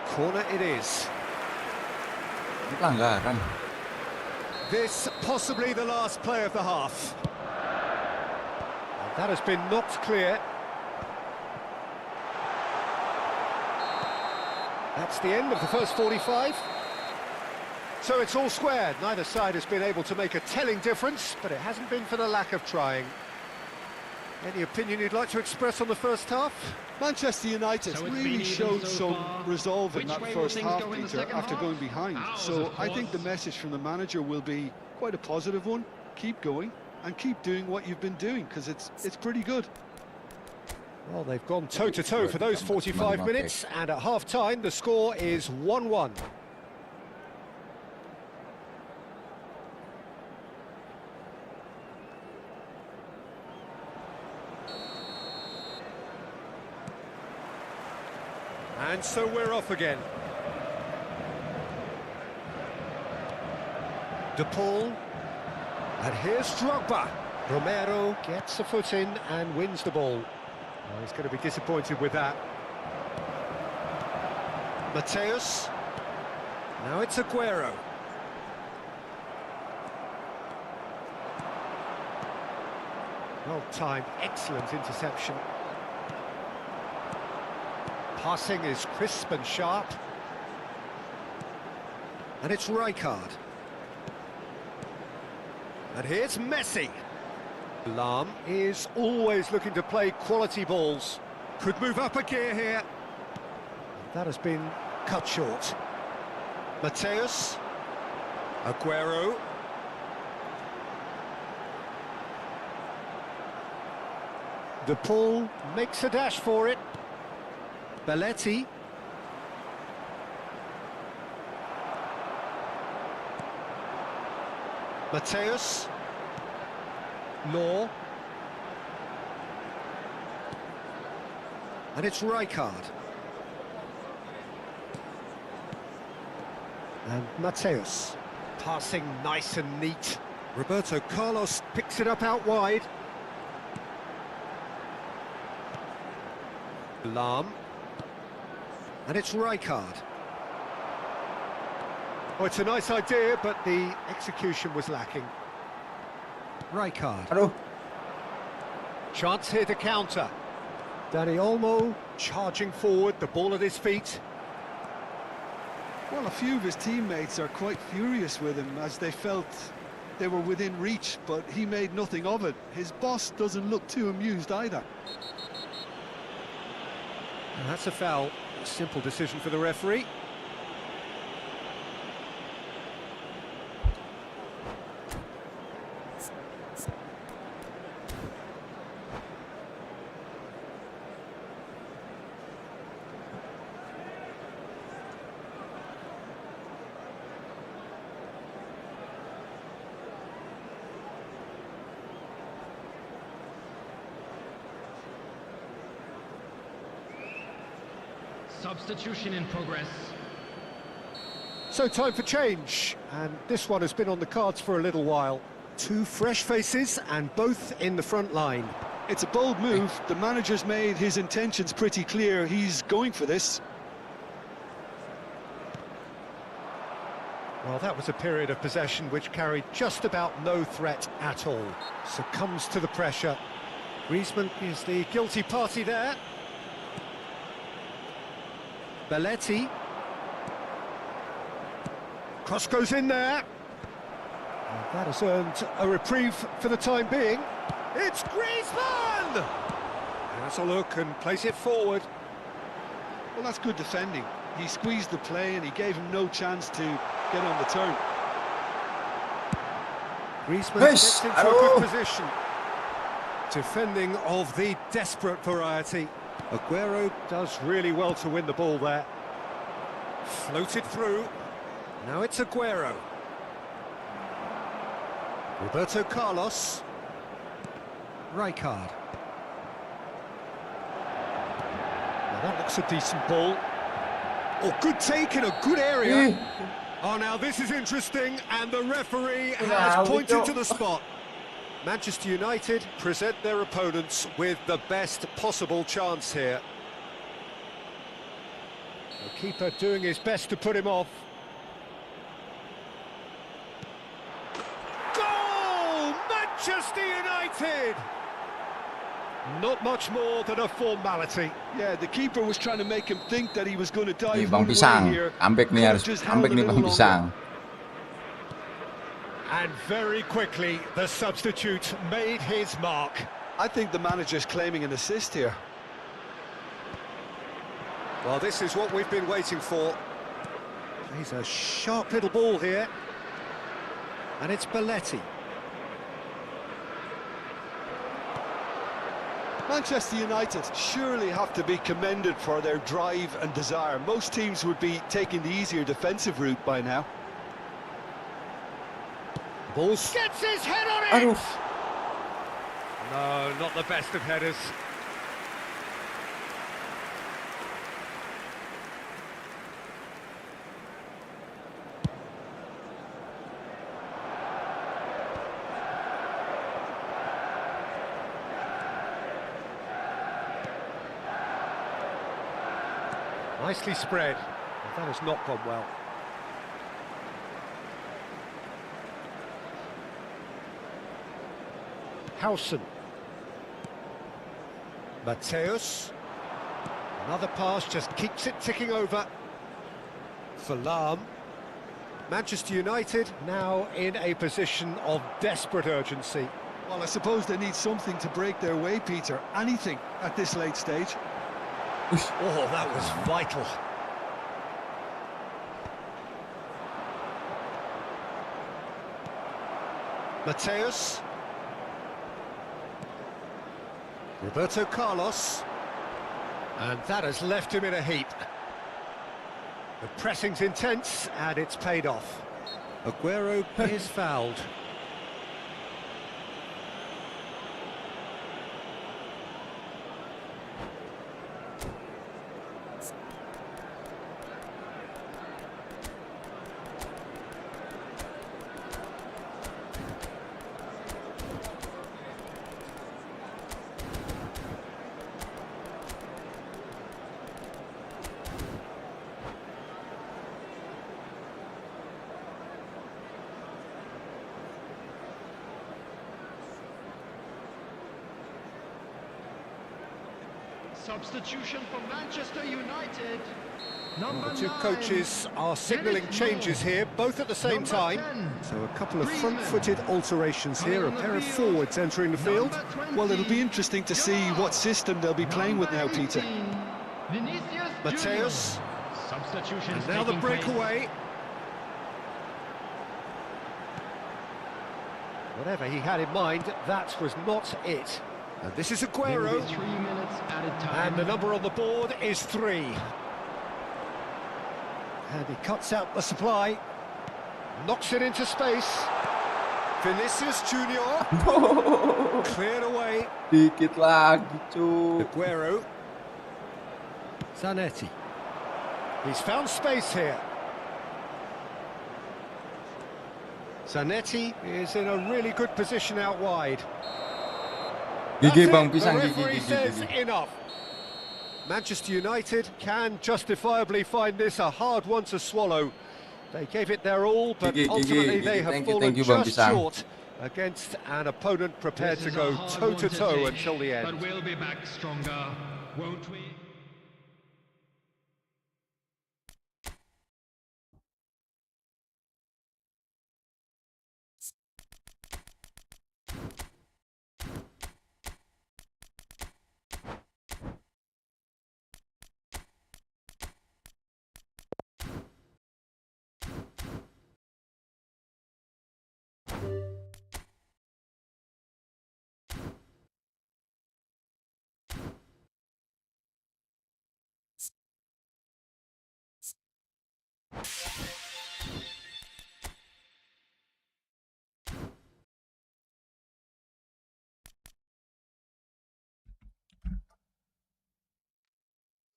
Corner it is. Pelanggaran. This possibly the last play of the half. And that has been knocked clear. That's the end of the first 45. So it's all squared. Neither side has been able to make a telling difference, but it hasn't been for the lack of trying. Any opinion you'd like to express on the first half? Manchester United So it's been really even showed so some far. resolve in Which that way will first things half, go in the Peter, second after half? going behind. Ours, So of I think the course. message from the manager will be quite a positive one. Keep going and keep doing what you've been doing, because it's pretty good. Well, they've gone toe-to-toe for those 45 minutes, and at half-time the score is 1-1. And so we're off again. De Paul. And here's Drogba. Romero gets a foot in and wins the ball. Oh, he's going to be disappointed with that. Mateus. Now it's Aguero. Well timed, excellent interception. Passing is crisp and sharp. And it's Rijkaard. And here's Messi. Lahm is always looking to play quality balls. Could move up a gear here. That has been cut short. Mateus. Aguero. De Paul makes a dash for it. Belletti. Mateus. Law. And it's Rijkaard. And Mateus. Passing nice and neat. Roberto Carlos picks it up out wide. Lahm. And it's Rijkaard. Oh, it's a nice idea, but the execution was lacking. Rijkaard. Aduh. Chance here to counter. Dani Olmo charging forward, the ball at his feet. Well, a few of his teammates are quite furious with him, as they felt they were within reach, but he made nothing of it. His boss doesn't look too amused either. And that's a foul. A simple decision for the referee. Substitution in progress. So time for change, and this one has been on the cards for a little while. Two fresh faces, and both in the front line. It's a bold move. The manager's made his intentions pretty clear. He's going for this. Well, that was a period of possession which carried just about no threat at all. Succumbs to the pressure. Griezmann is the guilty party there. Belletti. Cross goes in there. And that has earned a reprieve for the time being. It's Griezmann! Has a look and plays it forward. Well, that's good defending. He squeezed the play and he gave him no chance to get on the turn. Griezmann Yes, gets into a hello. good position. Defending of the desperate variety. Aguero does really well to win the ball there. Floated through. Now it's Aguero. Roberto Carlos. Rijkaard. Now that looks a decent ball. Oh, good take in a good area. Oh, now this is interesting, and the referee has pointed to the spot. Manchester United present their opponents with the best possible chance here. The keeper doing his best to put him off. Goal! Manchester United! Not much more than a formality. Yeah, the keeper was trying to make him think that he was going to Nih dive Bang right Pisang, away here. comeback nih Could have harus just comeback held a nih Bang little Pisang. longer. And very quickly, the substitute made his mark. I think the manager's claiming an assist here. Well, this is what we've been waiting for. He's a sharp little ball here. And it's Belletti. Manchester United surely have to be commended for their drive and desire. Most teams would be taking the easier defensive route by now. Balls. Gets his head on it! Aduh. No, not the best of headers. Nicely spread. That has not gone well. Howson. Mateus. Another pass, just keeps it ticking over. Salam. Manchester United now in a position of desperate urgency. Well, I suppose they need something to break their way, Peter. Anything at this late stage. Oh, that was vital. Mateus. Roberto Carlos. And that has left him in a heap. The pressing's intense, and it's paid off. Aguero is fouled. Substitution for Manchester United. Number The two 9. coaches are signalling Dennis changes Moore. here, both at the same Number time. 10. So a couple of Griezmann. front-footed alterations here, a Coming on pair the of field. forwards entering the field. Number 20. Well, it'll be interesting to see what system they'll be playing with now, Number Peter. 18, Vinicius Mateus. Junior. Substitutions And now the taking place. breakaway. Whatever he had in mind, that was not it. And this is There will Aguero. be 3 minutes added time. And the number on the board is 3. And he cuts out the supply. Knocks it into space. Vinicius Junior. Cleared away. Dikit lagi, cu. Aguero. Zanetti. He's found space here. Zanetti is in a really good position out wide. Gigi That's Bang it. Pisang, The gigi, referee gigi, says gigi. enough. Manchester United can justifiably find this a hard one to swallow. They gave it their all, but Gigi, ultimately gigi, they gigi. have Thank you, fallen Bang just Pisang. short against an opponent prepared This to is go a hard one toe-to-toe take, until the end. But we'll be back stronger, won't we?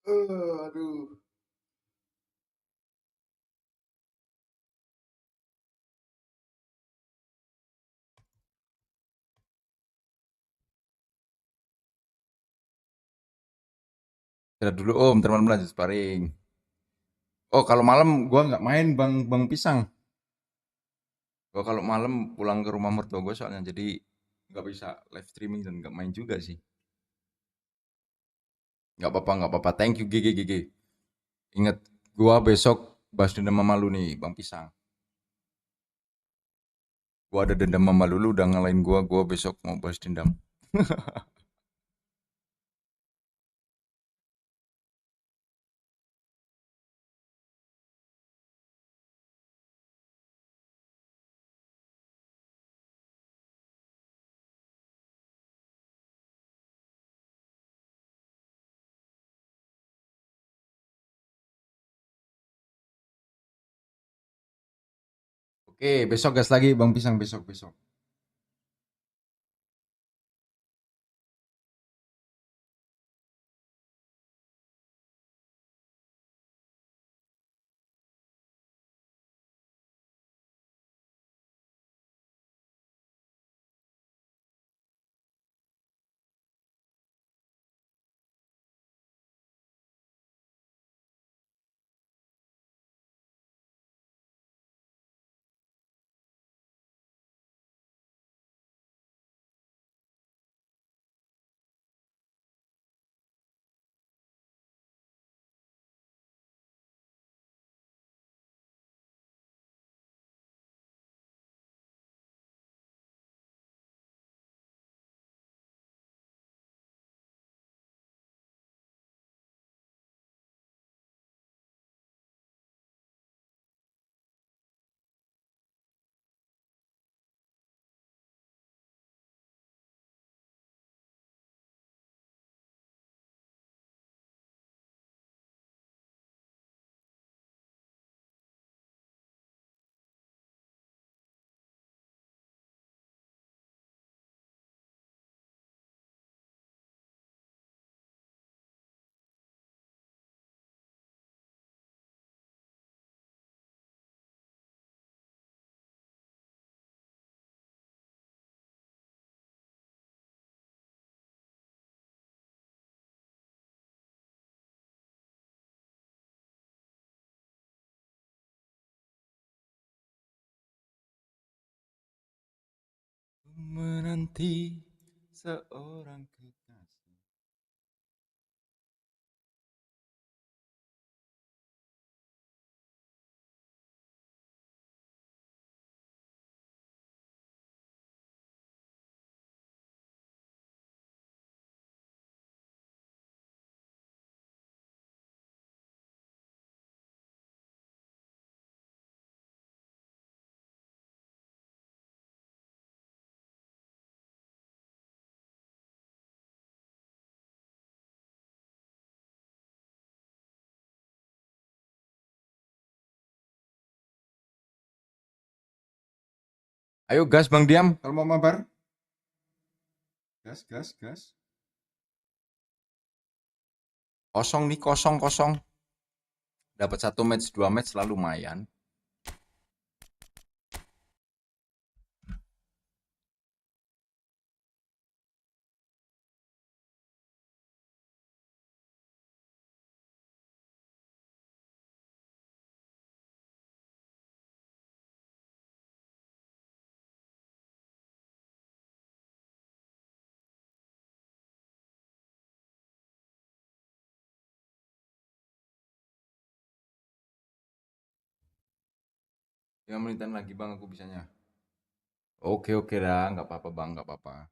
Aduh. Istirahat dulu om, ntar malam lanjut sparring. Oh kalau malam gua nggak main bang bang pisang. Gua kalau malam pulang ke rumah mertua gue soalnya jadi nggak bisa live streaming dan nggak main juga sih. Nggak apa-apa. Thank you GG GG. Ingat, gua besok bahas dendam sama lu nih bang pisang. Gua ada dendam sama lu udah ngalahin gua besok mau bahas dendam. Oke, besok gas lagi bang pisang besok. Menanti seorang kekasih. Ayo gas bang diam kalau mau mabar. Gas. Kosong nih kosong. Dapat 1 match 2 match selalu lumayan. Ya menitan lagi bang aku bisanya. Oke dah, nggak apa-apa bang, nggak apa-apa.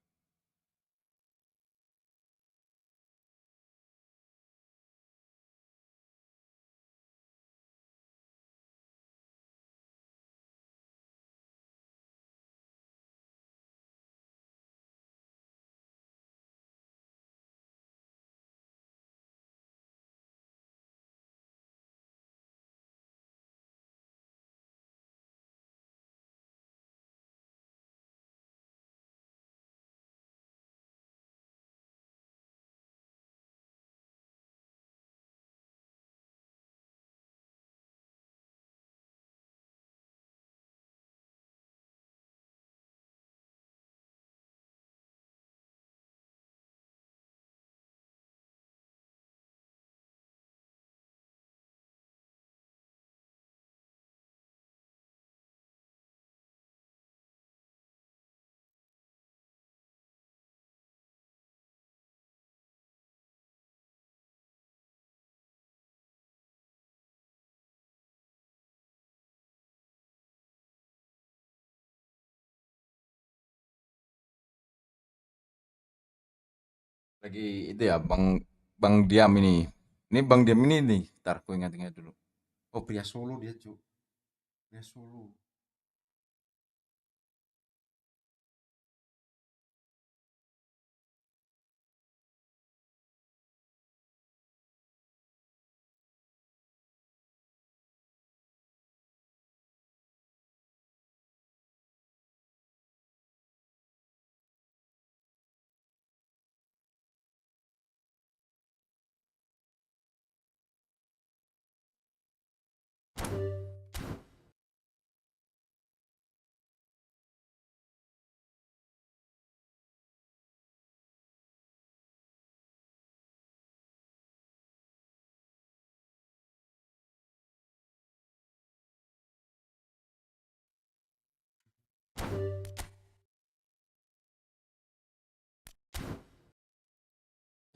Lagi itu ya, Bang Diam ini. Ini Bang Diam ini nih. Ntar aku ingat-ingat dulu. Oh, pria Solo dia, Cuk. Pria Solo.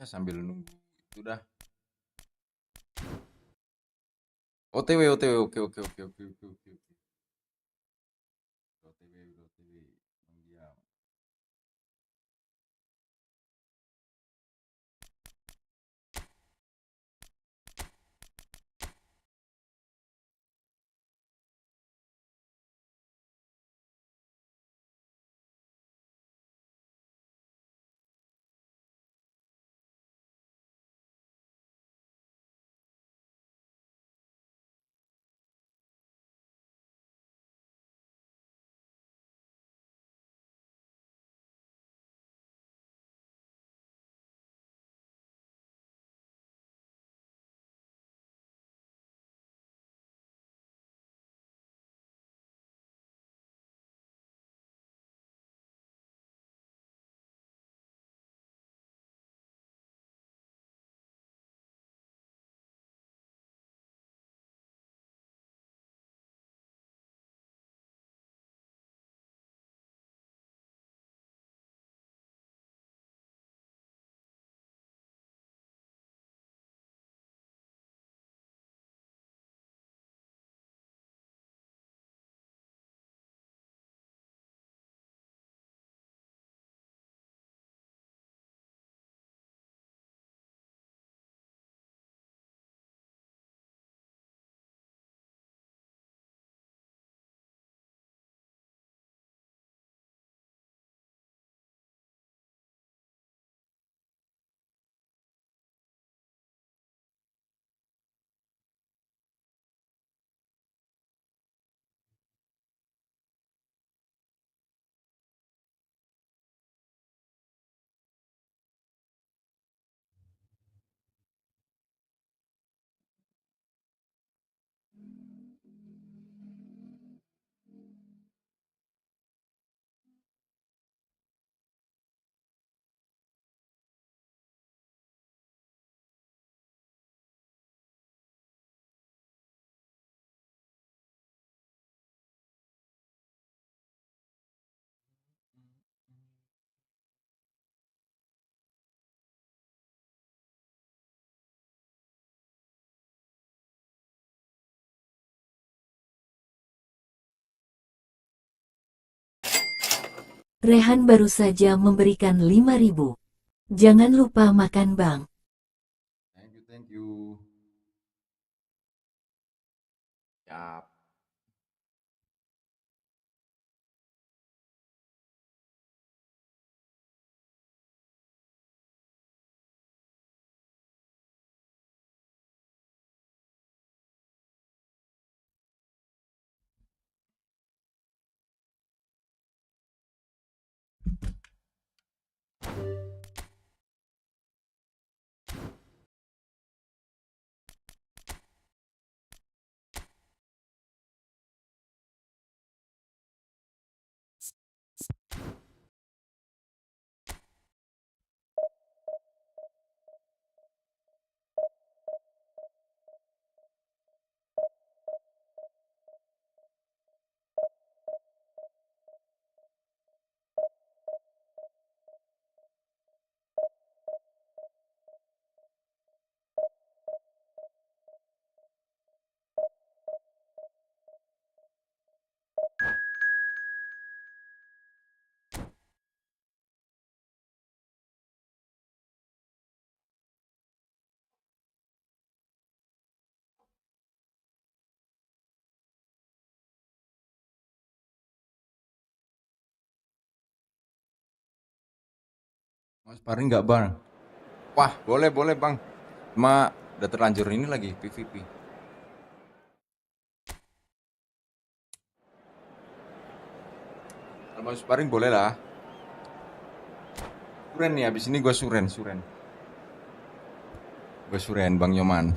Ya sambil nunggu itu dah. OTW, OTW. Oke, oke, oke, oke, oke, oke, oke. OTW, OTW. Bang Diam. Rehan baru saja memberikan 5.000. Jangan lupa makan Bang. Thank you, thank you. Ya, Sparring nggak bang? Wah, boleh bang. Cuma udah terlanjur ini lagi PVP. Kalau mau sparring boleh lah. Suren nih, abis ini gue suren. Gue suren Bang Nyoman.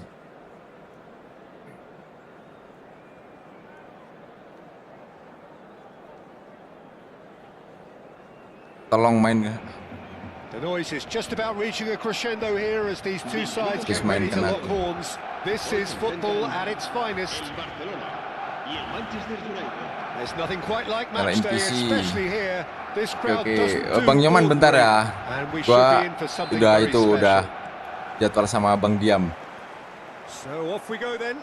Tolong main. The noise is just about reaching a crescendo here as these two sides get Just main ready to kena. lock horns. This is football at its finest. There's nothing quite like Kalau match day, NPC. especially here. This crowd doesn't do Bang Nyoman ball bentar great, ya. and we should Gua be in for something udah very itu special. udah jadwal sama Bang Diam. So off we go then.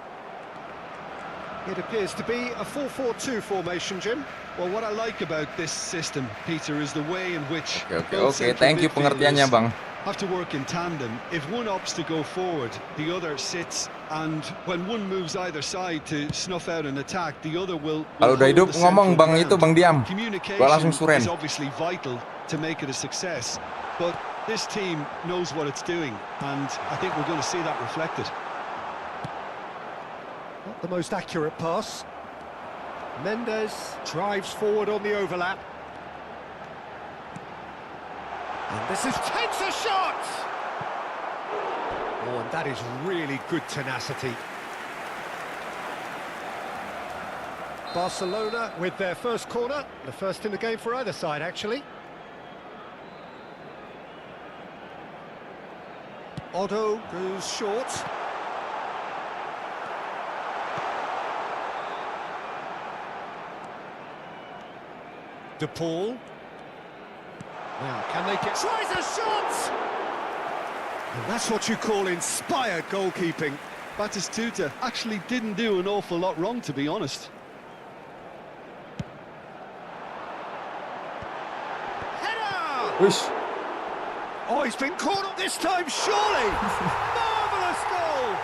It appears to be a 4-4-2 formation, Jim. Well, what I like about this system, Peter, is the way in which Oke, both central thank you pengertiannya midfielders Bang. have to work in tandem. If one opts to go forward, the other sits, and when one moves either side to snuff out an attack, the other will Kalau udah hold hidup the ngomong central Bang ground. itu Bang Diam. Gua langsung Communication suren. is obviously vital to make it a success, but this team knows what it's doing, and I think we're going to see that reflected. Not the most accurate pass. Mendes drives forward on the overlap. And this takes a shot! Oh, and that is really good tenacity. Barcelona with their first corner, the first in the game for either side, actually. Otto goes short. De Paul. Now, can they get... Tries a shot! And that's what you call inspired goalkeeping. Batistuta actually didn't do an awful lot wrong, to be honest. Header! Oh, he's been caught up this time, surely! Marvellous goal!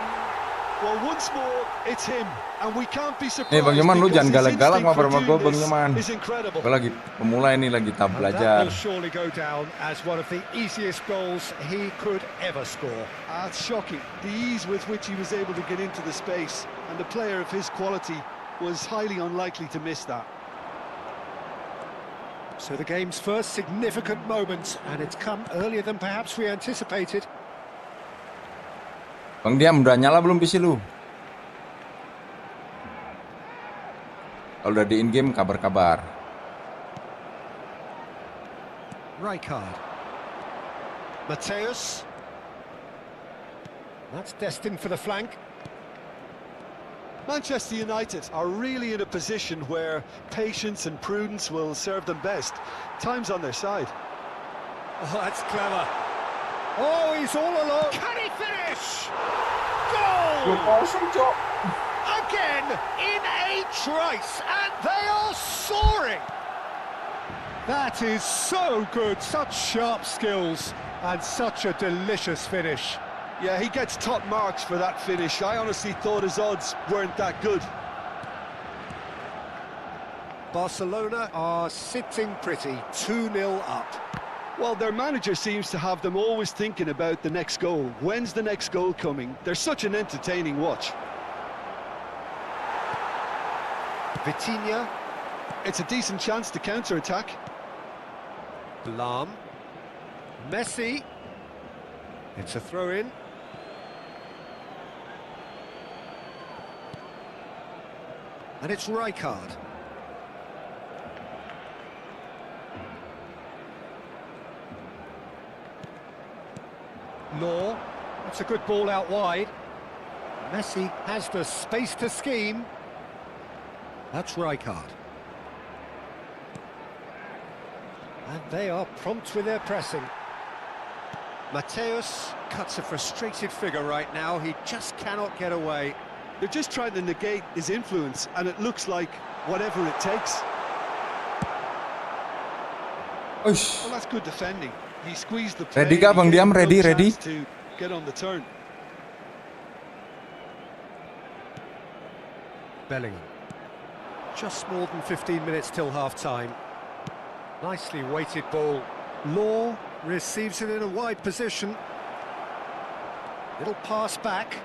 Well, once more, it's him, and we can't be surprised. Nih Bang Nyoman, lu because jangan his galak-galak instinct sama for sama gue doing Bang this Nyoman. is incredible. Gue lagi pemula ini, lagi tahap And that belajar. will surely go down as one of the easiest goals he could ever score. It's shocking, the ease with which he was able to get into the space, and the player of his quality was highly unlikely to miss that. So the game's first significant moment, and it's come earlier than perhaps we anticipated. Bang Diam, udah nyala belum PC lu? Kalau udah di in-game, kabar-kabar. Rijkaard. Mateus. That's destined for the flank. Manchester United are really in a position where patience and prudence will serve them best. Time's on their side. Oh, that's clever. Oh, he's all alone. Can he finish? Goal! Again in a trice, and they are soaring. That is so good, such sharp skills, and such a delicious finish. Yeah, he gets top marks for that finish. I honestly thought his odds weren't that good. Barcelona are sitting pretty, 2-0 up. Well, their manager seems to have them always thinking about the next goal. When's the next goal coming? They're such an entertaining watch. Vitinha. It's a decent chance to counter-attack. Lam. Messi. It's a throw-in. And it's Rijkaard. Law. That's a good ball out wide. Messi has the space to scheme. That's Rijkaard. And they are prompt with their pressing. Mateus cuts a frustrated figure right now. He just cannot get away. They're just trying to negate his influence, and it looks like whatever it takes. Well, that's good defending. He squeezed the play. Ready kah, Bang He gave Diam? him no Ready, ready? chance to get on the turn. Bellingham. Just more than 15 minutes till half-time. Nicely weighted ball. Law Receives it in a wide position. Little pass back.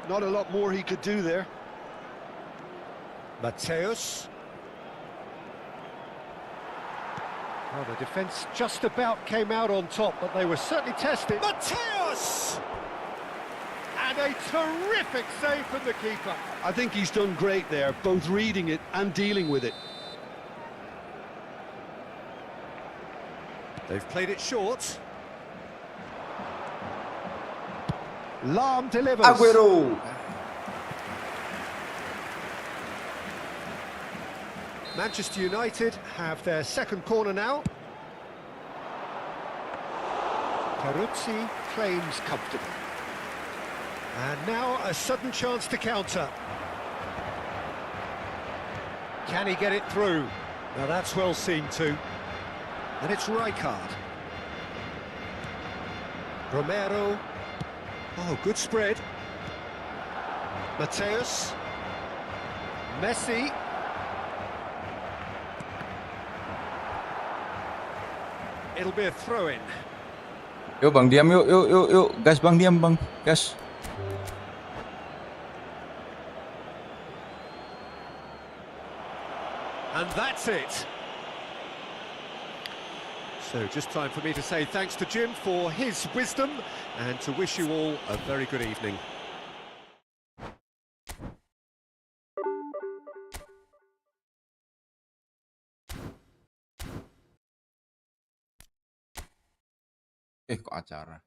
Not a lot more he could do there. Mateus. Well, the defence just about came out on top, but they were certainly tested. Mateus! And a terrific save from the keeper. I think he's done great there, both reading it and dealing with it. They've played it short. Lahm delivers. Aguero. Manchester United have their second corner now. Peruzzi claims comfortable. And now a sudden chance to counter. Can he get it through? Now that's well seen too. And it's Rijkaard. Romero. Oh, good spread. Mateus. Messi. It'll be a throw-in. Yuk Bang, diam yuk, yuk. Gas Bang, diam Bang, gas. And that's it. So just time for me to say thanks to Jim for his wisdom and to wish you all a very good evening. Kok acara?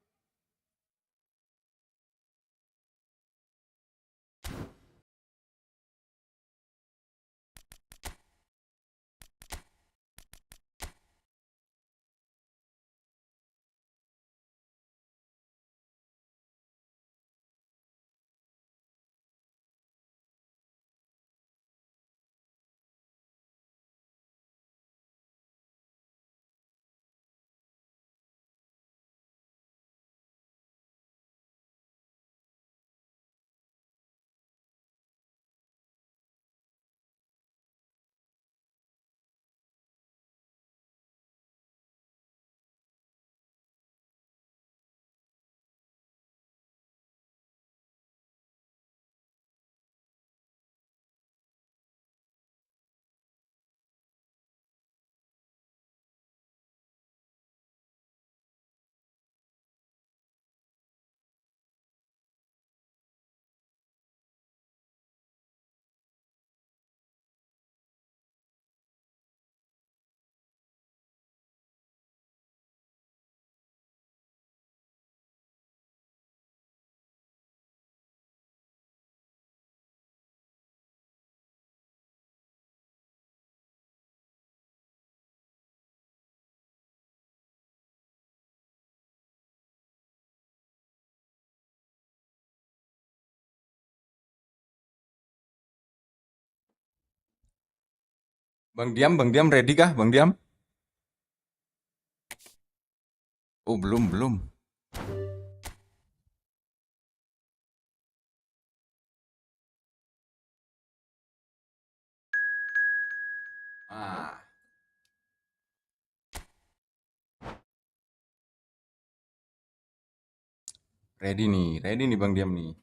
Bang Diam, ready kah Bang Diam? Oh, belum. Ah, ready nih Bang Diam nih.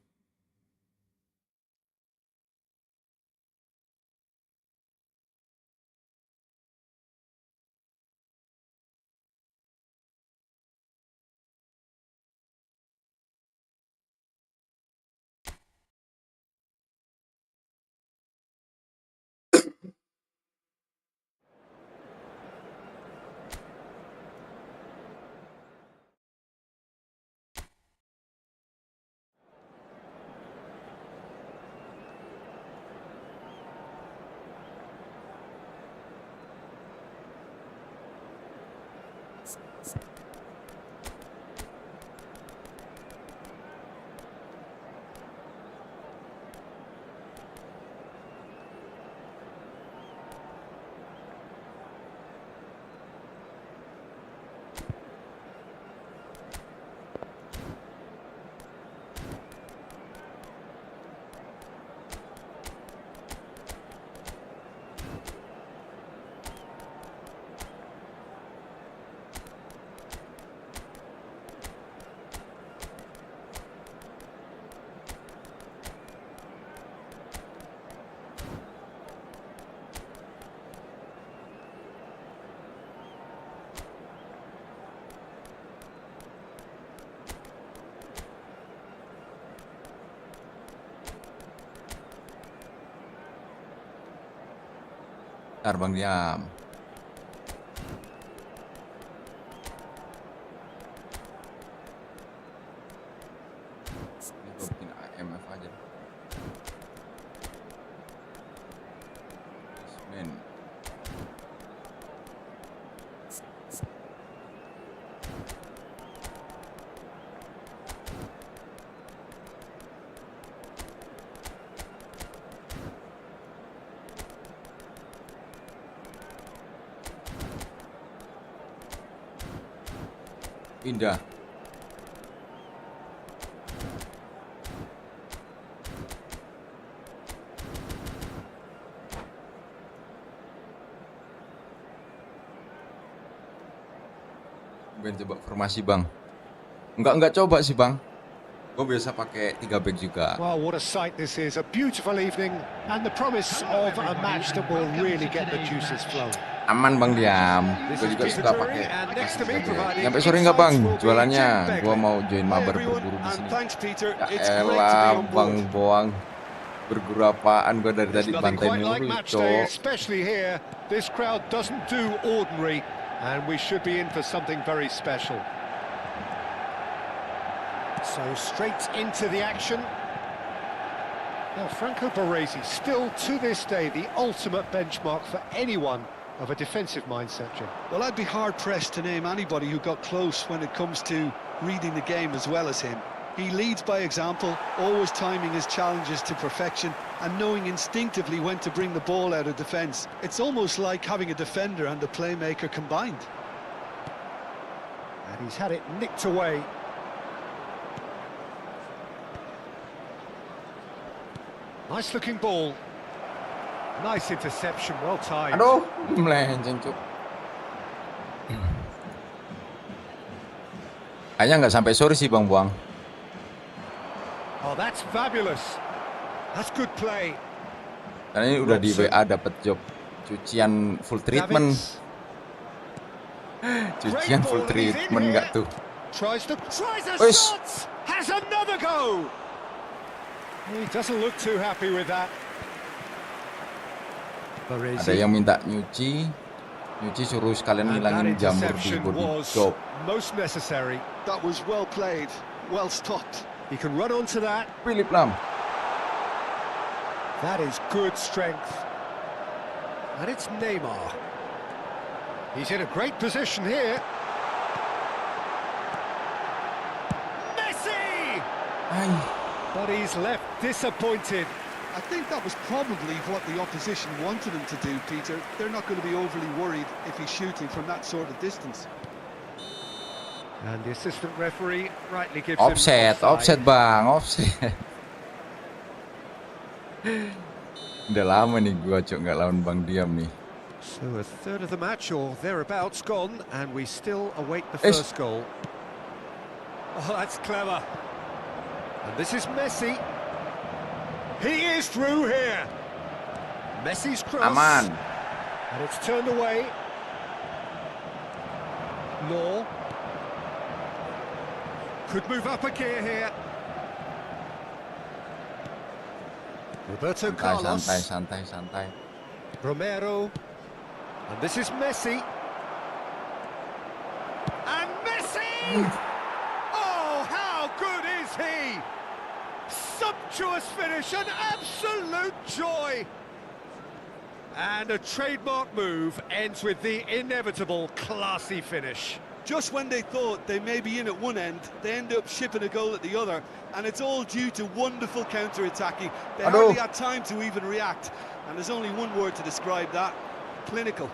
Ntar Bang diam. Ini gue bikin AMF aja. Men. Pindah. Ben coba formasi Bang. Enggak coba sih Bang. Gue biasa pakai 3 back juga. Well, what a sight this is. A beautiful evening and the promise of a match that will really get the juices flowing. Aman Bang diam. Gue juga suka pakai. Sampai sore nggak Bang? Jualannya. Gue mau join mabar berburu di sini. Ya elah Bang Boang. Berburu apaan? Gue dari tadi bantai mulu, cok. Especially here, this crowd doesn't do ordinary, and we should be in for something very special. So straight into the action. Now Franco Baresi, still to this day the ultimate benchmark for anyone of a defensive mindset, Jim. Well, I'd be hard-pressed to name anybody who got close when it comes to reading the game as well as him. He leads by example, always timing his challenges to perfection and knowing instinctively when to bring the ball out of defence. It's almost like having a defender and a playmaker combined. And he's had it nicked away. Nice looking ball. Nice interception, well timed. Aduh, melenceng cuk. Kayaknya nggak sampai sore sih Bang Buang. Oh, that's fabulous. That's good play. Karena ini udah di WA dapat job cucian full treatment. Cucian full treatment nggak tuh? Tries a shot. Has another go. He doesn't look too happy with that. Ada yang minta nyuci suruh sekalian ngilangin jamur di body job. Most necessary. That was well played, well stopped. He can run onto that. Philip Lam. That is good strength. And it's Neymar. He's in a great position here. Messi! But he's left disappointed. I think that was probably what the opposition wanted him to do, Peter. They're not going to be overly worried if he's shooting from that sort of distance. And the assistant referee rightly gives offset Bang, offset. Udah lama nih gua cok nggak lawan Bang Diam nih. So a third of the match or thereabouts gone, and we still await the first goal. Oh, that's clever. And this is Messi. He is through here. Messi's cross. Aman. And it's turned away. Law. Could move up a gear here. Roberto Carlos. Santai. Romero. And this is Messi. And Messi! Oh, how good is he? Sumptuous finish, an absolute joy. And a trademark move ends with the inevitable classy finish. Just when they thought they may be in at one end, they end up shipping a goal at the other, and it's all due to wonderful counter-attacking. They hardly had time to even react, and there's only one word to describe that: clinical.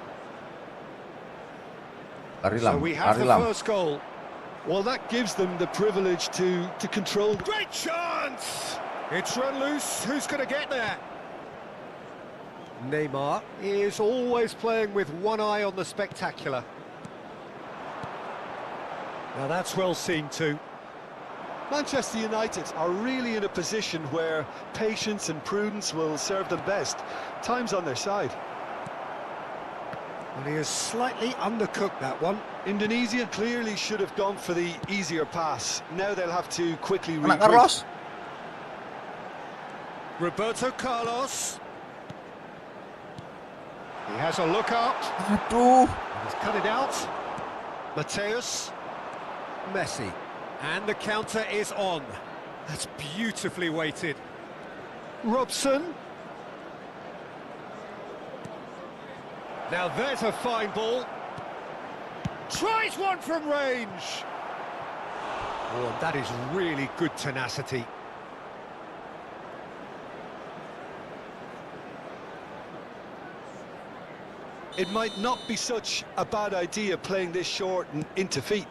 So we have the first goal. Well, that gives them the privilege to control. Great chance! It's run loose. Who's going to get there? Neymar is always playing with one eye on the spectacular. Now that's well seen too. Manchester United are really in a position where patience and prudence will serve them best. Time's on their side. And he has slightly undercooked that one. Indonesia clearly should have gone for the easier pass. Now they'll have to quickly Anak Carlos. Roberto Carlos. He has a look up. Aduh. He's cut it out. Mateus. Messi. And the counter is on. That's beautifully weighted. Robson. Now there's a fine ball. Tries one from range. Oh, that is really good tenacity. It might not be such a bad idea playing this short and into feet.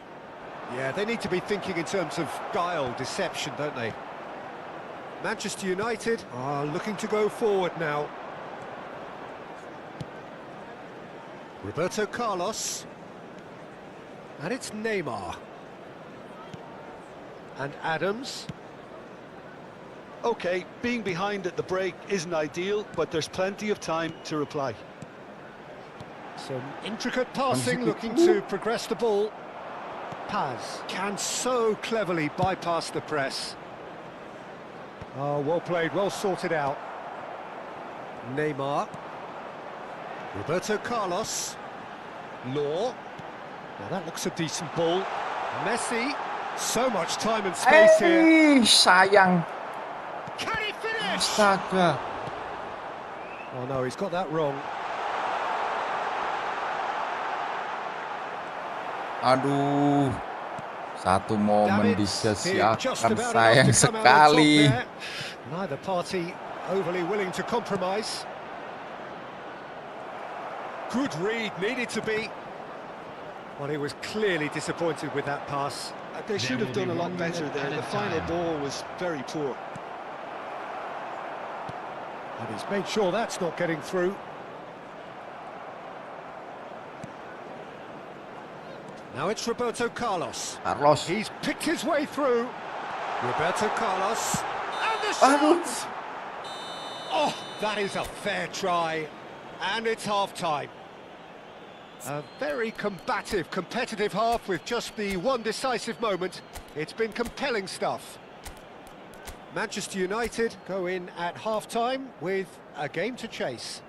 Yeah, they need to be thinking in terms of guile, deception, don't they? Manchester United are looking to go forward now. Roberto Carlos. And it's Neymar. And Adams. Okay, being behind at the break isn't ideal, but there's plenty of time to reply. Some intricate passing, looking to progress the ball. Paz can so cleverly bypass the press. Oh, well played, well sorted out. Neymar. Roberto Carlos. Law. Now that looks a decent ball. Messi. So much time and space here. Sayang. Can he finish? Astaga. Oh no, he's got that wrong. Aduh. Satu momen Davids did just disia-siakan, about sayang enough to come out on top sekali. there. Neither party overly willing to compromise. Good read, needed to be. Well, he was clearly disappointed with that pass. They should have done a lot better there. The final ball was very poor. And he's made sure that's not getting through. Now it's Roberto Carlos. Carlos. He's picked his way through. Roberto Carlos. And the Aduh. shot! Oh, that is a fair try. And it's half-time. A very combative, competitive half with just the one decisive moment. It's been compelling stuff. Manchester United go in at half-time with a game to chase.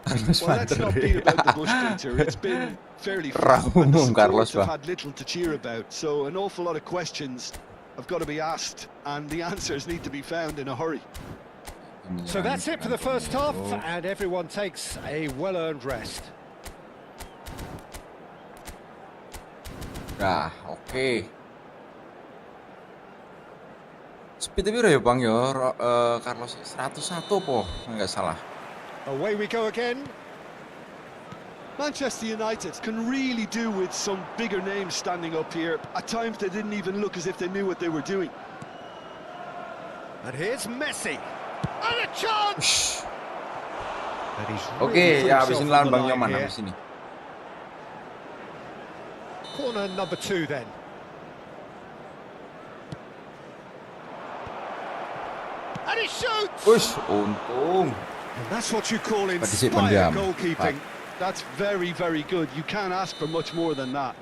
Well, let's not beat about the bush, Peter. It's been fairly flat, and the Carlos supporters have had little to cheer about. So an awful lot of questions have got to be asked, and the answers need to be found in a hurry. So that's it for the first half, and everyone takes a well-earned rest. Nah, oke. Speednya piro ya Bang ya? Carlos 101 po, nggak salah. Away we go again. Manchester United can really do with some bigger names standing up here. At times they didn't even look as if they knew what they were doing. And here's Messi. And a chance! And he's Oke, really ya put habisin himself lawan on the Bang line Yoman here. habis ini. Corner number 2 then. And he shoots! Wush, untung. And that's what you call Particip inspired pendiam. goalkeeping. That's very, very good. You can't ask for much more than that.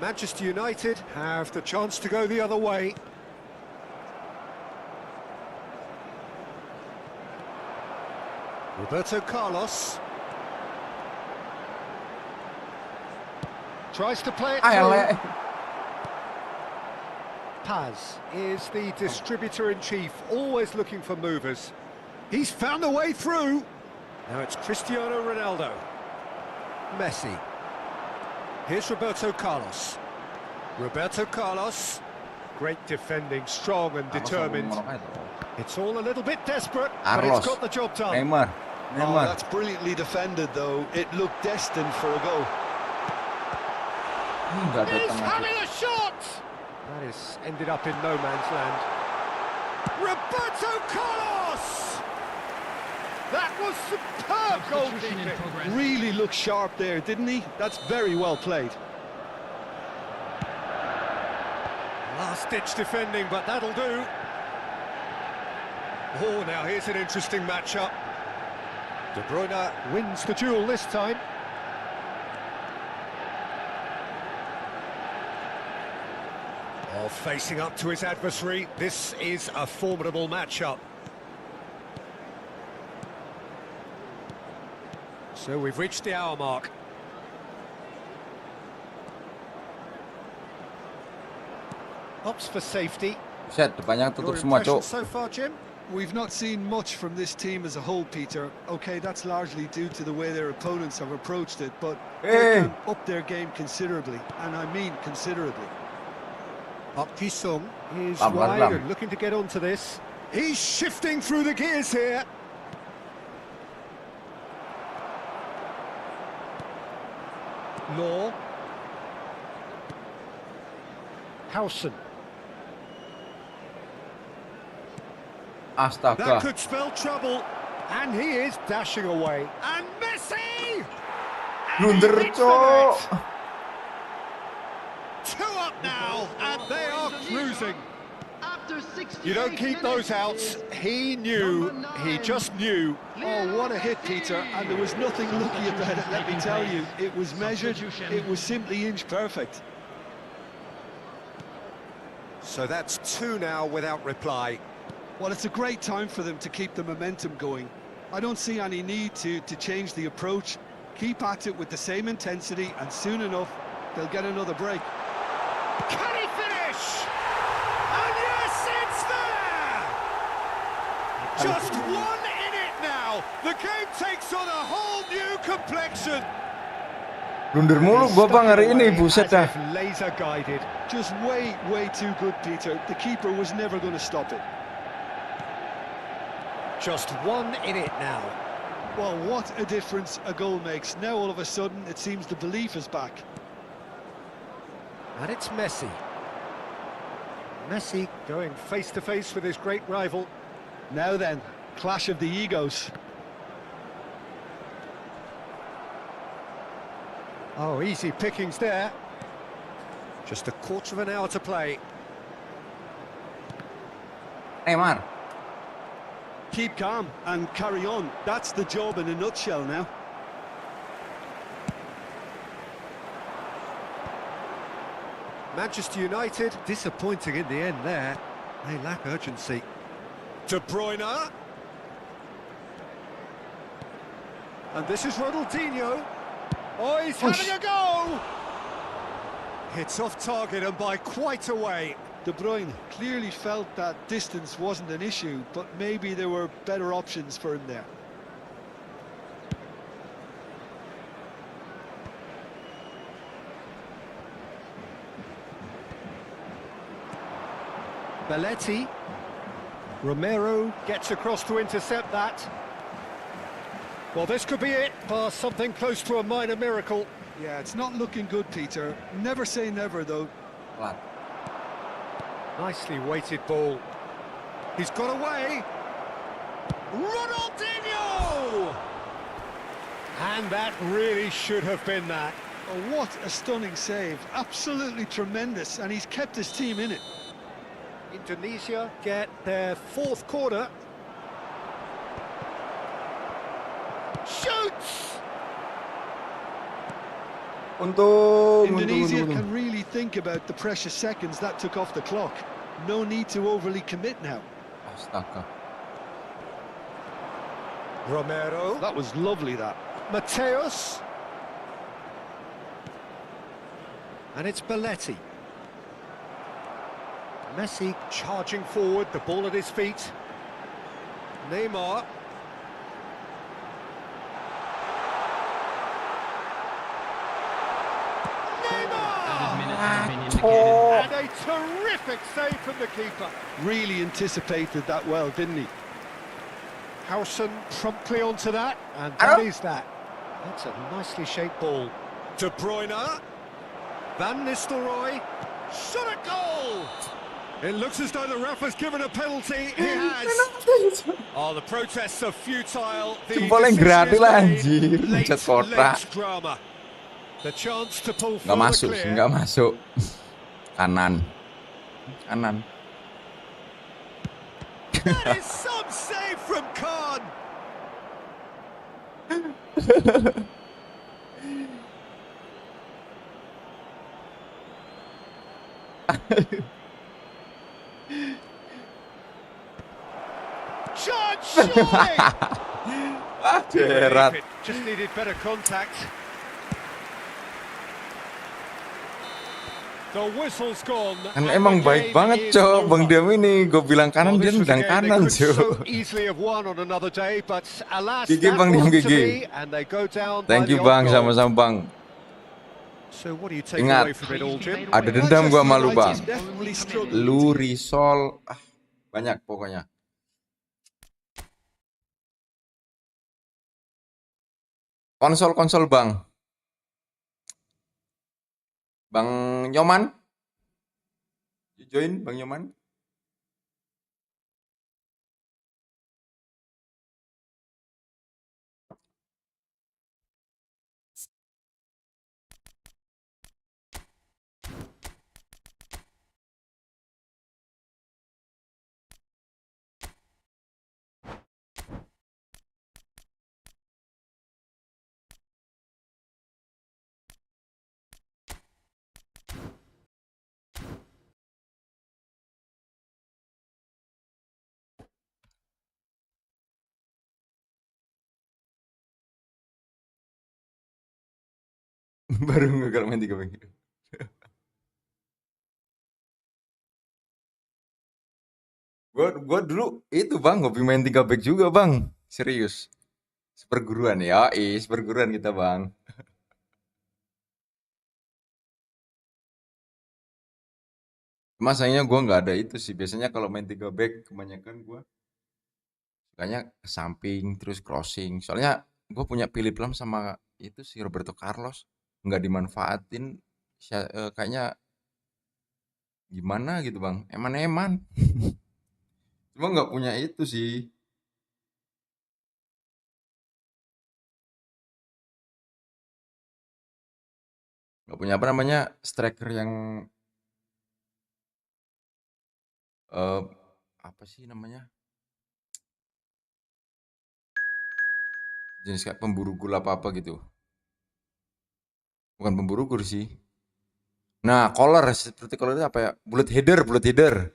Manchester United have the chance to go the other way. Roberto Carlos. Tries to play it through. Paz is the distributor-in-chief, always looking for movers. He's found a way through. Now it's Cristiano Ronaldo. Messi. Here's Roberto Carlos. Roberto Carlos. Great defending, strong and determined. It's all a little bit desperate, but it's got the job done. Neymar. Oh, that's brilliantly defended, though. It looked destined for a goal. He's having a shot! That is ended up in no man's land. Roberto Carlos! That was superb goalkeeping. Really looked sharp there, didn't he? That's very well played. Last-ditch defending, but that'll do. Oh, now here's an interesting matchup. De Bruyne wins the duel this time. Oh, facing up to his adversary, this is a formidable matchup. So we've reached the hour mark. Opts for safety. Set, depannya tutup Your semua, impression Cok. so far, Jim? We've not seen much from this team as a whole, Peter. Okay, that's largely due to the way their opponents have approached it, but they can up their game considerably, and I mean considerably. Park Ji-sung is Lam, lam, wide lam. and looking to get onto this. He's shifting through the gears here. Law. Howson. That Astaga. could spell trouble. And he is dashing away. And Messi! Blunder, Cok. Two up now, and they are cruising. After 68 You don't keep those outs. He knew, he just knew. Oh, what a hit, Peter, and there was nothing lucky about it, let me tell you. It was measured, it was simply inch perfect. So that's two now without reply. Well, it's a great time for them to keep the momentum going. I don't see any need to change the approach. Keep at it with the same intensity, and soon enough, they'll get another break. Can he finish? And yes, it's there! Just one in it now. The game takes on a whole new complexion. Blunder mulu gua bang hari ini, buset dah. As if laser guided. Just way too good, Peter. The keeper was never going to stop it. Just one in it now. Well, what a difference a goal makes. Now, all of a sudden, it seems the belief is back. And it's Messi. Messi going face-to-face with his great rival. Now then, clash of the egos. Oh, easy pickings there. Just a quarter of an hour to play. Neymar. Keep calm and carry on. That's the job in a nutshell now. Manchester United disappointing in the end there. They lack urgency. De Bruyne. And this is Ronaldinho. Oh, he's having a go! Hits off target and by quite a way. De Bruyne clearly felt that distance wasn't an issue, but maybe there were better options for him there. Belletti. Romero gets across to intercept that. Well, this could be it, past something close to a minor miracle. Yeah, it's not looking good, Peter. Never say never, though. Pelan. Nicely weighted ball. He's got away. Ronaldinho! And that really should have been that. Oh, what a stunning save. Absolutely tremendous, and he's kept his team in it. Indonesia get their fourth corner. Shoots! Indonesia can really think about the precious seconds that took off the clock. No need to overly commit now. Astaga. Romero. That was lovely, that. Mateus. And it's Belletti. Messi charging forward, the ball at his feet. Neymar. And a terrific save from the keeper. Really anticipated that well, didn't he? Howson promptly onto that, and that is that. That's a nicely shaped ball. De Bruyne. Van Nistelrooy. Shot a goal! It looks as though the ref has given a penalty. He has. Oh, the protests are futile. The Jempol yang decision gratis is lah, made. anjir. Late, Mencet kotak. late drama. The chance to pull Nggak further masuk sih, clear. nggak masuk. Kanan. Kanan. That is some save from Khan. soaring! Jerat. Just needed better contact. The whistle's gone. Kan and emang the baik game banget, is Cok. Bang over. Diam ini gue bilang kanan, Well, dia this was a nendang game they kanan, could so Cok. easily have won on another day, but alas, GG, that Bang Diam, wasn't to GG. be, and they go down by Thank the you, odd Bang. goal. Sama-sama, Bang. So what do you take Ingat, away from it all, Jim? ada dendam gua sama lu, Bang. Definitely struggling. Lu, Risol, banyak pokoknya. Konsol, Bang. Bang Nyoman? You join, Bang Nyoman? Baru gagal main 3 back. Gua dulu itu, Bang, hobi main 3 back juga, Bang. Serius. Seperguruan ya, seperguruan kita, Bang. Cuma sayangnya gue nggak ada itu sih. Biasanya kalau main 3 back kebanyakan gue sukanya ke samping terus crossing. Soalnya gue punya Philip Lam sama itu si Roberto Carlos, nggak dimanfaatin. Kayaknya gimana gitu, Bang. Eman-eman. Cuma nggak punya itu sih. Nggak punya apa namanya striker yang apa sih namanya? Jenis kayak pemburu gol apa gitu. Bukan pemburu gol sih. Nah, collar seperti collar itu apa ya? Bullet header.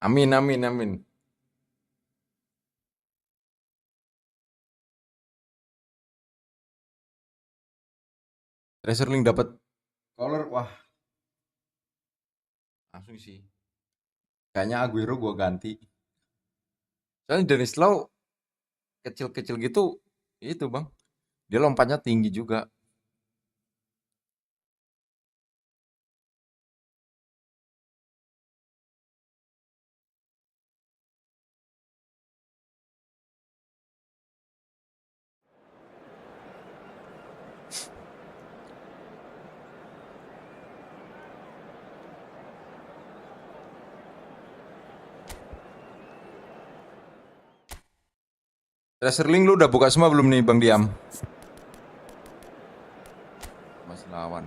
Amin. Treasure Link dapat collar, wah, langsung sih. Kayaknya Aguero gua ganti. Soalnya Dennis Lau kecil-kecil gitu, itu, Bang. Dia lompatnya tinggi juga. Treasure Link lu udah buka semua belum nih, Bang Diam? Masih lawan.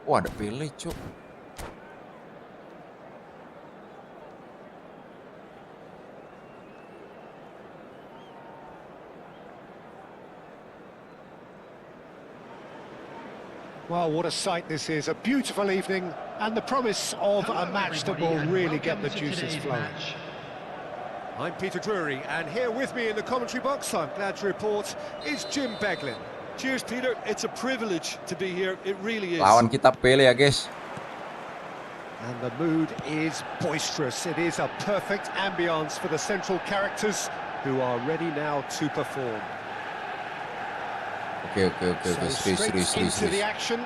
Wah, ada Pele, Cuk. Well, what a sight this is. A beautiful evening and the promise of a match that will really get the juices flowing. I'm Peter Drury, and here with me in the commentary box, I'm glad to report, is Jim Beglin. Cheers, Peter. It's a privilege to be here. It really is. Lawan kita Pele ya, guys. And the mood is boisterous. It is a perfect ambience for the central characters who are ready now to perform. Oke. So straight into the action.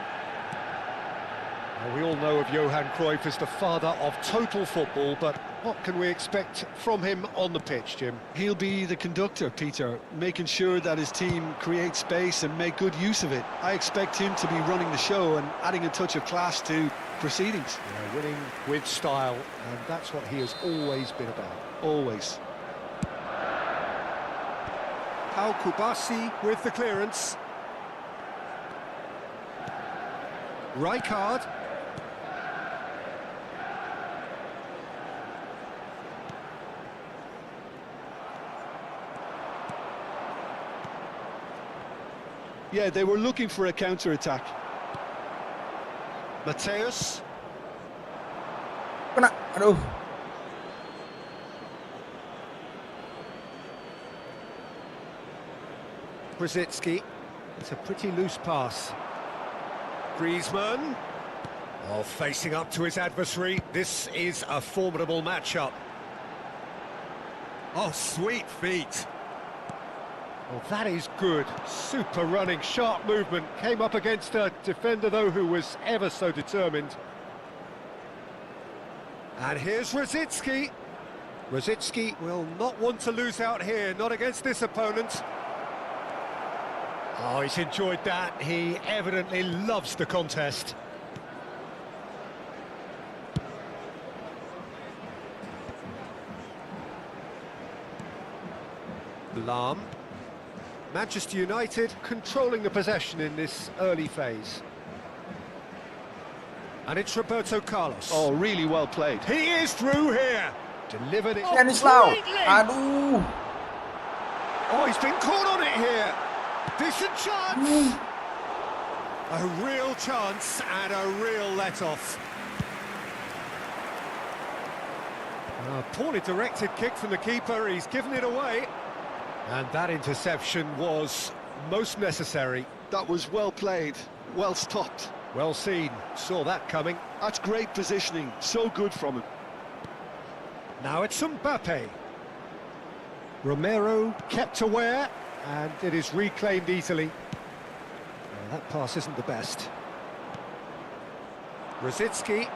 Well, we all know of Johan Cruyff as the father of total football, but what can we expect from him on the pitch, Jim? He'll be the conductor, Peter, making sure that his team create space and make good use of it. I expect him to be running the show and adding a touch of class to proceedings. Yeah, winning with style, and that's what he has always been about. Always. Al Kubasi with the clearance. Rijkaard. Yeah, they were looking for a counter-attack. Mateus. Kena, aduh. Brzezinski. It's a pretty loose pass. Griezmann. Oh, facing up to his adversary. This is a formidable matchup. Oh, sweet feet. Well, that is good. Super running, sharp movement. Came up against a defender, though, who was ever so determined. And here's Rosicky. Rosicky will not want to lose out here, not against this opponent. Oh, he's enjoyed that. He evidently loves the contest. Lahm. Manchester United controlling the possession in this early phase. And it's Roberto Carlos. Oh, really well played. He is through here. Delivered it Stanislaw. completely. Aduh. Oh, he's been caught on it here. Decent chance. A real chance and a real let-off. A poorly directed kick from the keeper. He's given it away. And that interception was most necessary. That was well played, well stopped. Well seen. Saw that coming. That's great positioning. So good from him. Now it's Mbappe. Romero kept aware, and it is reclaimed easily. Well, that pass isn't the best. Rosicky.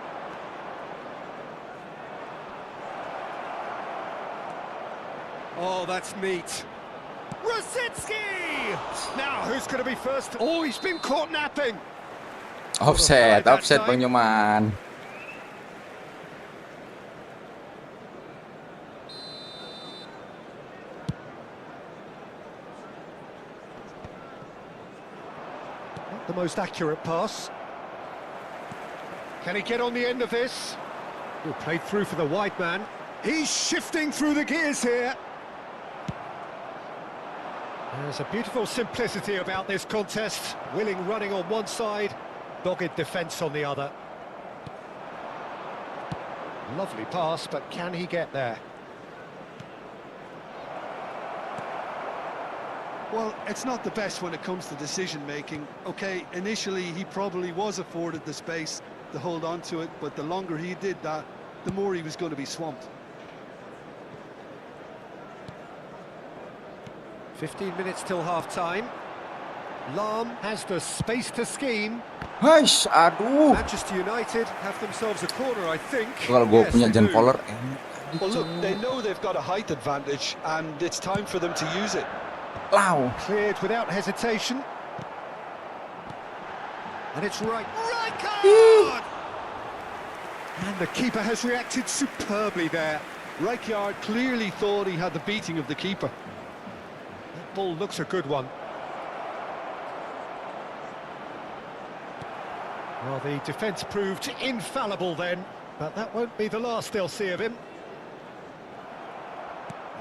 Oh, that's neat. Rosicky! Now, who's going to be first? Oh, he's been caught napping. Offset Bang Nyoman. Not the most accurate pass. Can he get on the end of this? Oh, played through for the wide man. He's shifting through the gears here. There's a beautiful simplicity about this contest. Willing running on one side, dogged defence on the other. Lovely pass, but can he get there? Well, it's not the best when it comes to decision-making. Okay, initially he probably was afforded the space to hold on to it, but the longer he did that, the more he was going to be swamped. 15 minutes till half-time. Lahm has the space to scheme. Hush, aduh. Manchester United have themselves a corner, I think. Kalau gue Yes, punya they Jan do. Poller, Well, look, they know they've got a height advantage, and it's time for them to use it. lau. Cleared without hesitation. And it's Rijkaard! And the keeper has reacted superbly there. Rijkaard clearly thought he had the beating of the keeper. That ball looks a good one. Well, the defence proved infallible then, but that won't be the last they'll see of him.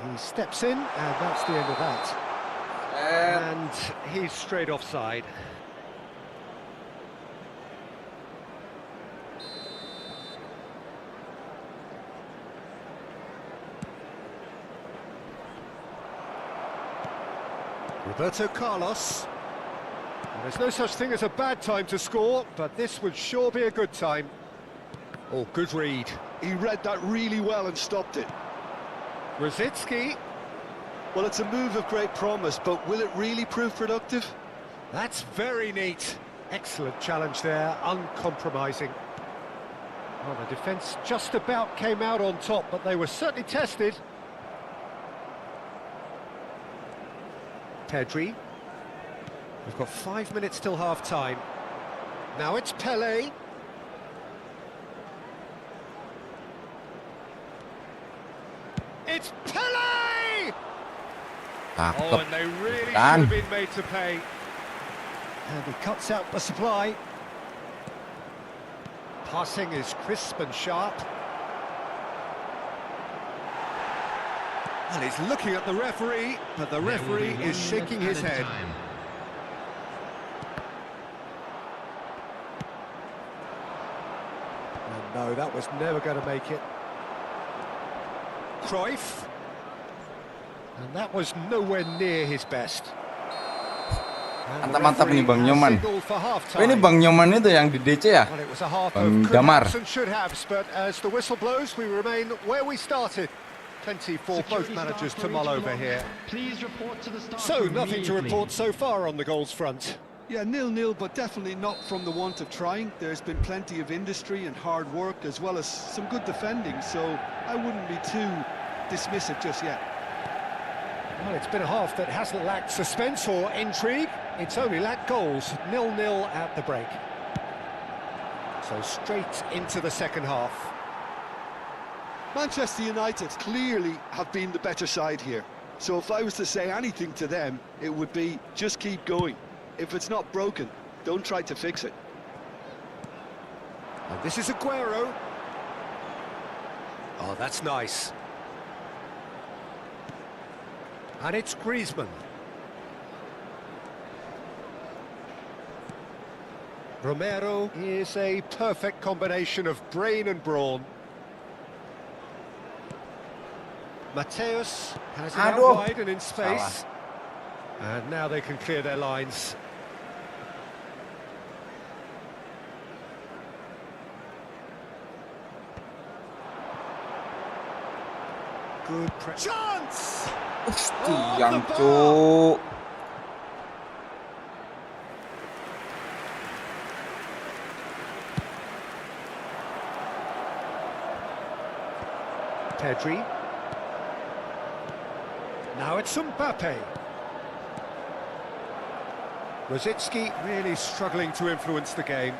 He steps in, and that's the end of that. And he's straight offside. Roberto Carlos. Well, there's no such thing as a bad time to score, but this would sure be a good time. Oh, good read. He read that really well and stopped it. Rosicky. Well, it's a move of great promise, but will it really prove productive? That's very neat. Excellent challenge there, uncompromising. Well, the defence just about came out on top, but they were certainly tested. Pedri. We've got 5 minutes till half-time. Now it's Pelé. It's Pelé! Oh, and they really should have been made to pay. And he cuts out the supply. Passing is crisp and sharp. And he's looking at the referee, but the referee is shaking his head. And no, that was never going to make it. Cruyff. And that was nowhere near his best. And the Mantap-mantap nih referee Bang has Nyoman. signalled for Oh, half-time. ini Bang Nyoman itu yang di DC ya? Well, it was a half Bang of could Damar. haves and should haves, but as the whistle blows, we remain where we started. Plenty for both managers to mull over here. Please report to the staff So, nothing to immediately. report so far on the goals front. Yeah, 0-0, but definitely not from the want of trying. There's been plenty of industry and hard work, as well as some good defending, so I wouldn't be too dismissive just yet. Well, it's been a half that hasn't lacked suspense or intrigue. It's only lacked goals. 0-0 at the break. So straight into the second half. Manchester United clearly have been the better side here. So if I was to say anything to them, it would be just keep going. If it's not broken, don't try to fix it. And this is Aguero. Oh, that's nice. And it's Griezmann. Romero is a perfect combination of brain and brawn. Mateus has it out Aduh. wide and in space. And now they can clear their lines. Good press. Chance! Yang cuk. Pedri. Now it's Mbappe. Rosicki really struggling to influence the game.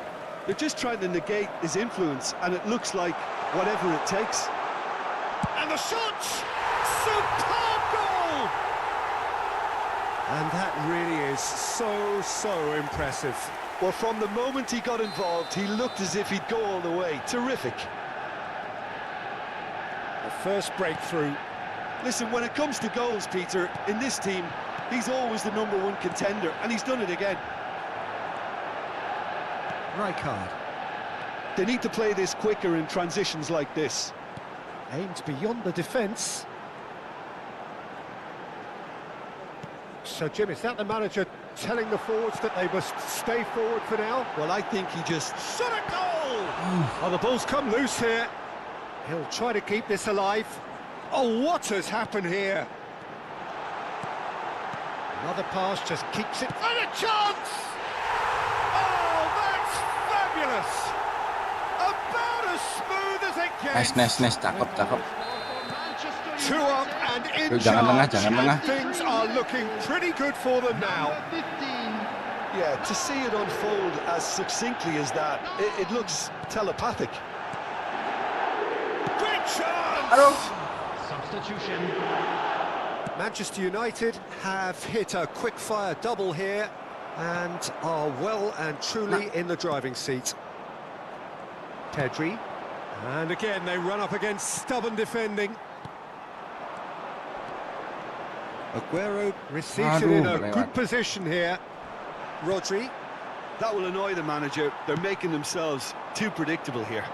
They're just trying to negate his influence, and it looks like whatever it takes. And the shot! Superb goal! And that really is so impressive. Well, from the moment he got involved, he looked as if he'd go all the way. Terrific. The first breakthrough. Listen, when it comes to goals, Peter, in this team, he's always the #1 contender, and he's done it again. Rijkaard They need to play this quicker in transitions like this. aimed beyond the defence. So, Jim, is that the manager telling the forwards that they must stay forward for now? Well, I think he just... Shot a goal! Oh, the ball's come loose here. He'll try to keep this alive. Oh, what has happened here? Another pass just keeps it. And a chance! Oh, that's fabulous! About as smooth as it gets. Nice, cakep. Two up and in Yo, jangan tengah, charge, jangan and tengah. things are looking pretty good for them now. 15. Yeah, to see it unfold as succinctly as that, it looks telepathic. Great chance! Substitution. Manchester United have hit a quick-fire double here and are well and truly in the driving seat. Pedri, and again they run up against stubborn defending. Aguero receives it in a Aduh, good lewat. position here. Rodri, That will annoy the manager. They're making themselves too predictable here.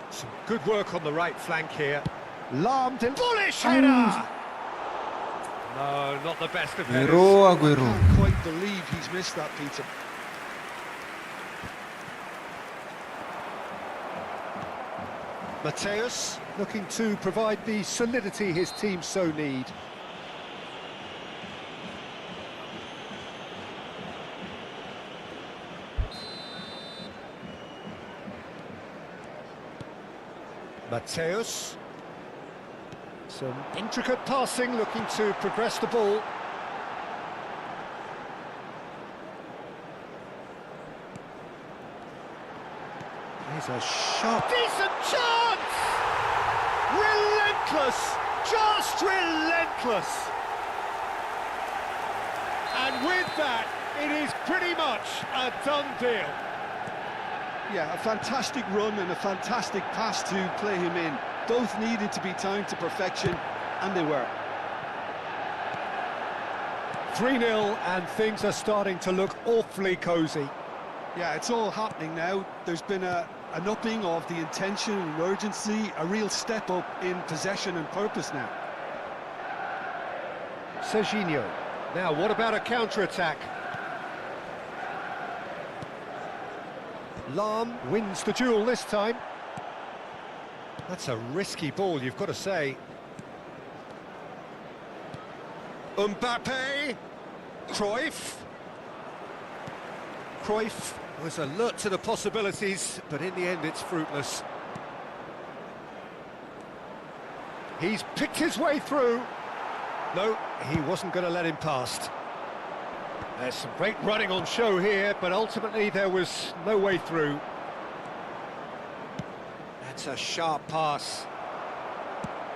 some good work on the right flank here. Larmed and bullish header! No, not the best of headers. Aguero. Can't quite believe he's missed that, Peter. Mateus looking to provide the solidity his team so need. Mateus. Some intricate passing, looking to progress the ball. Here's a shot. Decent chance! Relentless! Just relentless! And with that, it is pretty much a done deal. Yeah, a fantastic run and a fantastic pass to play him in. Both needed to be timed to perfection, and they were. 3-0, and things are starting to look awfully cosy. Yeah, it's all happening now. There's been an upping of the intention and urgency, a real step up in possession and purpose now. Serginho. Now, what about a counter-attack? Lam wins the duel this time. That's a risky ball, you've got to say. Mbappe, Cruyff. Cruyff was alert to the possibilities, but in the end it's fruitless. He's picked his way through. No, he wasn't going to let him past. There's some great running on show here, but ultimately there was no way through. That's a sharp pass.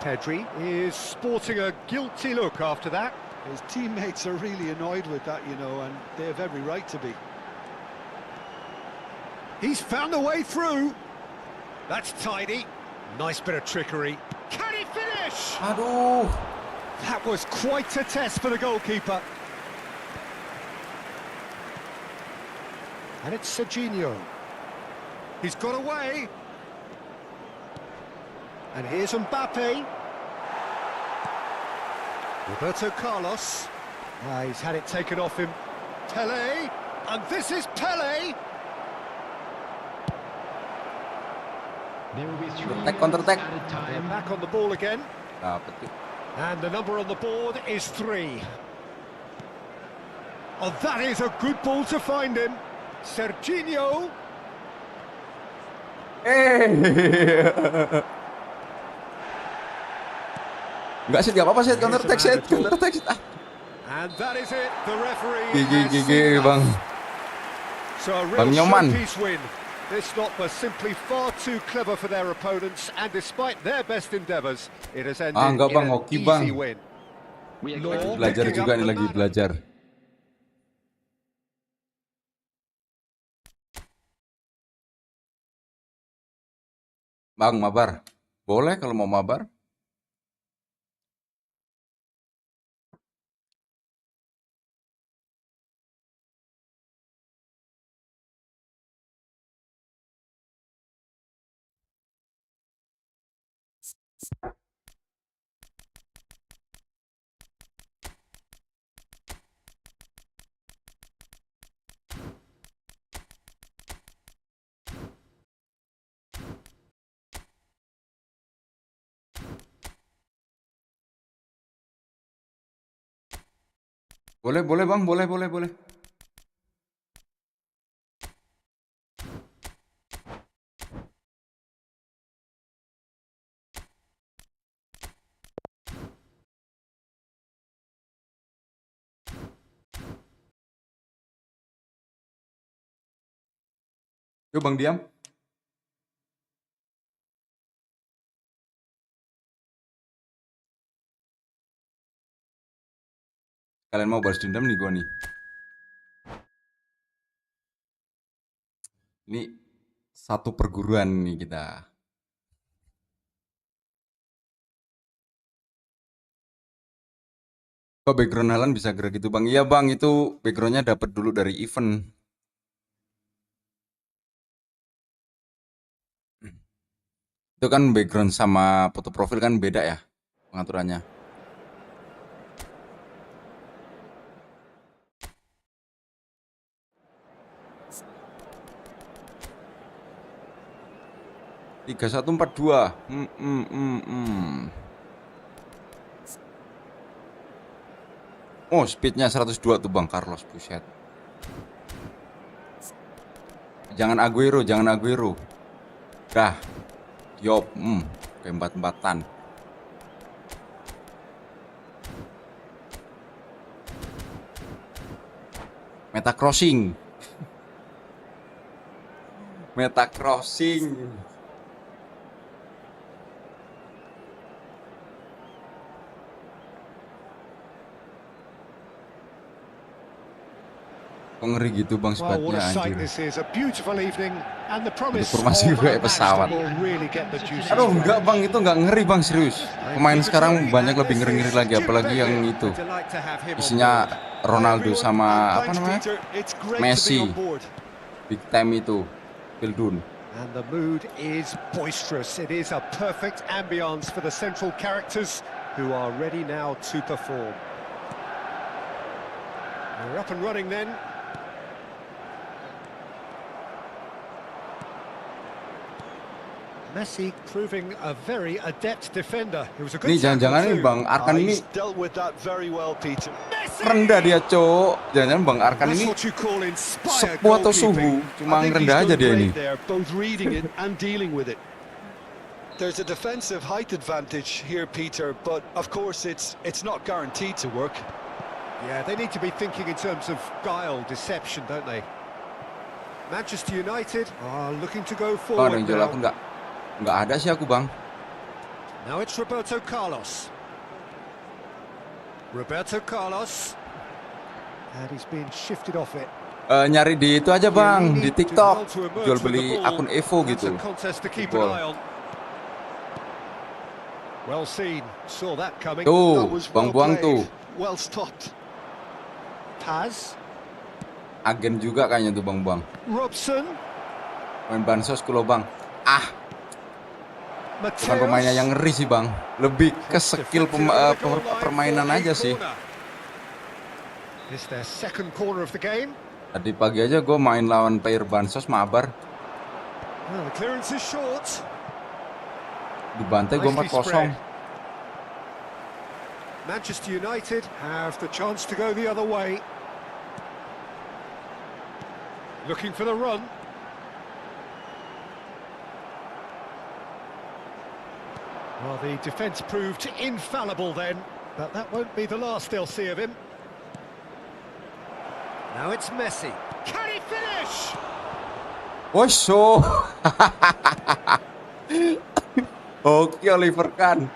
Pedri is sporting a guilty look after that. His teammates are really annoyed with that, you know, and they have every right to be. He's found a way through. That's tidy. Nice bit of trickery. Can he finish? Aduh. That was quite a test for the goalkeeper. And it's Serginho. He's got away. And here's Mbappe. Roberto Carlos. He's had it taken off him. Pelé. And this is Pelé. There will be three Counter-attack. at a They're time. back on the ball again. Dapet tuh. And the number on the board is 3. Oh, that is a good ball to find him. Serginho. Enggak sih, enggak apa-apa sih, counter-attack sih, counter-attack sih. And that is it. The referee GG, has GG, seen enough. Bang. So a Bang real Nyoman. showpiece win. This lot was simply far too clever for their opponents, and despite their best endeavours, it has ended enggak, Bang. in an Hoki, easy Bang. win. We Law expect Belajar picking juga up nih, the lagi man. belajar. Bang, mabar. Boleh kalau mau mabar. Boleh, boleh Bang, boleh, boleh, boleh. Yuk Bang, diam. Kalian mau balas dendam nih gue nih. Ini satu perguruan nih kita. Kok background Halan bisa gerak gitu Bang? Iya Bang, itu backgroundnya dapat dulu dari event. Itu kan background sama foto profil kan beda ya pengaturannya. Tiga 142. Oh, speednya 102 tuh Bang Carlos, buset. Jangan Aguero, jangan Aguero. Dah. Yop, ke empat-empatan. Meta crossing. Meta crossing. Kok ngeri gitu Bang Well, what spotnya a sight anjir. this is. A beautiful evening and the promise of Informasi a kayak match pesawat. that will really get the juices Aduh flowing. enggak Bang, itu enggak ngeri Bang, serius. Pemain sekarang banyak lebih ngeri-ngeri lagi, apalagi yang itu. Delight to have him on Isinya board. Ronaldo Everyone, sama and apa thanks, namanya? Peter. It's great Messi. to be on board. Big time itu. Pildun. And the mood is boisterous. It is a perfect ambience for the central characters who are ready now to perform. We're up and running then. Messi proving a very adept defender. It was a good Nih jangan-jangan tackle nih too. Bang Arkan ini He's dealt with that very well, Peter. rendah dia, Cok. Jangan-jangan Bang Arkan That's ini what you call inspired sepuh atau goalkeeping. suhu, cuma I think rendah he's aja done dia great ini. there, both reading it and dealing with it. There's a defensive height advantage here, Peter, but of course it's not guaranteed to work. Yeah, they need to be thinking in terms of guile, deception, don't they? Manchester United are looking to go Bang, forward ada yang jual now. aku nggak ada sih aku, Bang. Now it's Roberto Carlos. Roberto Carlos. And he's been shifted off it. Nyari di itu aja, Bang, di Chiellini did TikTok. well to emerge Jual with the beli ball. akun Evo That's gitu. a contest to keep an Football. eye on. Well seen, saw that coming. That Tuh, was Bang well Buang played, tuh. well stopped. Paz, Agen juga kayaknya tuh Bang Buang. Robson, Main bansos kulo, Bang. Ah, bukan Mateus. pemainnya yang ngeri sih, Bang. Lebih ke skill permainan aja sih. It's their second corner of the game. Tadi pagi aja gue main lawan player bansos mabar. Well, the clearance is short. Dibantai gue Nicely 4-0. spread. Manchester United have the chance to go the other way. Looking for the run. Well, the defence proved infallible then, but that won't be the last they'll see of him. Now it's Messi. Can he finish? Woso. Oke, Oliver Kahn.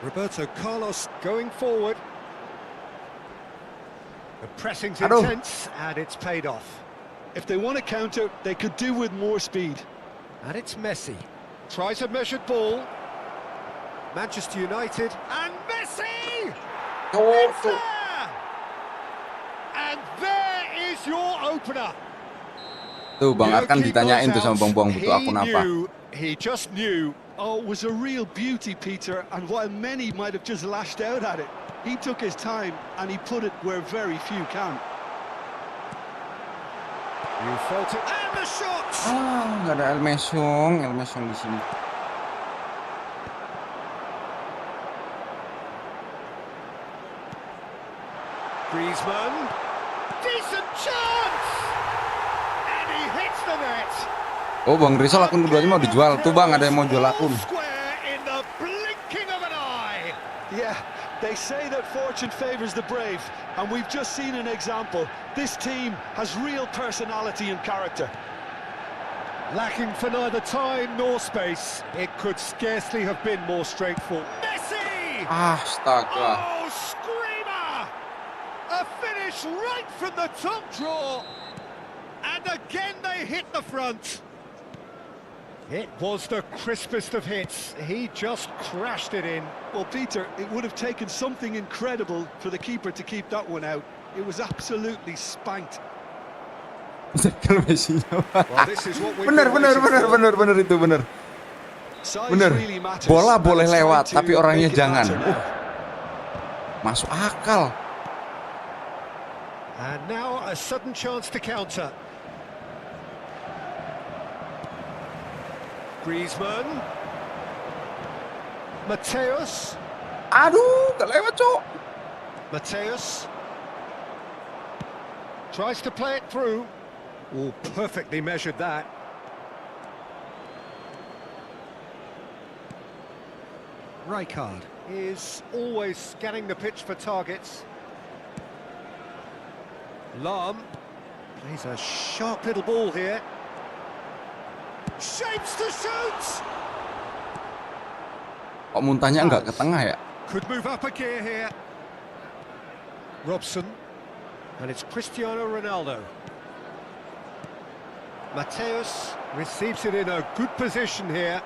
Roberto Carlos going forward. The pressing's Aduh. intense, and it's paid off. If they want to counter, they could do with more speed. And it's Messi. Tries a measured ball. Manchester United, and Messi! It's there! And there is your opener. Tuh Bang You Arkan keep ditanyain those tuh sama out. Bang Buang butuh akun apa. He just knew. Oh, it was a real beauty, Peter, and while many might have just lashed out at it, he took his time and he put it where very few can. You felt it, and the shot! Ah, nggak ada El Mesong di sini. Griezmann, decent chance! And he hits the net! Oh, Bang Rizal akun keduanya mau dijual. Tuh Bang, ada yang mau jual akun. Square in the blinking of an eye! Yeah, they say that fortune favours the brave, and we've just seen an example. This team has real personality and character. Lacking for neither time nor space, it could scarcely have been more straightful. Messi! Astaga. Oh, screamer! A finish right from the top draw! And again they hit the front. It was the crispest of hits. He just crashed it in. Well, Peter, it would have taken something incredible for the keeper to keep that one out. It was absolutely spanked. Kalau Messi-nya. Well, this is what we've Bener been waiting for. itu bener. Size Bener. really matters, Bola and boleh it's time lewat, to tapi orangnya make it jangan. matter now. Masuk akal. And now a sudden chance to counter. Griezmann. Mateus. Aduh, gak lewat, Cok. Mateus. Tries to play it through. Oh, perfectly measured that. Rijkaard is always scanning the pitch for targets. Lahm plays a sharp little ball here. Shapes to shoot! Kok muntahnya nggak ke tengah ya? Could move up a gear here. Robson. And it's Cristiano Ronaldo. Mateus receives it in a good position here.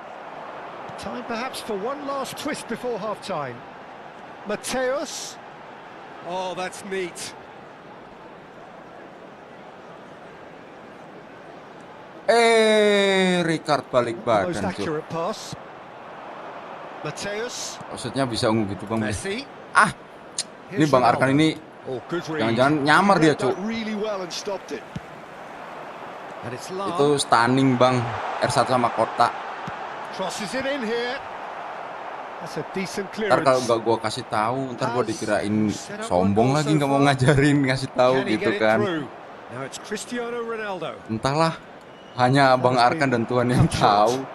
Time perhaps for one last twist before half-time. Mateus. Oh, that's neat. Ricard balik Most badan, Cok. accurate pass. Mateus. Maksudnya bisa ungu gitu, Bang. Messi. Ah, ini Here's Bang Arkan Ronaldo. ini Oh, good read. Jangan-jangan nyamar dia, Read that Cuk. really well and stopped it. And it's Itu Lam. stunning, Bang. R1 sama kotak. Crosses it in here. That's a decent Ntar kalau clearance. nggak gua kasih tahu, ntar gua dikirain Set up one sombong goal lagi, so nggak mau far. ngajarin, ngasih tahu Can he gitu get it kan. through? Now it's Cristiano Ronaldo. Entahlah, hanya Bang has Arkan been dan Tuhan yang cut tahu. short.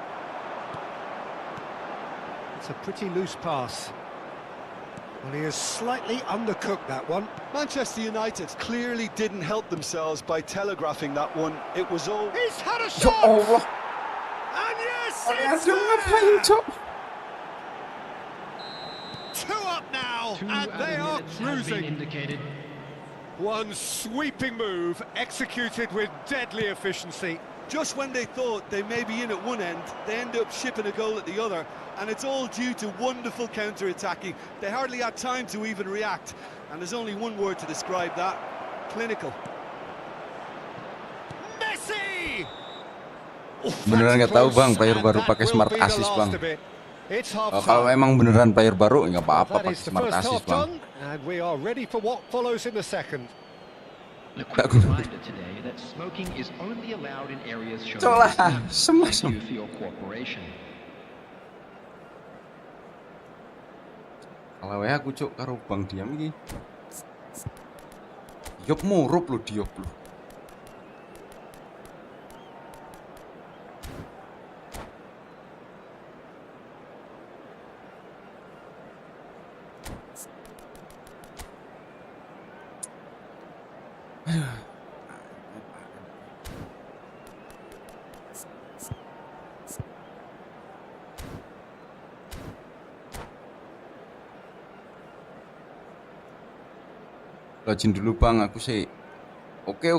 It's a pretty loose pass. Well, he has slightly undercooked that one. Manchester United clearly didn't help themselves by telegraphing that one. It was all... He's had a Ya shot! Allah, And yes, it's aduh ngapain, there! Cok? 2 up now, Two and they added are minutes have been cruising. indicated. One sweeping move, executed with deadly efficiency. Just when they thought they may be in at one end, they end up shipping a goal at the other, and it's all due to wonderful counter-attacking. They hardly had time to even react, and there's only one word to describe that: clinical. Messi! Beneran nggak tahu, Bang, player baru pakai smart assist, Bang. It's half Kalau time. emang beneran player baru, nggak apa-apa That pakai is the smart first assist, half Bang. done, and we are ready for what follows in the second. A quick reminder today that smoking is only allowed in areas showing Itulah, distance. semua. Thank you for your cooperation. Kalau ya aku Cuk karo Bang Diam iki. Yop murup lu diop lu. Login dulu Bang, aku sih. Oke,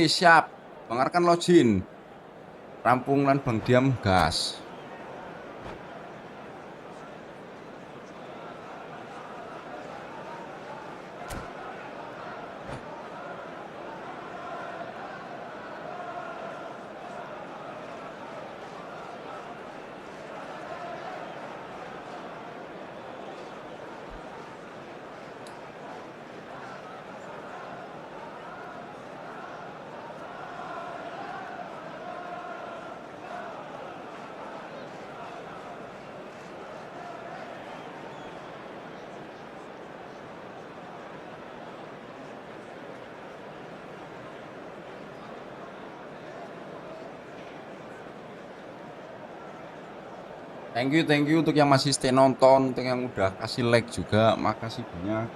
siap. Bang Arkan login. Rampung lan Bang Diam gas. Thank you untuk yang masih stay nonton, untuk yang udah kasih like juga, makasih banyak.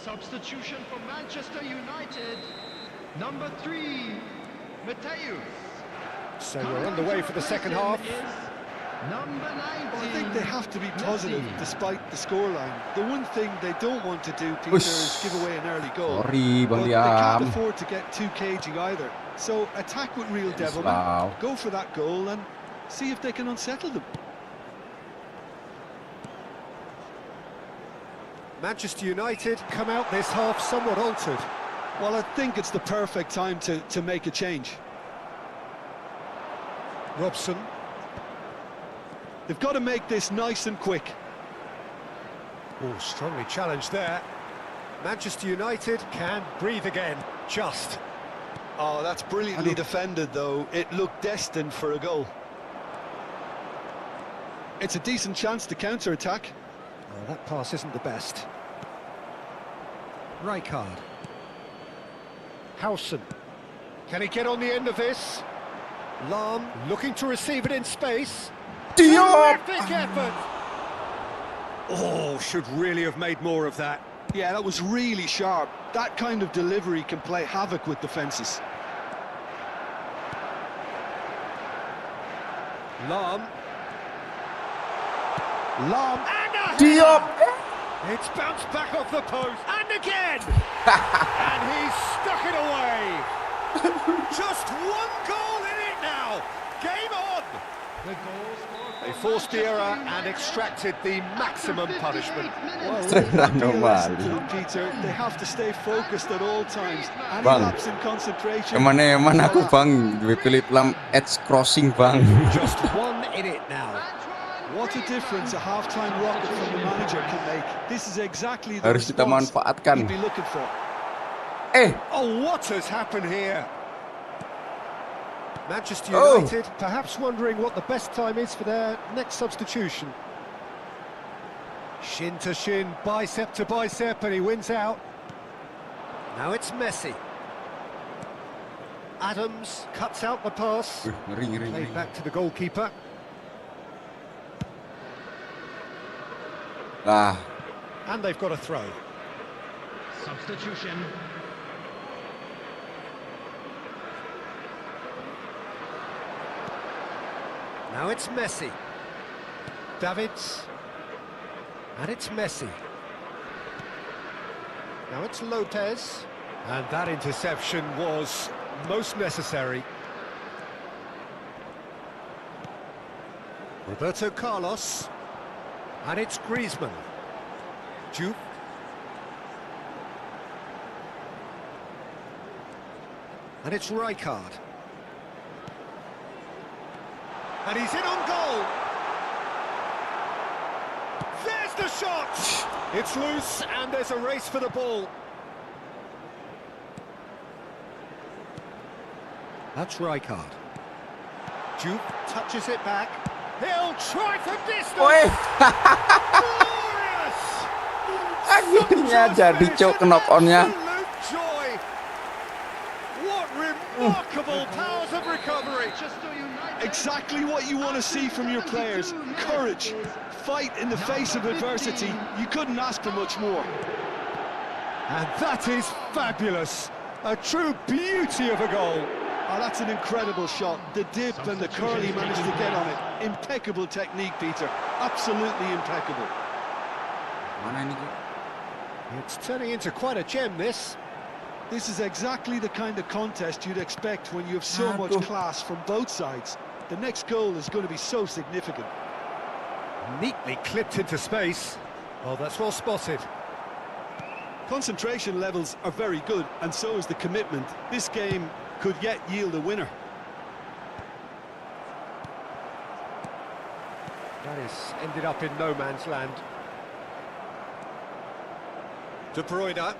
Substitution for Manchester United. Number 3, Mateus. So we're underway for the second half. Number 19. Well, I think they have to be positive despite the scoreline. The one thing they don't want to do, Peter, is give away an early goal. Sorry, Bang But they can't Diam. afford to get too cagey either. So attack with real devilment, Wow. go for that goal and see if they can unsettle them. Manchester United come out this half somewhat altered. Well, I think it's the perfect time to make a change. Robson. They've got to make this nice and quick. Oh, strongly challenged there. Manchester United can breathe again. Just. Oh, that's brilliantly defended, though. It looked destined for a goal. It's a decent chance to counter-attack. Oh, that pass isn't the best. Rijkaard. Howson. Can he get on the end of this? Lahm looking to receive it in space. Terrific effort! Oh, should really have made more of that. Yeah, that was really sharp. That kind of delivery can play havoc with defences. Lahm. Lahm and a header! It's bounced back off the post and again! And he's stuck it away! Just one goal in it now! Game on! They forced the error and extracted the maximum punishment. Peter, they have to stay focused at all times. Any Bang. lapse in concentration. Kemana-mana aku bang, gue pilih pelam edge crossing bang. Just one in it now. What a difference a half-time rocket from the manager can make. This is exactly the Harus kita response manfaatkan. he'd be looking for. Oh, what has happened here? Manchester United perhaps wondering what the best time is for their next substitution. Shin to shin, bicep to bicep, and he wins out. Now it's Messi. Adams cuts out the pass. Played back to the goalkeeper. And they've got a throw. Substitution. Now it's Messi. Davids. And it's Messi. Now it's Lopez. And that interception was most necessary. Roberto Carlos. And it's Griezmann. Juve. And it's Rijkaard. And he's in on goal. There's the shot. It's loose and there's a race for the ball. That's Rijkaard. Juve touches it back. He'll try from distance. Glorious. Akhirnya jadi cok knock-onnya. Absolute joy. What remarkable powers of recovery. Exactly what you want to see from your players. Courage, fight in the face of adversity. You couldn't ask for much more. And that is fabulous. A true beauty of a goal. Oh, that's an incredible shot. The dip and the curl he managed to get on it. Impeccable technique, Peter. Absolutely impeccable. It's turning into quite a gem, this. This is exactly the kind of contest you'd expect when you have so much class from both sides. The next goal is going to be so significant. Neatly clipped into space. Oh, that's well spotted. Concentration levels are very good, and so is the commitment. This game could yet yield a winner. That is ended up in no man's land. De Bruyne.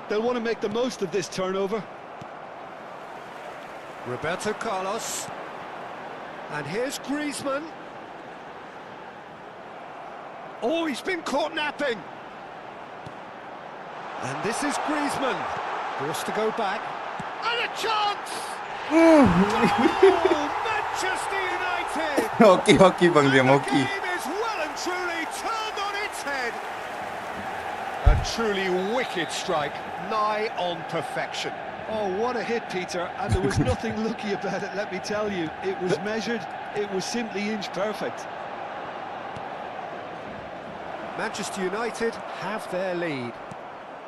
They'll want to make the most of this turnover. Roberto Carlos. And here's Griezmann. Oh, he's been caught napping. And this is Griezmann. Forced to go back. And a chance! Oh, Manchester United! Hoki bang dia The hoki. game is well and truly turned on its head. A truly wicked strike, nigh on perfection. Oh, what a hit, Peter, and there was nothing lucky about it, let me tell you. It was measured, it was simply inch perfect. Manchester United have their lead.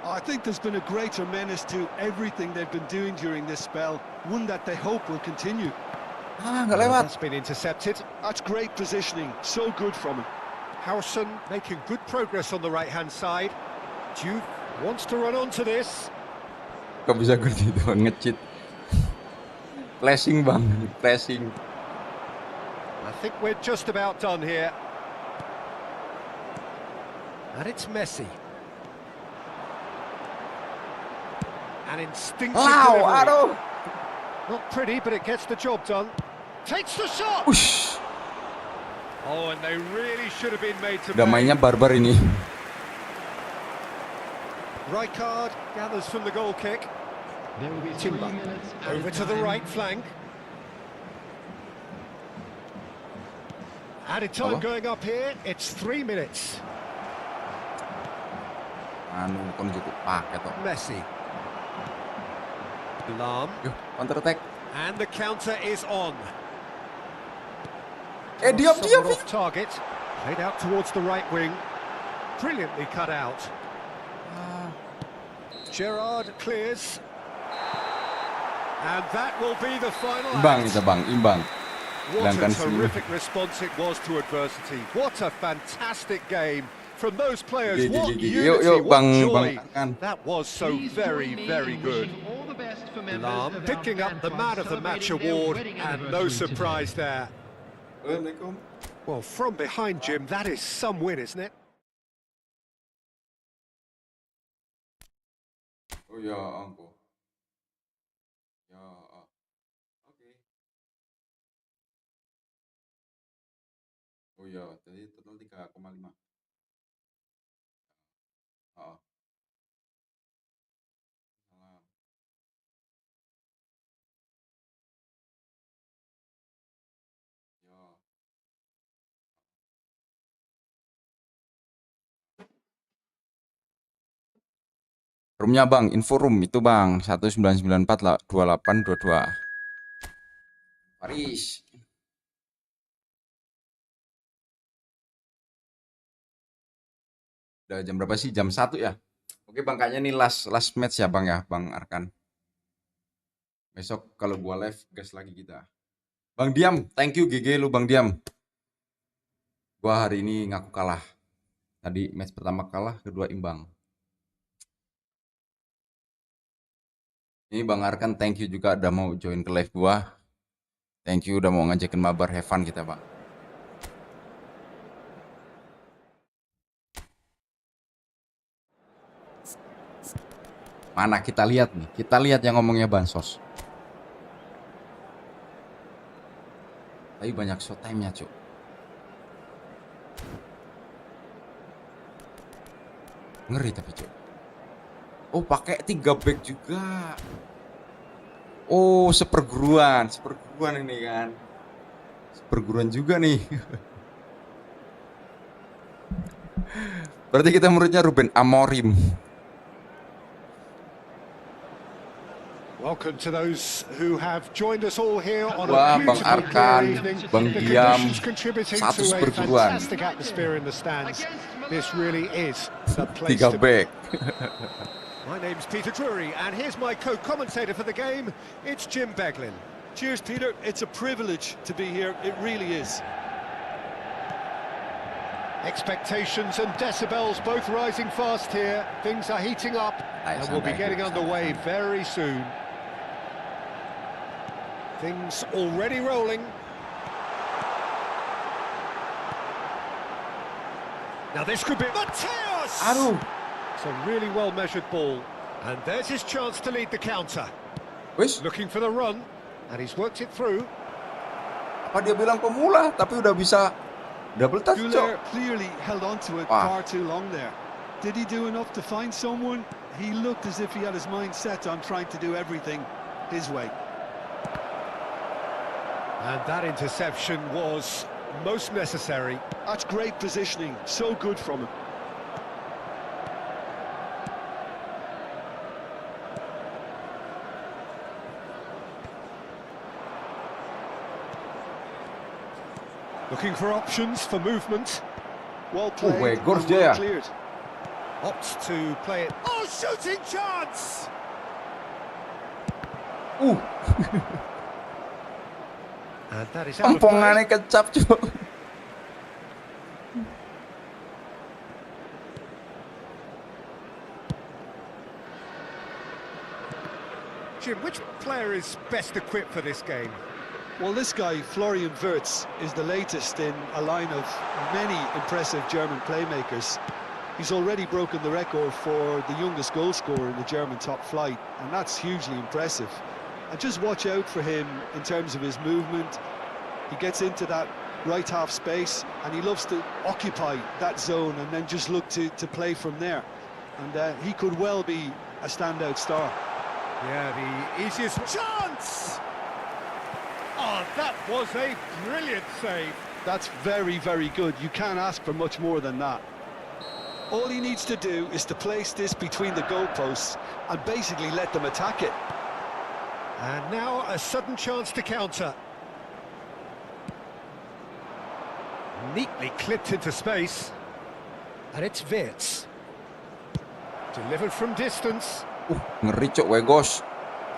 I think there's been a greater menace to everything they've been doing during this spell, one that they hope will continue. Nggak lewat. That's been intercepted. That's great positioning, so good from him. Howson making good progress on the right-hand side. Juve wants to run onto this. Kok bisa gue gitu bang, nge-cheat. Flashing bang, flashing. I think we're just about done here. And it's Messi. An instinctive delivery. Aduh, Not pretty, but it gets the job done. Takes the shot! Ush. Oh, and they really should have been made to Udah mainnya pay. barbar ini. Rijkaard gathers from the goal kick. There will be 3 Timber minutes over to the right flank. Added time Apa? going up here, it's 3 minutes. Anu kon cukup pakai toh. Messi. Lam. Yuk, counter attack. And the counter is on. Diam. Somewhat off target. Played out towards the right wing. Brilliantly cut out. Gerrard clears. And that will be the final Imbang act. kita bang, imbang. What a Hilangkan senyum. terrific response it was to adversity. What a fantastic game from those players. Gigi, What gigi. unity, Yuk, what Bang joy. Arkan. That was so Please very, join me very in good. wishing all the best for members Lam of our picking up the fan man club of the match celebrating their award, wedding and no anniversary today. surprise there. Assalamualaikum. Well, from behind, Jim, that is some win, isn't it? Oh ya, angko. Ya, oke. Oh ya, jadi total 3,5. Oh. Salam. Ya. Roomnya bang, info room itu bang 19942822. Paris. Udah jam berapa sih? Jam 1 ya? Oke bang, kayaknya nih last match ya bang Arkan. Besok kalau gua live gas lagi kita. Bang Diam, thank you GG lu Bang Diam. Gua hari ini ngaku kalah. Tadi match pertama kalah, kedua imbang. Ini Bang Arkan, thank you juga udah mau join ke live gua. Thank you udah mau ngajakin mabar, have fun kita Pak. Mana kita lihat nih, kita lihat yang ngomongnya bansos. Tapi banyak shot time-nya, Cuk. Ngeri tapi, Cuk. Oh, pakai 3 back juga. Oh, seperguruan ini kan. Seperguruan juga nih. Berarti kita muridnya Ruben Amorim. Welcome to those who have joined us all here on Wah, a Bang beautiful Arkan, clear evening. Bang The Diam, conditions contributing satu to a seperguruan. fantastic atmosphere in the stands. This really is the place 3 to be. back. My name's Peter Drury, and here's my co-commentator for the game. It's Jim Beglin. Cheers, Peter. It's a privilege to be here. It really is. Expectations and decibels both rising fast here. Things are heating up, and we'll be getting underway very soon. Things already rolling. Now this could be Mateos! Aduh. It's a really well-measured ball, and there's his chance to lead the counter. Wis, Looking for the run, and he's worked it through. apa dia bilang pemula tapi udah bisa double touch, Cuk. Guler clearly held on to it Wow. far too long there. Did he do enough to find someone? He looked as if he had his mind set on trying to do everything his way. And that interception was most necessary. That's great positioning. So good from him. Looking for options for movement. Well played. wait, good and well idea. cleared. Opts to play it. Oh, shooting chance! And that is out of play. Empongannya kecap, Cuk. Jim, which player is best equipped for this game? Well, this guy, Florian Wirtz, is the latest in a line of many impressive German playmakers. He's already broken the record for the youngest goal scorer in the German top flight, and that's hugely impressive. And just watch out for him in terms of his movement. He gets into that right half space and he loves to occupy that zone and then just look to play from there. And he could well be a standout star. Yeah, the easiest chance! Oh, that was a brilliant save. That's very, very good. You can't ask for much more than that. All he needs to do is to place this between the goalposts and basically let them attack it. And now a sudden chance to counter. Neatly clipped into space. And it's Wirtz. Delivered from distance. Ngeri cok, Wegos.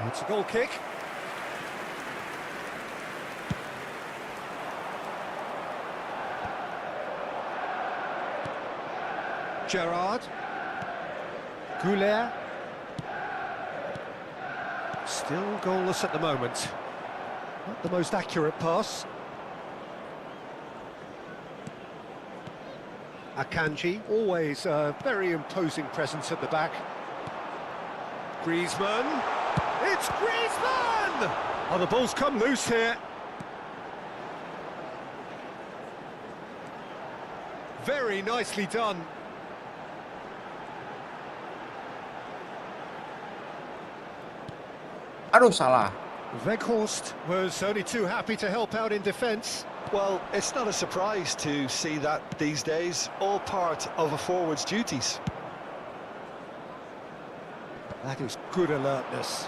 It's a goal kick. Gerrard. Goulet. Still goalless at the moment. Not the most accurate pass. Akanji, always a very imposing presence at the back. Griezmann. It's Griezmann! Oh, the ball's come loose here. Very nicely done. Aduh, salah. Weghorst was only too happy to help out in defence. Well, it's not a surprise to see that these days, all part of a forward's duties. That is good alertness.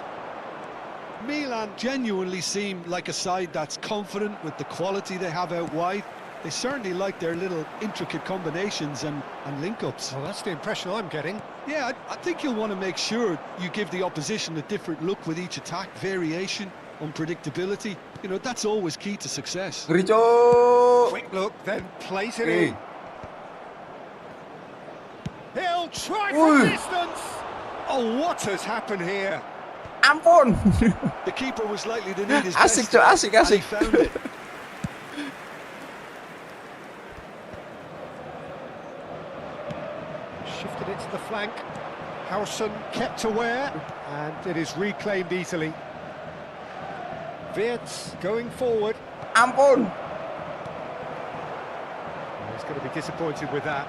Milan genuinely seem like a side that's confident with the quality they have out wide. They certainly like their little intricate combinations and link-ups. Well, that's the impression I'm getting. Yeah, I think you'll want to make sure you give the opposition a different look with each attack, variation, unpredictability. You know, that's always key to success. Ngeri cok. Quick look, then plays it in. He'll try from distance. Oh, what has happened here? Ampun. The keeper was likely to need his Asik best, cok, asik, and he asik. found it. Shifted it to the flank. Howson kept aware, and it is reclaimed easily. Wirtz going forward. Ampun. He's going to be disappointed with that.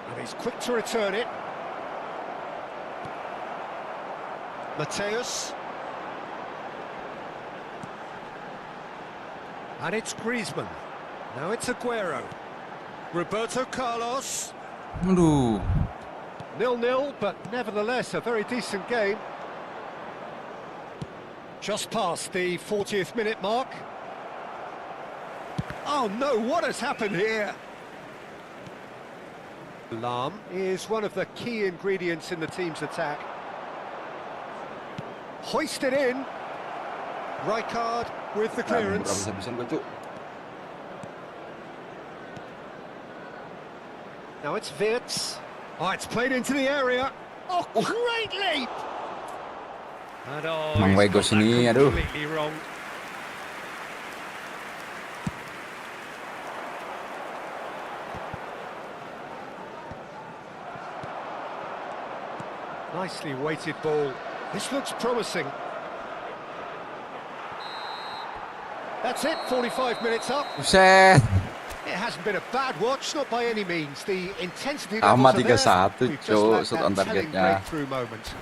And he's quick to return it. Mateus. And it's Griezmann. Now it's Aguero. Roberto Carlos. Aduh. 0-0, but nevertheless a very decent game. Just past the 40th minute mark. Oh no, what has happened here? Lahm is one of the key ingredients in the team's attack. Hoisted in. Rijkaard with the clearance. Now it's Wirtz. Oh, it's played into the area. Oh, great leap! And Emang he's Wegos got that ini, aduh. completely wrong. Nicely weighted ball. This looks promising. That's it, 45 minutes up. Buset. It hasn't been a bad watch, not by any means. The intensity Amat levels are 3-1, there. We've just cok, lacked shot on that telling targetnya. breakthrough moment.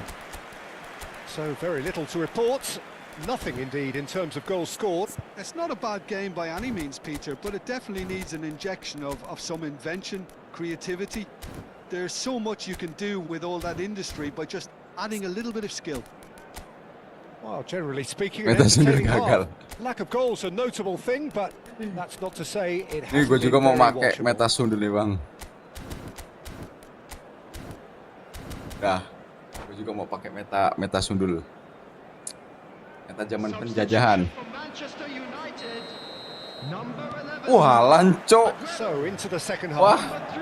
So very little to report. Nothing indeed in terms of goals scored. It's not a bad game by any means, Peter, but it definitely needs an injection of some invention, creativity. There's so much you can do with all that industry by just adding a little bit of skill. Well, generally speaking, an Meta sundul entertaining gagal. half. Lack of goals a notable thing, but that's not to say it Ini hasn't gue juga been mau very pakai watchable. meta sundul nih bang. Dah, gue juga mau pakai meta sundul. Meta zaman penjajahan. Wah, lancok. So into the second Wah, half.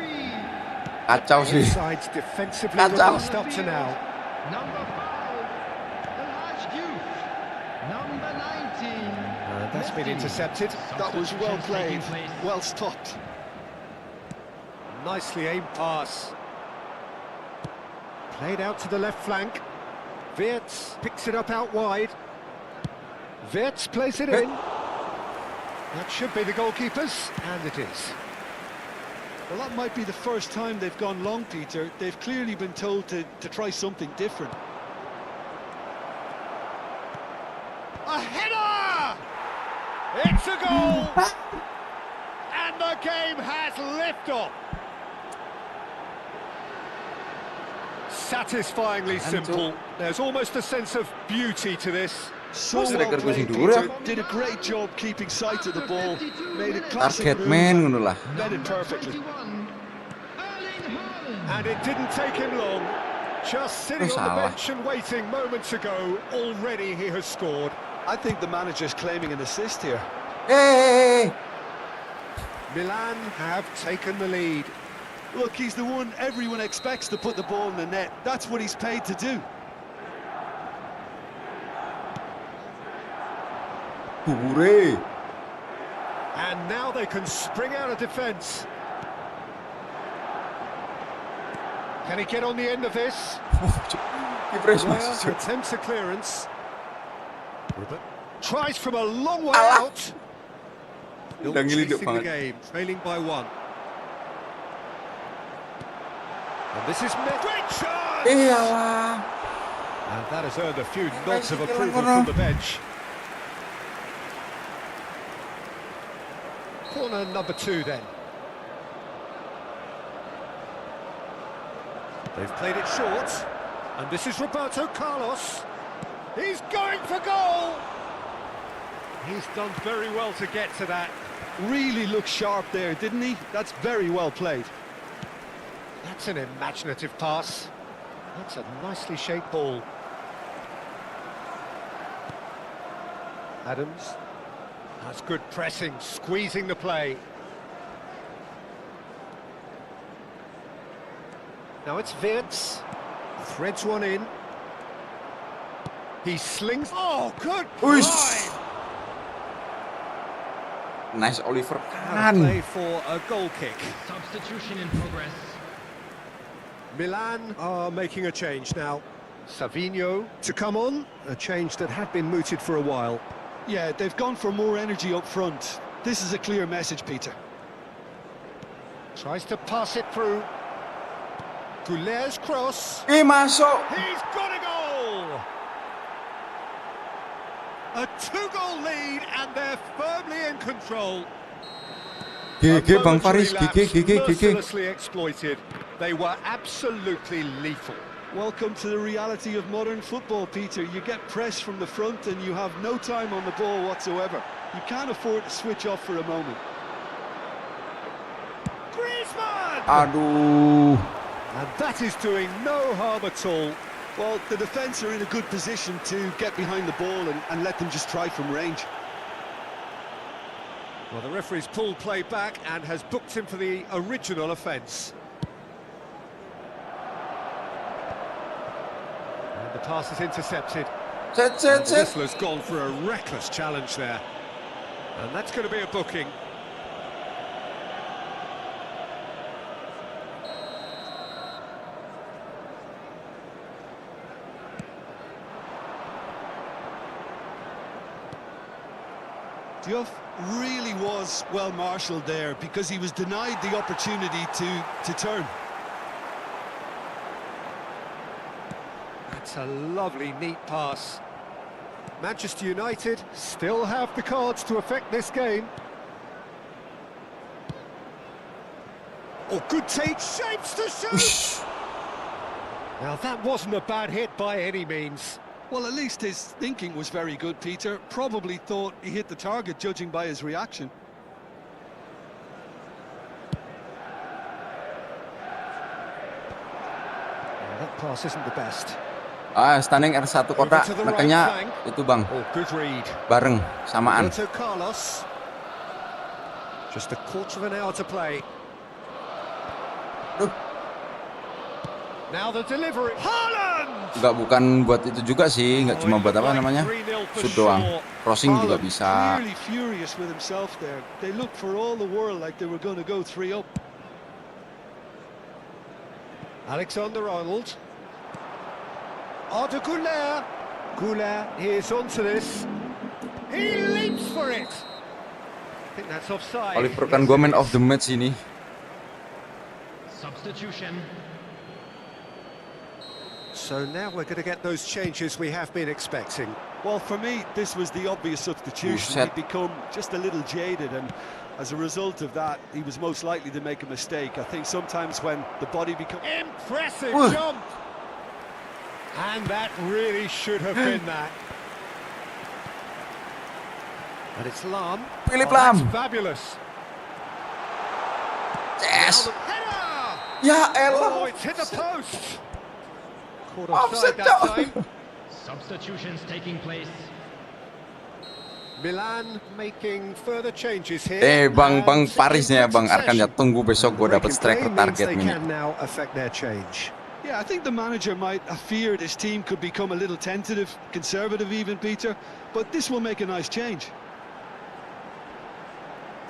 kacau sih. Sides defensively Kacau. robust up to now. Number 5, the large youth. Number 19. That's been intercepted. That was well played, well stopped. Nicely aimed pass. Played out to the left flank. Wirtz picks it up out wide. Wirtz plays it in. That should be the goalkeepers, and it is. Well, that might be the first time they've gone long, Peter. They've clearly been told to try something different. A header! It's a goal! And the game has liftoff. Satisfyingly simple. There's almost a sense of beauty to this. So well played, Peter. Did a great job keeping sight of the ball. Made a classic Target move. man ngono lah. Met it perfectly. And it didn't take him long. Just sitting on the bench and waiting moments ago. Already he has scored. I think the manager's claiming an assist here. Hey! Milan have taken the lead. Look, he's the one everyone expects to put the ball in the net. That's what he's paid to do. Hooray! And now they can spring out of defence. Can he get on the end of this? Well, attempts a clearance. Tries from a long way out. Still chasing the game, trailing by 1. And this is great chance! And that has earned a few nods of approval from the bench. Corner number 2 then. They've played it short. And this is Roberto Carlos. He's going for goal! He's done very well to get to that. Really looked sharp there, didn't he? That's very well played. That's an imaginative pass. That's a nicely shaped ball. Adams. That's good pressing, squeezing the play. Now it's Wirtz. Threads one in. He slings. Oh, good drive! Nice Oliver Play for a goal kick. Substitution in progress. Milan are making a change now. Savinho to come on, a change that had been mooted for a while. Yeah, they've gone for more energy up front. This is a clear message, Peter. Tries to pass it through. Goulet's cross. Masuk. He's got a goal! A 2-goal lead, and they're firmly in control. GG Bang Faris, GG. Mercilessly exploited. They were absolutely lethal. Welcome to the reality of modern football, Peter. You get pressed from the front and you have no time on the ball whatsoever. You can't afford to switch off for a moment. Griezmann! Aduh. And that is doing no harm at all. Well, the defence are in a good position to get behind the ball and let them just try from range. Well, the referee's pulled play back and has booked him for the original offence. And the pass is intercepted. The whistler's gone for a reckless challenge there. And that's going to be a booking. Diouf really was well marshalled there because he was denied the opportunity to turn. That's a lovely, neat pass. Manchester United still have the cards to affect this game. Oh, good take, shapes to shoot! Now, that wasn't a bad hit by any means. Well, at least his thinking was very good, Peter. Probably thought he hit the target, judging by his reaction. Well, that pass isn't the best. Standing R1 kotak, nekennya itu Bang. Oh, good read. Bareng, samaan. Roberto Carlos. Just a quarter of an hour to play. Duh. Now the delivery. Haaland! Enggak, bukan buat itu juga sih, enggak cuma buat apa namanya, shoot doang. Crossing juga bisa. Really furious with himself there. They looked for all the world like they were going to go 3 up. Alexander-Arnold. Arda Güler. Güler is onto this. He leaps for it. I think that's offside. Oliver kan gue man of the match ini. Substitution. So now we're going to get those changes we have been expecting. Well, for me, this was the obvious substitution. Buset. He'd become just a little jaded, and as a result of that, he was most likely to make a mistake. I think sometimes when the body becomes... Impressive jump! And that really should have been that. And it's Lam. Philip That's Lam. fabulous. Yes. Now the header! Ya Oh, elah. it's hit the post. Caught Offside, offside that time. Substitutions taking place. Milan making further changes here. Bang And Parisnya in Bang Arkan ya, possession. tunggu besok gue dapat Breaking striker play means target they ini. can now affect their change. Yeah, I think the manager might have feared his team could become a little tentative, conservative even, Peter, but this will make a nice change.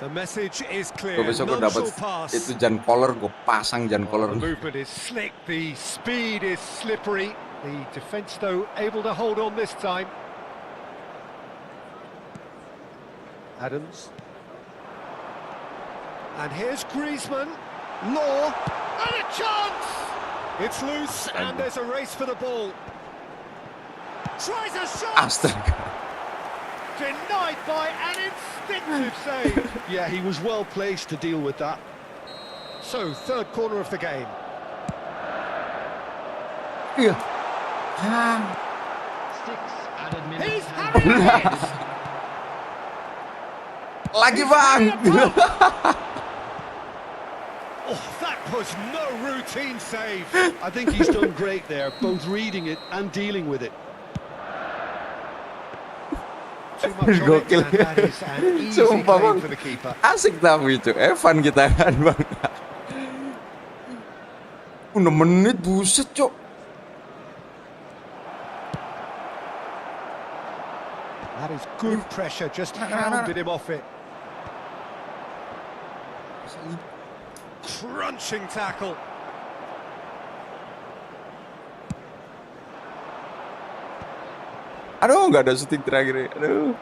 The message is clear. Gue besok gue None dapat shall pass. itu Jan Koller, gue pasang Jan The Koller. movement is slick, the speed is slippery. The defence, though, able to hold on this time. Adams. And here's Griezmann. Law. And a chance! It's loose, and there's a race for the ball. Tries a shot! Astaga. Denied by an instinctive save. Yeah, he was well placed to deal with that. So, third corner of the game. Iya. Six added minutes. He's have having been it! added. Lagi Bang. Oh, that was no routine save. I think he's done great there, both reading it and dealing with it. Too much on it, Gokil. and that is an easy Sumpah, claim Bang. for the keeper. Asik tapi itu. Evan kita kan Bang. 6 menit buset cok. That is good pressure, just hounded him off it. Crunching tackle. Aduh, nggak ada syuting terakhir ya. Aduh.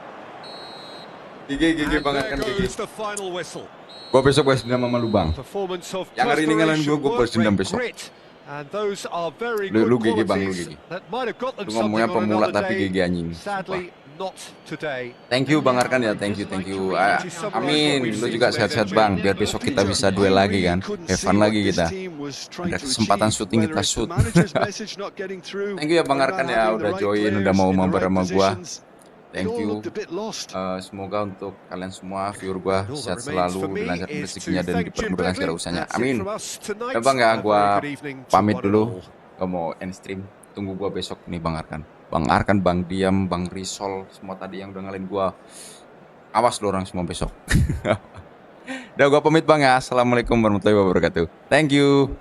GG And Bang there Arkan GG. goes the final whistle. Gua besok balas dendam sama lu Bang. Performance of Yang hari ini ngalahin desperation, gua work balas dendam rate, besok. grit. And those are very Lu good GG Bang, lu qualities GG. that might have got them Lu something ngomongnya on pemula another tapi day. GG anjing. Sadly, not today. Thank you Bang Arkan ya, thank you. Amin, lu juga sehat-sehat Bang, biar besok kita bisa duel lagi kan, Evan lagi kita. Ada kesempatan syuting kita shoot. Thank you ya Bang Arkan ya, udah join, udah mau mabar sama gua. Thank you. Semoga untuk kalian semua, viewer gua, sehat selalu, dilancarkan rezekinya dan dipermudahkan segala usahanya. Amin. Ya Bang ya, gua pamit dulu. Gua mau end stream. Tunggu gua besok nih Bang Arkan. Bang Arkan, Bang Diam, Bang Risol, semua tadi yang udah ngalahin gua. Awas lu orang semua besok. Udah gua pamit Bang ya. Assalamualaikum warahmatullahi wabarakatuh. Thank you.